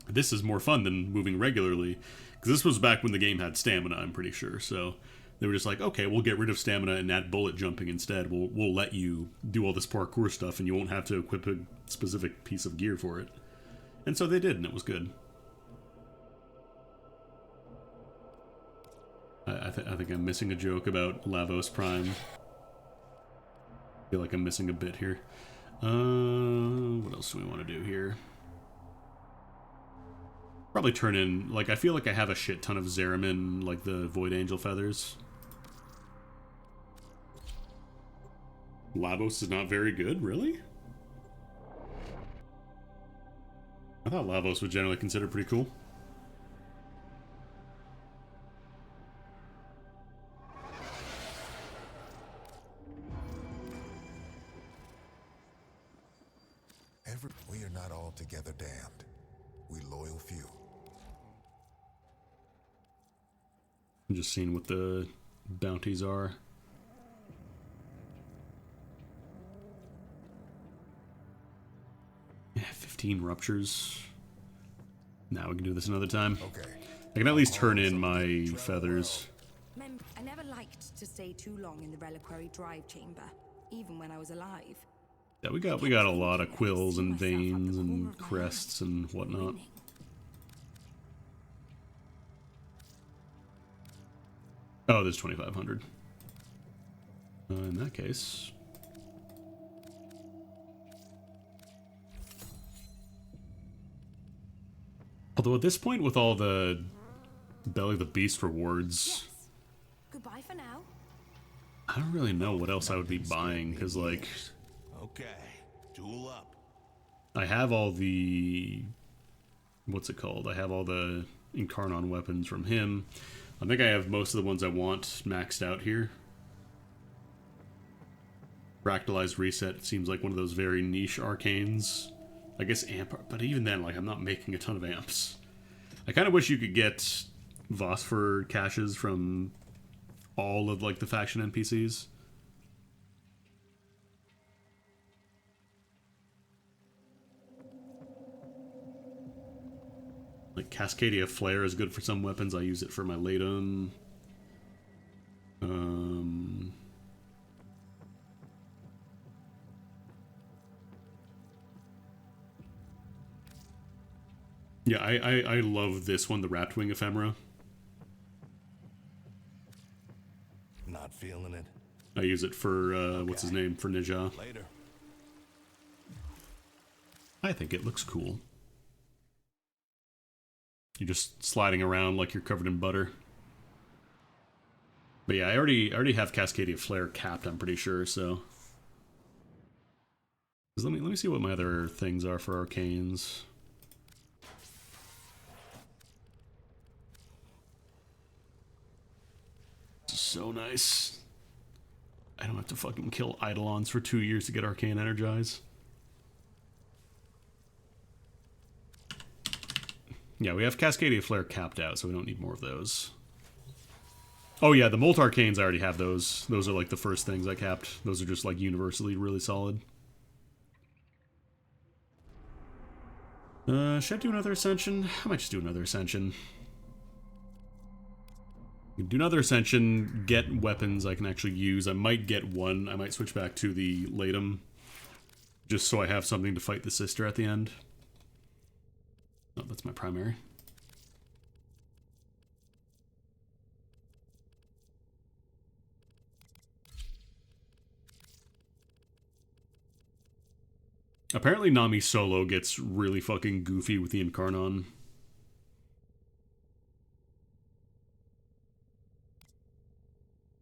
this is more fun than moving regularly, because this was back when the game had stamina, I'm pretty sure. So they were just like, okay, we'll get rid of stamina and add bullet jumping instead. We'll let you do all this parkour stuff, and you won't have to equip a specific piece of gear for it. And so they did, and it was good. I think I'm missing a joke about Lavos Prime. I feel like I'm missing a bit here. What else do we want to do here? Probably turn in, like, I feel like I have a shit ton of Zeramin, like the Void Angel feathers. Lavos is not very good, really? I thought Lavos was generally considered pretty cool. We are not altogether damned. We loyal few. I'm just seeing what the bounties are. Yeah, 15 ruptures. Now we can do this another time. Okay. I can at least turn in my feathers. I never liked to stay too long in the reliquary drive chamber, even when I was alive. Yeah, we got a lot of quills and veins and crests and whatnot. Oh, there's 2,500. In that case, although at this point, with all the Belly of the Beast rewards, Goodbye for now. I don't really know what else I would be buying, because, like... Okay, tool up. I have all the... What's it called? I have all the Incarnon weapons from him. I think I have most of the ones I want maxed out here. Fractalized Reset seems like one of those very niche arcanes. I guess amp, but even then, like, I'm not making a ton of amps. I kind of wish you could get Phosphor caches from all of, like, the faction NPCs. Like, Cascadia Flare is good for some weapons. I use it for my Latum. Yeah, I love this one, the Raptwing Ephemera. Not feeling it. I use it for, what's his name? For Ninja. Later. I think it looks cool. You're just sliding around like you're covered in butter. But yeah, I already have Cascadia Flare capped, I'm pretty sure, so... Let me see what my other things are for arcanes. This is so nice. I don't have to fucking kill Eidolons for 2 years to get Arcane Energize. Yeah, we have Cascadia Flare capped out, so we don't need more of those. Oh yeah, the Molt Arcanes, I already have those. Those are like the first things I capped. Those are just like universally really solid. Should I do another Ascension? I might just do another Ascension. Do another Ascension, get weapons I can actually use. I might get one. I might switch back to the Latum, just so I have something to fight the sister at the end. Oh, that's my primary. Apparently Nami Solo gets really fucking goofy with the Incarnon.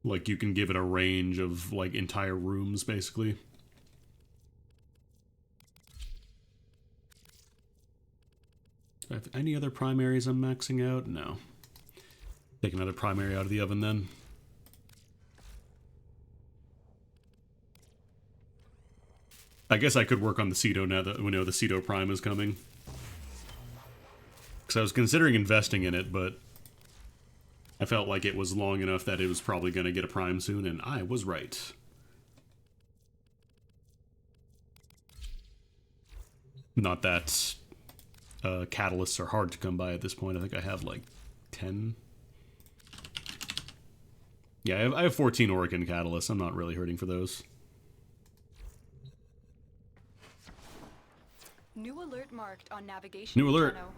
Like, you can give it a range of, like, entire rooms, basically. Do I have any other primaries I'm maxing out? No. Take another primary out of the oven, then. I guess I could work on the Ceto now that we know the Ceto Prime is coming. Because I was considering investing in it, but I felt like it was long enough that it was probably going to get a Prime soon, and I was right. Not that catalysts are hard to come by at this point. I think I have like 10. Yeah, I have 14 Orokin catalysts. I'm not really hurting for those. New alert marked on navigation. New alert. Channel.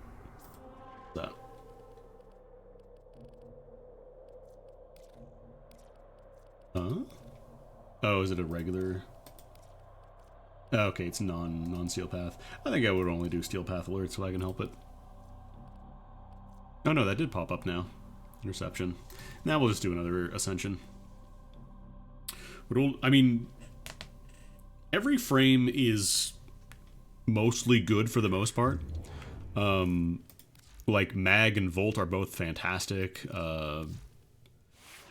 That. Huh? Oh, is it a regular? Oh, okay, it's non-steel path. I think I would only do steel path alerts so I can help it. Oh no, that did pop up now. Interception. Now we'll just do another Ascension. I mean, every frame is mostly good for the most part. Like Mag and Volt are both fantastic.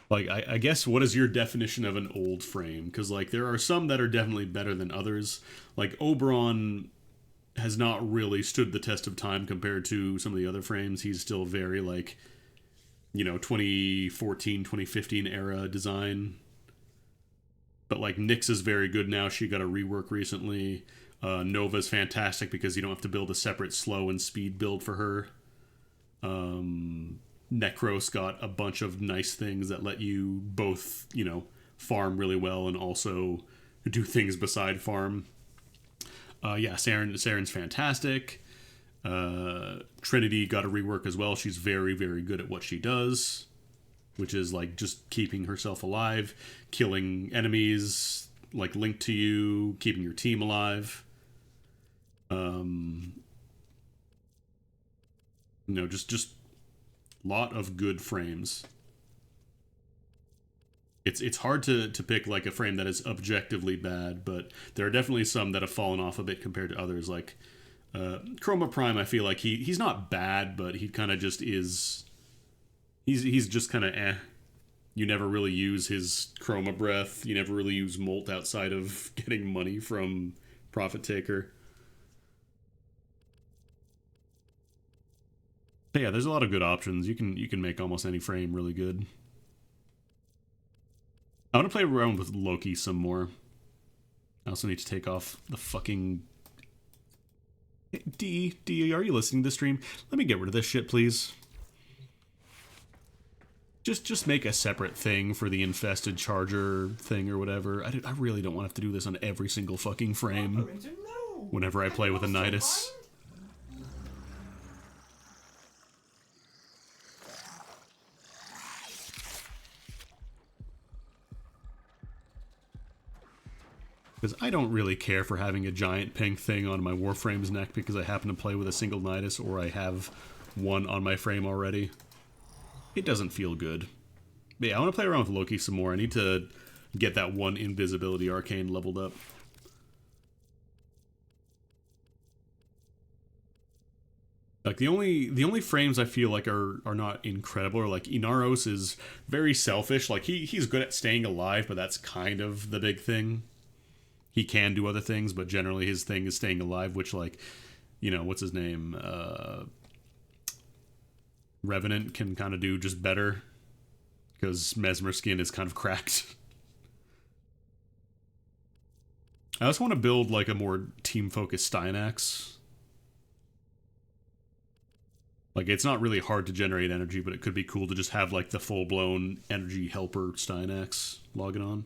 Like, I guess, what is your definition of an old frame? Because, like, there are some that are definitely better than others. Like, Oberon has not really stood the test of time compared to some of the other frames. He's still very, like, you know, 2014, 2015 era design. But, like, Nyx is very good now. She got a rework recently. Nova's fantastic because you don't have to build a separate slow and speed build for her. Necros got a bunch of nice things that let you both, you know, farm really well and also do things beside farm. Yeah, Saren's fantastic. Trinity got a rework as well. She's very, very good at what she does, which is like just keeping herself alive, killing enemies, like linked to you, keeping your team alive. You know, just lot of good frames. It's hard to pick like a frame that is objectively bad, but there are definitely some that have fallen off a bit compared to others. Like Chroma Prime, I feel like he's not bad, but he kind of just is. He's just kind of eh. You never really use his Chroma Breath. You never really use Molt outside of getting money from Profit Taker. But yeah, there's a lot of good options. You can make almost any frame really good. I want to play around with Loki some more. I also need to take off the fucking... D, are you listening to the stream? Let me get rid of this shit, please. Just make a separate thing for the infested charger thing or whatever. I really don't want to have to do this on every single fucking frame whenever I play with a Nidus. Because I don't really care for having a giant pink thing on my Warframe's neck because I happen to play with a single Nidus or I have one on my frame already. It doesn't feel good. But yeah, I want to play around with Loki some more. I need to get that one invisibility arcane leveled up. Like the only frames I feel like are not incredible are like Inaros is very selfish. Like he's good at staying alive, but that's kind of the big thing. He can do other things, but generally his thing is staying alive, which, like, you know, what's his name? Revenant can kind of do just better, because Mesmer Skin is kind of cracked. I also want to build, like, a more team-focused Stynax. Like, it's not really hard to generate energy, but it could be cool to just have, like, the full-blown energy helper Stynax logging on.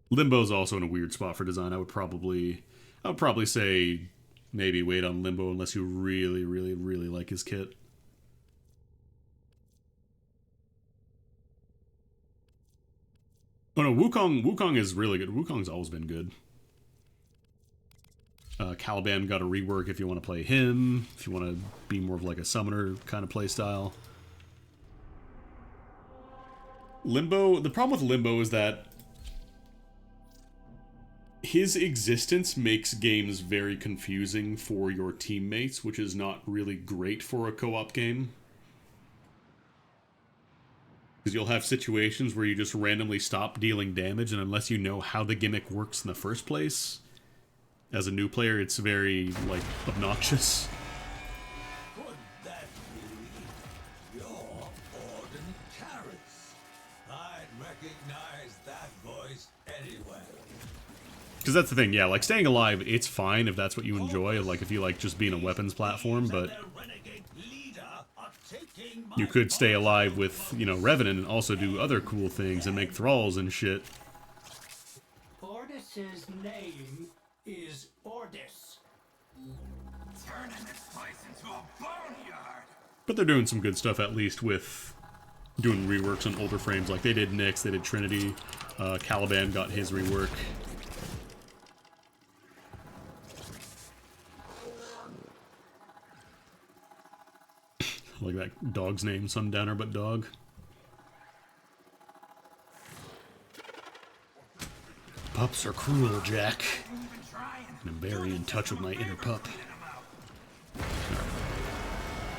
Limbo's also in a weird spot for design. I would probably say maybe wait on Limbo unless you really, really, really like his kit. Oh no, Wukong is really good. Wukong's always been good. Caliban got a rework if you want to play him, if you want to be more of like a summoner kind of play style. Limbo, the problem with Limbo is that his existence makes games very confusing for your teammates, which is not really great for a co-op game. Because you'll have situations where you just randomly stop dealing damage, and unless you know how the gimmick works in the first place, as a new player, it's very, like, obnoxious. Could that be your Orden Carrots? I'd recognize that voice anywhere. Because that's the thing, yeah, like, staying alive, it's fine if that's what you enjoy, like, if you like just being a weapons platform, but you could stay alive with, you know, Revenant and also do other cool things and make thralls and shit. Ordis's name is Ordis. Turning this place into a boneyard. But they're doing some good stuff, at least, with doing reworks on older frames. Like, they did Nyx, they did Trinity, Caliban got his rework. Like that dog's name, Sundowner but dog. Pups are cruel, Jack. And I'm very in touch with my inner pup.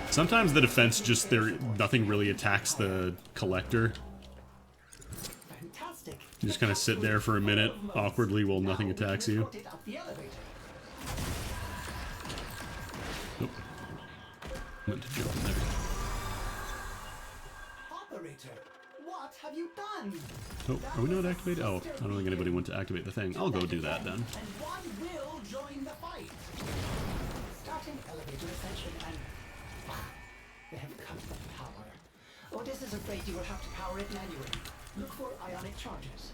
Sometimes the defense just, nothing really attacks the collector. You just kind of sit there for a minute, awkwardly, while nothing attacks you. meant to jump in there. Operator, what have you done? Oh, are we not activated? Oh, I don't think anybody went to activate the thing. I'll go do that then. And one will join the fight. Starting elevator ascension and... They have cut the power. Otis is afraid you will have to power it manually. Look for ionic charges.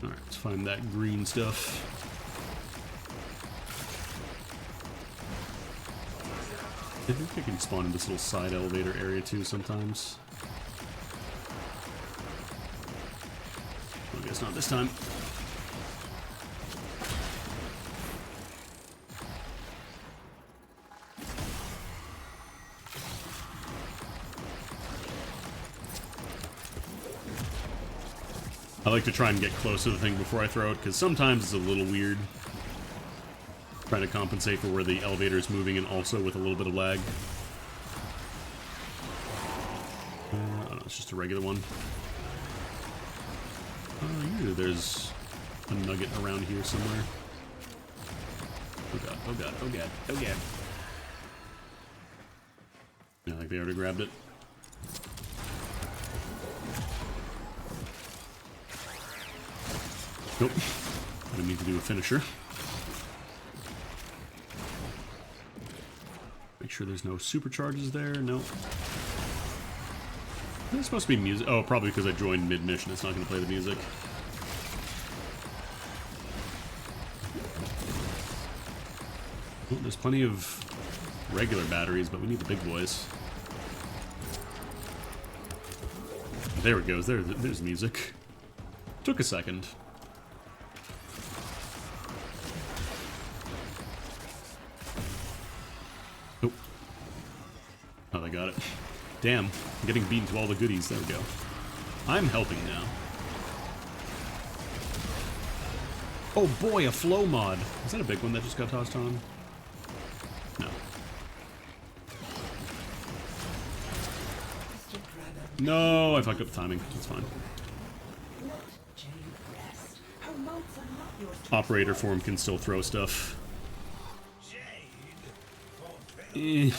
Alright, let's find that green stuff. I think I can spawn in this little side elevator area too sometimes. I guess not this time. I like to try and get close to the thing before I throw it, because sometimes it's a little weird. Trying to compensate for where the elevator is moving and also with a little bit of lag. I don't know, it's just a regular one. Usually there's a nugget around here somewhere. Oh god, oh god, oh god, oh god. Yeah, I think they already grabbed it. Nope. I didn't mean to do a finisher. Make sure there's no supercharges there. Nope. It's supposed to be music. Oh, probably because I joined mid-mission. It's not going to play the music. Well, there's plenty of regular batteries, but we need the big boys. There it goes. There's music. Took a second. Oh. Oh, they got it. Damn, I'm getting beaten to all the goodies. There we go. I'm helping now. Oh boy, a flow mod. Is that a big one that just got tossed on? No. No, I fucked up the timing. It's fine. Operator form can still throw stuff. Eh.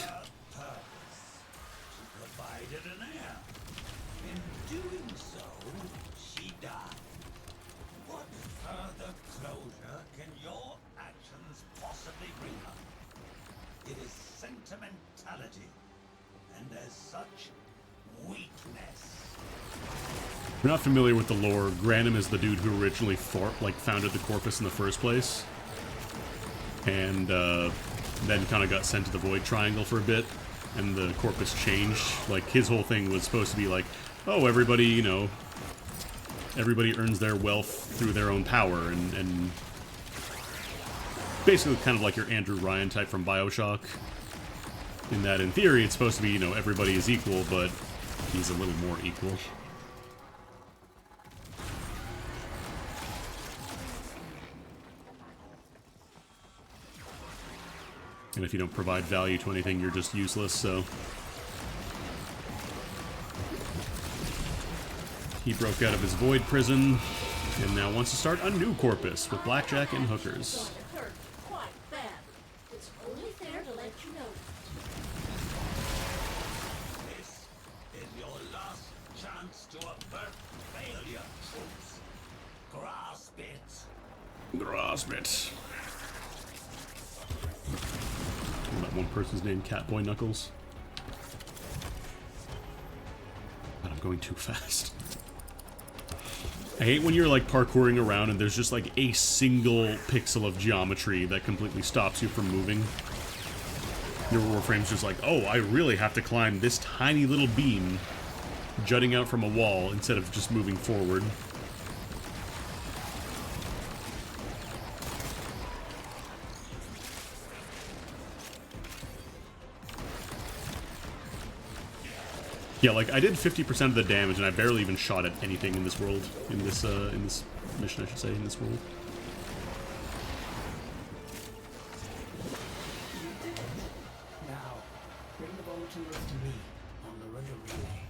If you're not familiar with the lore, Granum is the dude who originally founded the Corpus in the first place. And then kind of got sent to the Void Triangle for a bit. And the Corpus changed. Like, his whole thing was supposed to be like, oh, everybody, you know, everybody earns their wealth through their own power. And basically kind of like your Andrew Ryan type from BioShock. In that, in theory, it's supposed to be, you know, everybody is equal, but he's a little more equal. And if you don't provide value to anything, you're just useless, so... He broke out of his void prison, and now wants to start a new Corpus with blackjack and hookers. It's only fair to let you know. This is your last chance to avert failure, troops. Grasp it. Grasp it. That one person's name, Catboy Knuckles. But I'm going too fast. I hate when you're like parkouring around and there's just like a single pixel of geometry that completely stops you from moving. Your Warframe's just like, oh, I really have to climb this tiny little beam jutting out from a wall instead of just moving forward. Yeah, like, I did 50% of the damage, and I barely even shot at anything in this world. In this mission, I should say, in this world. Now, bring the ball to me on the rudder relay.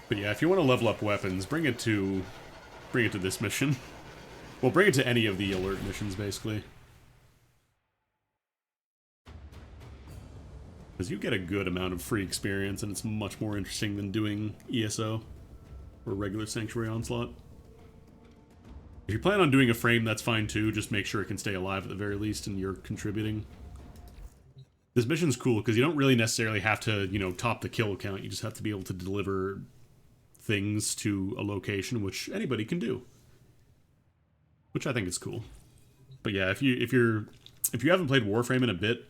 But yeah, if you want to level up weapons, bring it to this mission. Well, bring it to any of the alert missions, basically. Because you get a good amount of free experience, and it's much more interesting than doing ESO or regular Sanctuary Onslaught. If you plan on doing a frame, that's fine too. Just make sure it can stay alive at the very least, and you're contributing. This mission's cool because you don't really necessarily have to, you know, top the kill count. You just have to be able to deliver things to a location, which anybody can do, which I think is cool. But yeah, if you haven't played Warframe in a bit,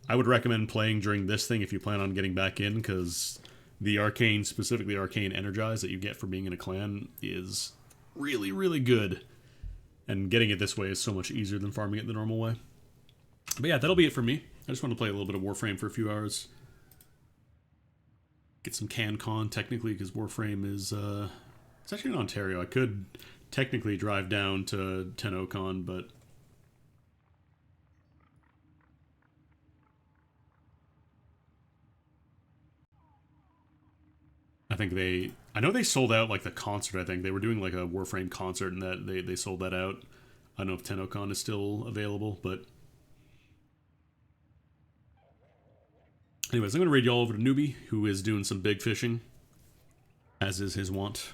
I would recommend playing during this thing if you plan on getting back in, because the arcane, specifically arcane energize that you get for being in a clan is really, really good. And getting it this way is so much easier than farming it the normal way. But yeah, that'll be it for me. I just want to play a little bit of Warframe for a few hours. Get some CanCon, technically, because Warframe is, it's actually in Ontario. I could technically drive down to TennoCon, but I know they sold out, like, the concert, I think. They were doing, like, a Warframe concert, and that they sold that out. I don't know if TennoCon is still available, but anyways, I'm going to raid y'all over to Newbie, who is doing some big fishing, as is his wont.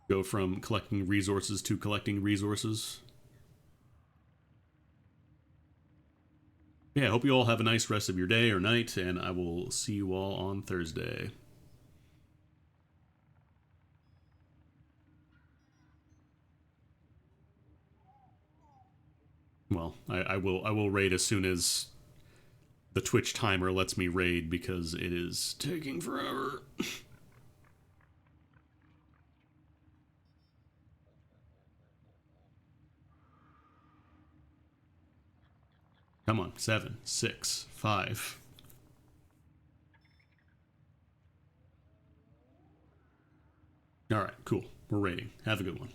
Go from collecting resources to collecting resources. Yeah, I hope you all have a nice rest of your day or night, and I will see you all on Thursday. Well, I will raid as soon as the Twitch timer lets me raid, because it is taking forever. Come on, 7, 6, 5. All right, cool. We're raiding. Have a good one.